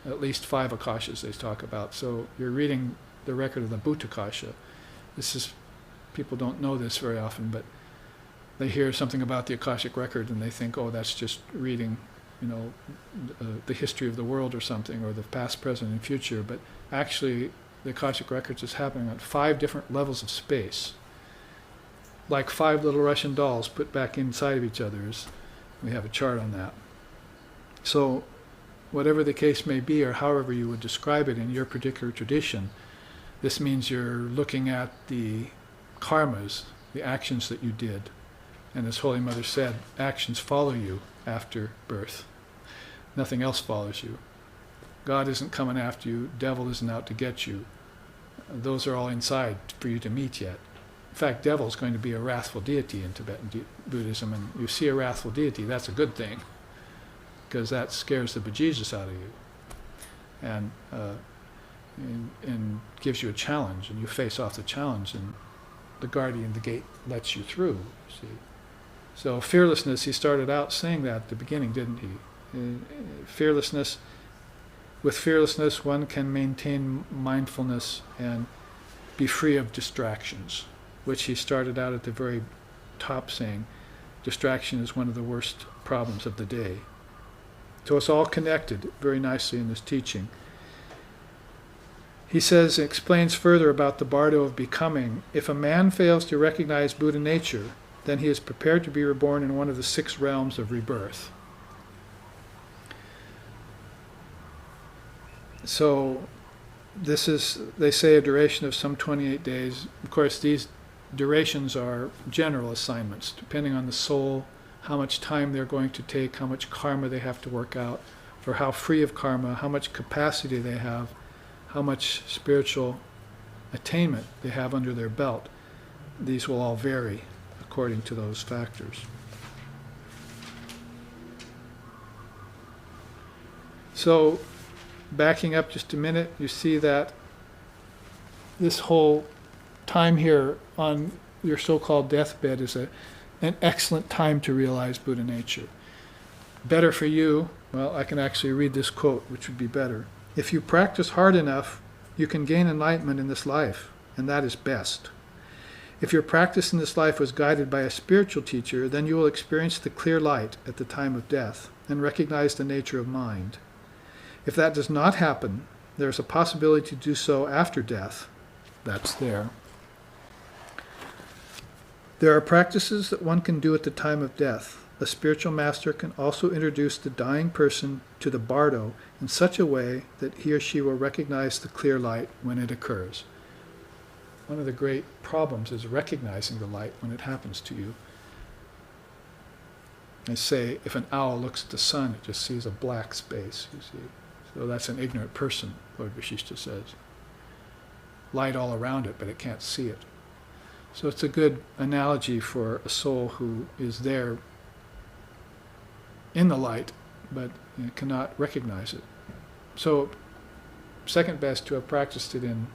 [SPEAKER 1] at least five akashas they talk about. So you're reading the record of the Bhutakasha. People don't know this very often, but they hear something about the akashic record and they think, oh, that's just reading, the history of the world or something, or the past, present, and future. But actually, the akashic records is happening at 5 different levels of space, like 5 little Russian dolls put back inside of each other. We have a chart on that. So, whatever the case may be, or however you would describe it in your particular tradition, this means you're looking at the karmas, the actions that you did. And as Holy Mother said, actions follow you after birth. Nothing else follows you. God isn't coming after you. Devil isn't out to get you. Those are all inside for you to meet yet. In fact, devil is going to be a wrathful deity in Tibetan Buddhism, and you see a wrathful deity, that's a good thing, because that scares the bejesus out of you, and gives you a challenge, and you face off the challenge, and the guardian, the gate, lets you through. See, so fearlessness. He started out saying that at the beginning, didn't he? Fearlessness. With fearlessness, one can maintain mindfulness and be free of distractions, which he started out at the very top saying, distraction is one of the worst problems of the day. So it's all connected very nicely in this teaching. He says, explains further about the bardo of becoming. If a man fails to recognize Buddha nature, then he is prepared to be reborn in one of the 6 realms of rebirth. So this is, they say, a duration of some 28 days. Of course, these durations are general assignments, depending on the soul, how much time they're going to take, how much karma they have to work out, or how free of karma, how much capacity they have, how much spiritual attainment they have under their belt. These will all vary according to those factors. So, backing up just a minute, you see that this whole time here on your so-called deathbed is an excellent time to realize Buddha nature. Better for you, well, I can actually read this quote, which would be better. If you practice hard enough, you can gain enlightenment in this life, and that is best. If your practice in this life was guided by a spiritual teacher, then you will experience the clear light at the time of death and recognize the nature of mind. If that does not happen, there is a possibility to do so after death. That's there. There are practices that one can do at the time of death. A spiritual master can also introduce the dying person to the bardo in such a way that he or she will recognize the clear light when it occurs. One of the great problems is recognizing the light when it happens to you. They say if an owl looks at the sun, it just sees a black space, you see. So that's an ignorant person, Lord Vashishta says. Light all around it, but it can't see it. So it's a good analogy for a soul who is there in the light, but cannot recognize it. So second best to have practiced it in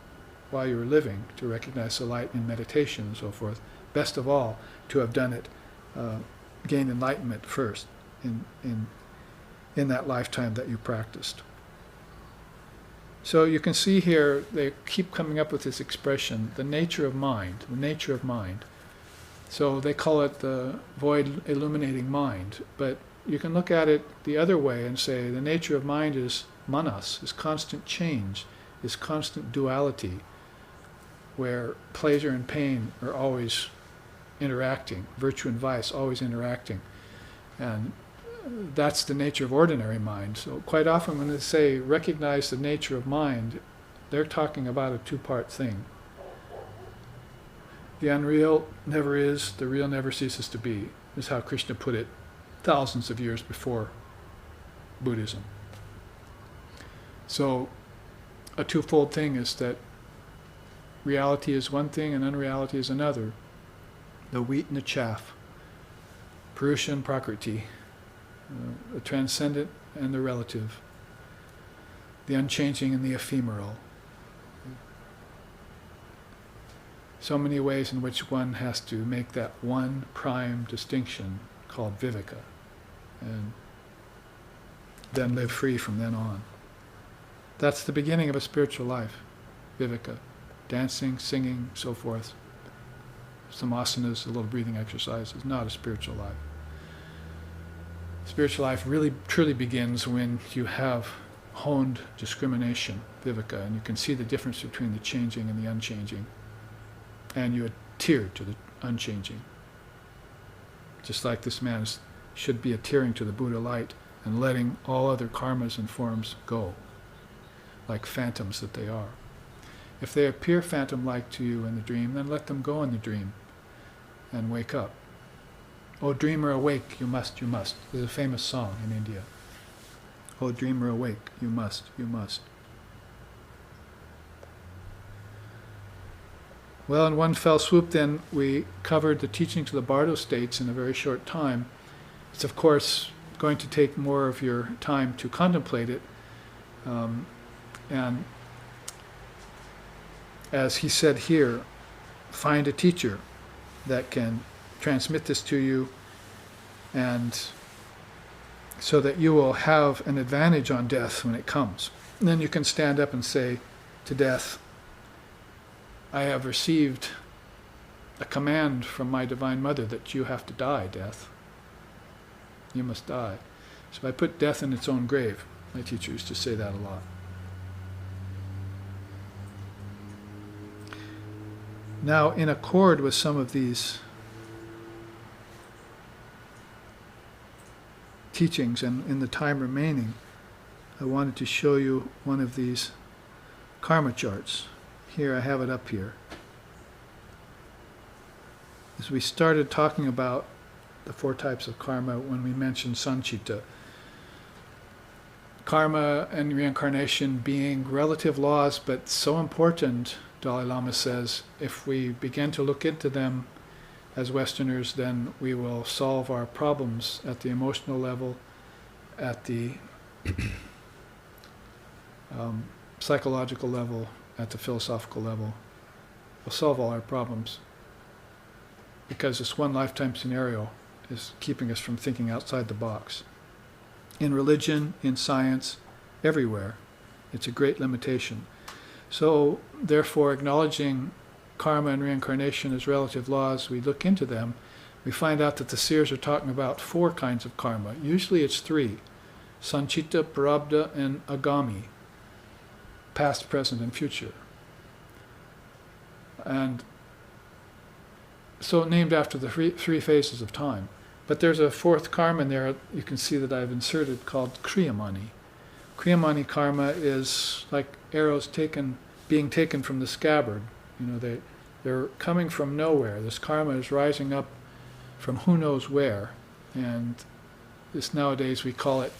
[SPEAKER 1] while you were living, to recognize the light in meditation and so forth. Best of all, to have done it, gain enlightenment first in that lifetime that you practiced. So you can see here, they keep coming up with this expression, the nature of mind, the nature of mind. So they call it the void illuminating mind, but you can look at it the other way and say the nature of mind is manas, is constant change, is constant duality, where pleasure and pain are always interacting, virtue and vice always interacting. And that's the nature of ordinary mind. So quite often when they say recognize the nature of mind, they're talking about a 2-part thing. The unreal never is, the real never ceases to be, is how Krishna put it thousands of years before Buddhism. So a twofold thing is that reality is one thing and unreality is another. The wheat and the chaff, Purusha and Prakriti, the transcendent and the relative, the unchanging and the ephemeral, so many ways in which one has to make that one prime distinction called viveka, and then live free from then on. That's the beginning of a spiritual life, viveka. Dancing, singing, so forth. Some asanas, a little breathing exercise, is not a spiritual life. Spiritual life really truly begins when you have honed discrimination, viveka, and you can see the difference between the changing and the unchanging, and you adhere to the unchanging. Just like this man should be adhering to the Buddha light and letting all other karmas and forms go, like phantoms that they are. If they appear phantom-like to you in the dream, then let them go in the dream and wake up. O dreamer, awake, you must, you must. There's a famous song in India. O dreamer, awake, you must, you must. Well, in one fell swoop then, we covered the teachings of the bardos states in a very short time. It's of course going to take more of your time to contemplate it. And as he said here, find a teacher that can transmit this to you, and so that you will have an advantage on death when it comes. And then you can stand up and say to death, I have received a command from my Divine Mother that you have to die, death. You must die. So I put death in its own grave. My teacher used to say that a lot. Now, in accord with some of these teachings, and in the time remaining, I wanted to show you one of these karma charts. Here, I have it up here. As we started talking about the 4 types of karma when we mentioned sanchita, karma and reincarnation being relative laws, but so important, Dalai Lama says, if we begin to look into them as Westerners, then we will solve our problems at the emotional level, at the psychological level, at the philosophical level. We'll solve all our problems, because this one lifetime scenario is keeping us from thinking outside the box. In religion, in science, everywhere, it's a great limitation. So, therefore, acknowledging karma and reincarnation as relative laws, we look into them, we find out that the seers are talking about 4 kinds of karma. Usually it's 3, sanchita, prarabdha, and agami, past, present, and future. And so named after the 3 phases of time. But there's a 4th karma in there, you can see that I've inserted, called kriyamani. Kriyamani karma is like arrows being taken from the scabbard. You know, they're coming from nowhere. This karma is rising up from who knows where. And this nowadays we call it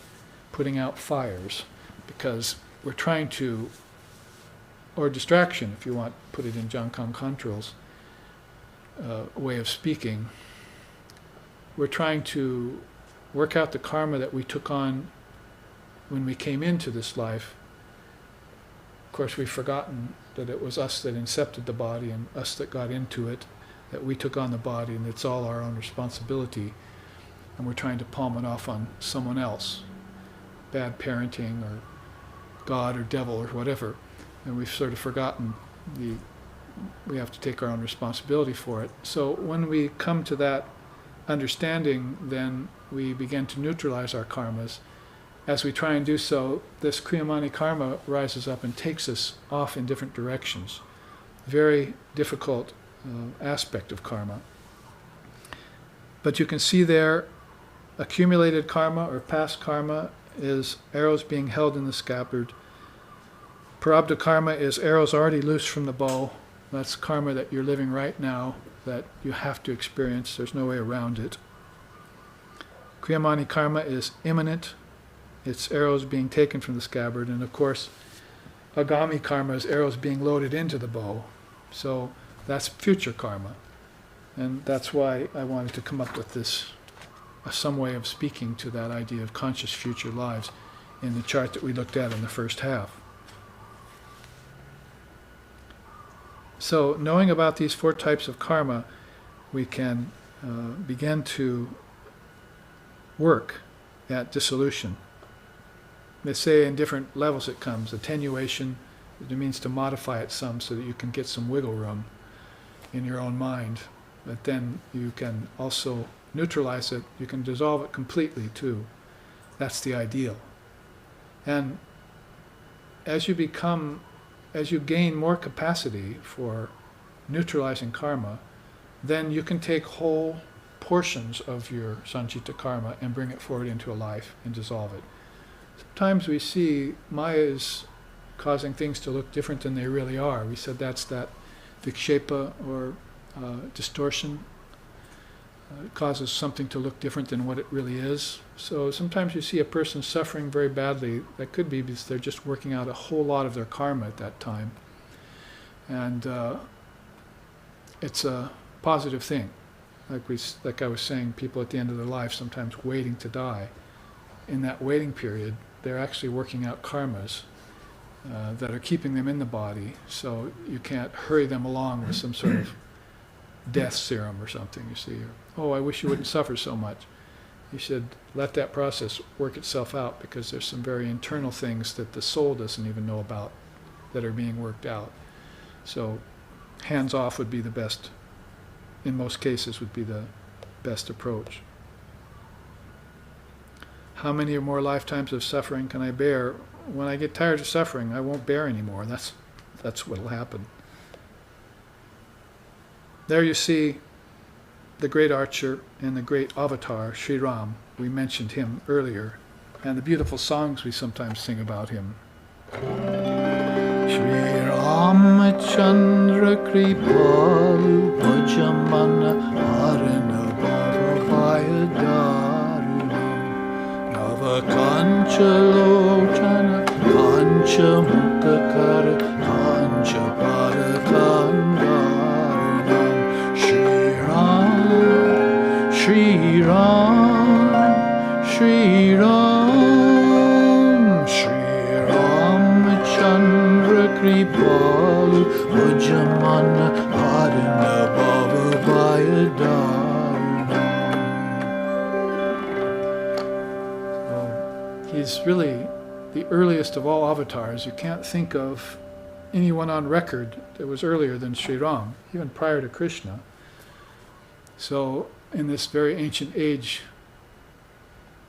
[SPEAKER 1] putting out fires, because we're trying to, or distraction if you want, put it in Jangkang Khantrul's way of speaking. We're trying to work out the karma that we took on when we came into this life. Of course, we've forgotten that it was us that incepted the body and us that got into it, that we took on the body, and it's all our own responsibility. And we're trying to palm it off on someone else, bad parenting or God or devil or whatever. And we've sort of forgotten we have to take our own responsibility for it. So when we come to that understanding, then we begin to neutralize our karmas. As we try and do so, this kriyamani karma rises up and takes us off in different directions. Very difficult aspect of karma. But you can see there, accumulated karma or past karma is arrows being held in the scabbard. Prarabdha karma is arrows already loose from the bow. That's karma that you're living right now, that you have to experience. There's no way around it. Kriyamani karma is imminent. It's arrows being taken from the scabbard. And of course, agami karma is arrows being loaded into the bow. So that's future karma. And that's why I wanted to come up with this, some way of speaking to that idea of conscious future lives in the chart that we looked at in the first half. So knowing about these 4 types of karma, we can begin to work at dissolution. They say in different levels it comes. Attenuation, it means to modify it some so that you can get some wiggle room in your own mind. But then you can also neutralize it. You can dissolve it completely too. That's the ideal. And as you gain more capacity for neutralizing karma, then you can take whole portions of your sanchita karma and bring it forward into a life and dissolve it. Sometimes we see Maya is causing things to look different than they really are. We said that's that vikshepa, or distortion. It causes something to look different than what it really is. So sometimes you see a person suffering very badly. That could be because they're just working out a whole lot of their karma at that time. And it's a positive thing. Like I was saying, people at the end of their life sometimes waiting to die. In that waiting period, they're actually working out karmas that are keeping them in the body. So you can't hurry them along with some sort of death serum or something, you see. Oh, I wish you wouldn't suffer so much. You should let that process work itself out, because there's some very internal things that the soul doesn't even know about that are being worked out. So hands off would be the best, in most cases, would be the best approach. How many more lifetimes of suffering can I bear? When I get tired of suffering, I won't bear anymore. That's what will happen. There you see the great archer and the great avatar, Sri Ram. We mentioned him earlier, and the beautiful songs we sometimes sing about him. Shri Ramachandra Kripalu Bhajamana Harana Bhavaya Darulam Nava Kancha Lotana Kancha Mukakara Kancha Parakandarulam Shri Ram, Shri Ram, Shri Ramachandra Kripalu Bhajamana Harana Bhavaya Darulam. He's really the earliest of all avatars. You can't think of anyone on record that was earlier than Sri Ram, even prior to Krishna. So in this very ancient age,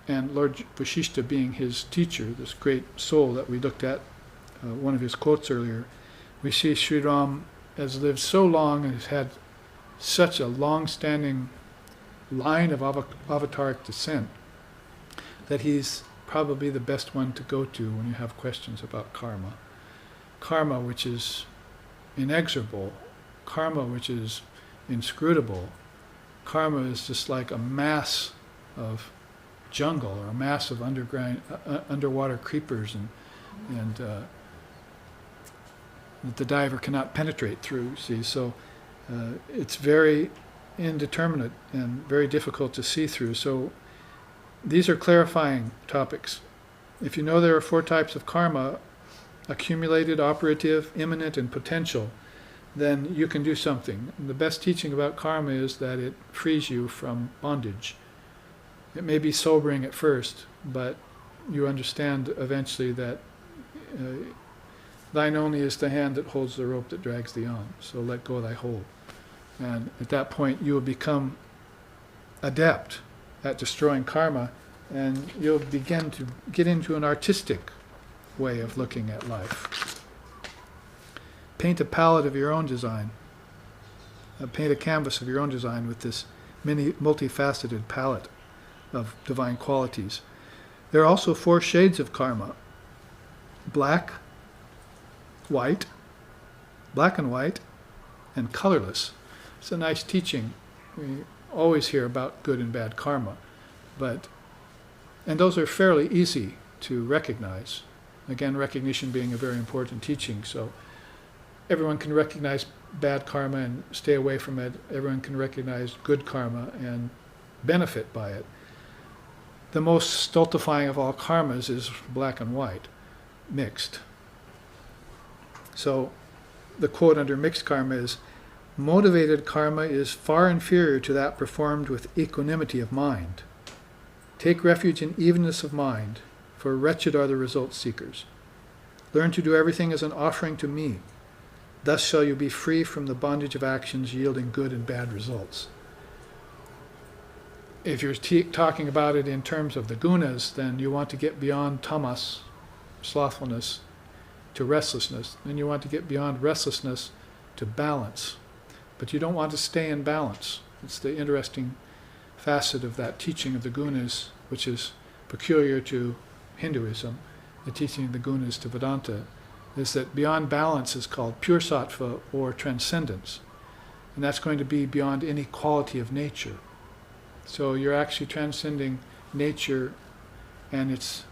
[SPEAKER 1] and Lord Vasishta being his teacher, this great soul that we looked at, one of his quotes earlier, we see Sri Ram has lived so long and has had such a long-standing line of avataric descent that he's probably the best one to go to when you have questions about karma. Karma which is inexorable, karma which is inscrutable. Karma is just like a mass of jungle, or a mass of underwater creepers, and that the diver cannot penetrate through. See, so it's very indeterminate and very difficult to see through. So these are clarifying topics. If you know there are 4 types of karma: accumulated, operative, imminent, and potential, then you can do something. And the best teaching about karma is that it frees you from bondage. It may be sobering at first, but you understand eventually that thine only is the hand that holds the rope that drags thee on, so let go thy hold. And at that point you will become adept at destroying karma, and you'll begin to get into an artistic way of looking at life. Paint a palette of your own design. Paint a canvas of your own design with this multifaceted palette of divine qualities. There are also 4 shades of karma: black, white, black and white, and colorless. It's a nice teaching. We always hear about good and bad karma, and those are fairly easy to recognize. Again, recognition being a very important teaching. So everyone can recognize bad karma and stay away from it. Everyone can recognize good karma and benefit by it. The most stultifying of all karmas is black and white, mixed. So the quote under mixed karma is, motivated karma is far inferior to that performed with equanimity of mind. Take refuge in evenness of mind, for wretched are the result seekers. Learn to do everything as an offering to me. Thus shall you be free from the bondage of actions yielding good and bad results. If you're talking about it in terms of the gunas, then you want to get beyond tamas, slothfulness, to restlessness. Then you want to get beyond restlessness to balance. But you don't want to stay in balance. It's the interesting facet of that teaching of the gunas, which is peculiar to Hinduism. The teaching of the gunas to Vedanta is that beyond balance is called pure sattva or transcendence. And that's going to be beyond any quality of nature. So you're actually transcending nature and its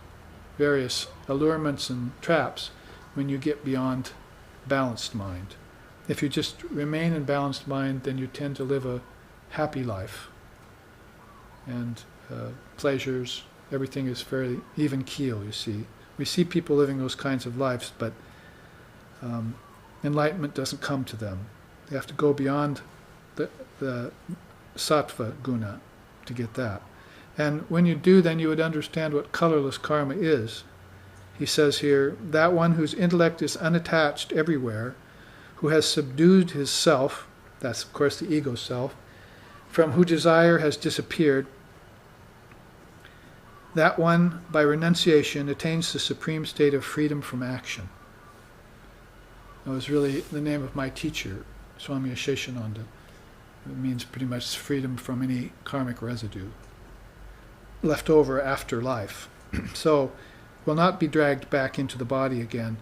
[SPEAKER 1] various allurements and traps when you get beyond balanced mind. If you just remain in balanced mind, then you tend to live a happy life. And pleasures, everything is fairly even keel, you see. We see people living those kinds of lives, but enlightenment doesn't come to them. They have to go beyond the sattva guna to get that. And when you do, then you would understand what colorless karma is. He says here, that one whose intellect is unattached everywhere, who has subdued his self, that's of course the ego self, from whose desire has disappeared, that one, by renunciation, attains the supreme state of freedom from action. That was really the name of my teacher, Swami Asheshananda. It means pretty much freedom from any karmic residue left over after life. So, will not be dragged back into the body again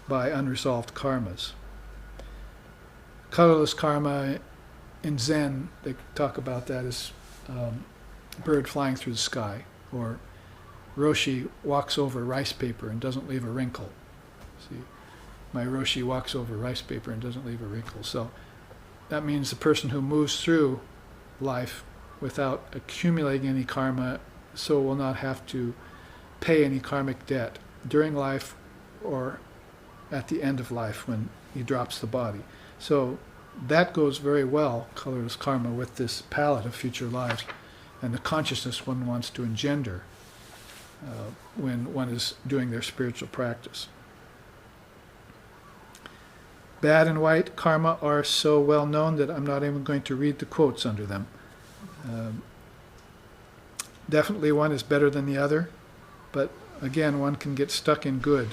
[SPEAKER 1] by unresolved karmas. Colorless karma, in Zen, they talk about that as a bird flying through the sky, or Roshi walks over rice paper and doesn't leave a wrinkle. See, my Roshi walks over rice paper and doesn't leave a wrinkle. So that means the person who moves through life without accumulating any karma, so will not have to pay any karmic debt during life or at the end of life when he drops the body. So that goes very well, colorless karma, with this palette of future lives and the consciousness one wants to engender when one is doing their spiritual practice. Bad and white karma are so well known that I'm not even going to read the quotes under them. Definitely one is better than the other, but again, one can get stuck in good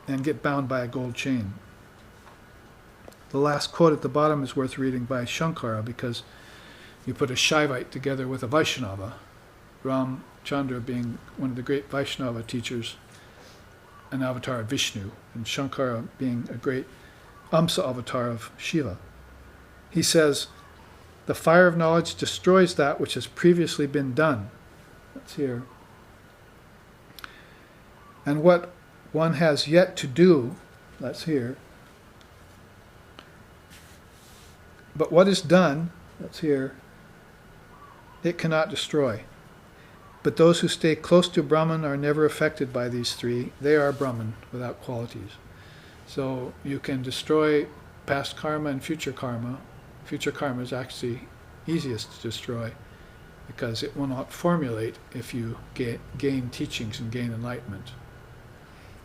[SPEAKER 1] and get bound by a gold chain. The last quote at the bottom is worth reading by Shankara, because you put a Shaivite together with a Vaishnava, Ram Chandra being one of the great Vaishnava teachers, an avatar of Vishnu, and Shankara being a great Amsa avatar of Shiva. He says, the fire of knowledge destroys that which has previously been done. That's here. And what one has yet to do, that's here. But what is done, that's here, it cannot destroy. But those who stay close to Brahman are never affected by these three. They are Brahman without qualities. So you can destroy past karma and future karma. Future karma is actually easiest to destroy because it will not formulate if you gain teachings and gain enlightenment.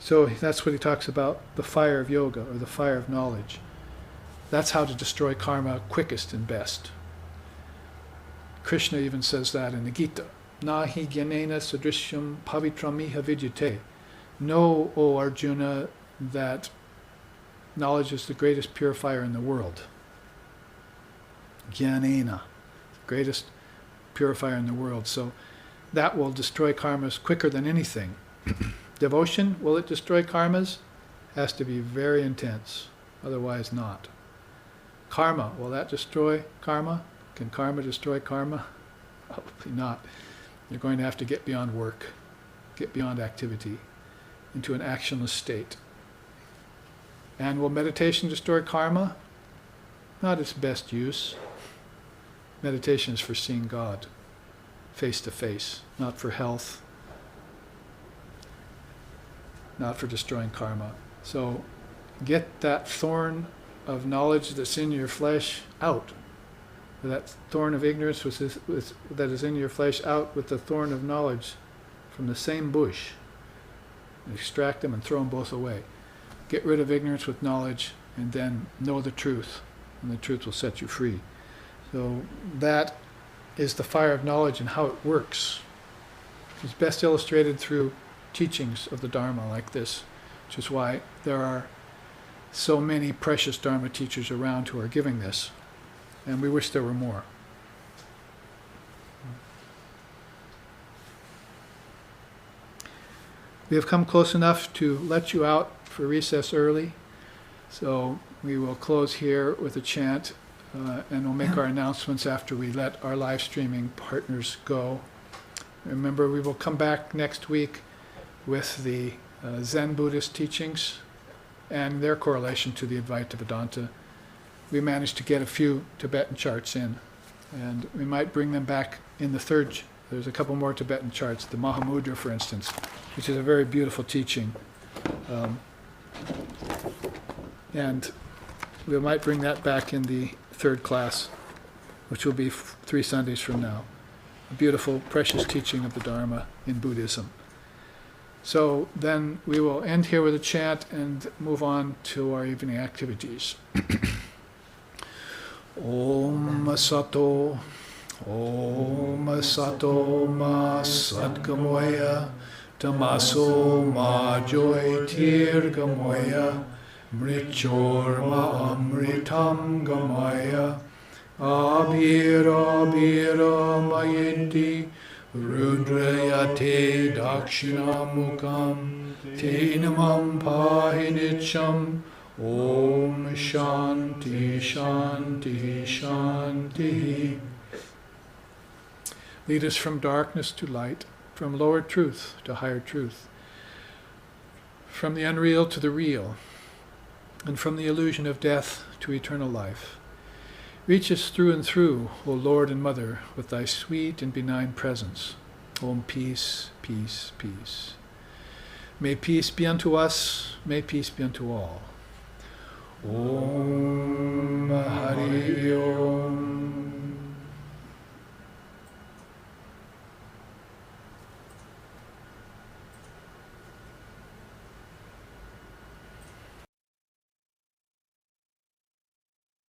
[SPEAKER 1] So that's what he talks about, the fire of yoga, or the fire of knowledge. That's how to destroy karma quickest and best. Krishna even says that in the Gita. Nahi gyanena sadrishyam pavitramiha vidyate. Know, O Arjuna, that knowledge is the greatest purifier in the world. Gyanena, greatest purifier in the world. So that will destroy karmas quicker than anything. Devotion, will it destroy karmas? Has to be very intense, otherwise not. Karma, will that destroy karma? Can karma destroy karma? Probably not. You're going to have to get beyond work, get beyond activity, into an actionless state. And will meditation destroy karma? Not its best use. Meditation is for seeing God face to face, not for health. not for destroying karma. So get that thorn of knowledge that's in your flesh out. That thorn of ignorance that is in your flesh out with the thorn of knowledge from the same bush. Extract them and throw them both away. Get rid of ignorance with knowledge and then know the truth, and the truth will set you free. So that is the fire of knowledge and how it works. It's best illustrated through teachings of the Dharma like this, which is why there are so many precious Dharma teachers around who are giving this, and we wish there were more. We have come close enough to let you out for recess early, so we will close here with a chant, and we'll make our announcements after we let our live streaming partners go. Remember, we will come back next week with the Zen Buddhist teachings and their correlation to the Advaita Vedanta. We managed to get a few Tibetan charts in, and we might bring them back in the third. There's a couple more Tibetan charts, the Mahamudra, for instance, which is a very beautiful teaching. And we might bring that back in the third class, which will be 3 Sundays from now. A beautiful, precious teaching of the Dharma in Buddhism. So then we will end here with a chant and move on to our evening activities. Om Sato, Om Sato Ma Satgamoya, Tamaso Ma Joy Tirgamoya, Mrichor Ma Amritam Gamaya, Abhira Abhira Mayindi, Rudrayate Dakshinamukam, Tenamam Pahinicham, Om Shanti Shanti Shanti. Lead us from darkness to light, from lower truth to higher truth, from the unreal to the real, and from the illusion of death to eternal life. Reach us through and through, O Lord and Mother, with thy sweet and benign presence. Om peace, peace, peace. May peace be unto us, may peace be unto all. Om Hari Om.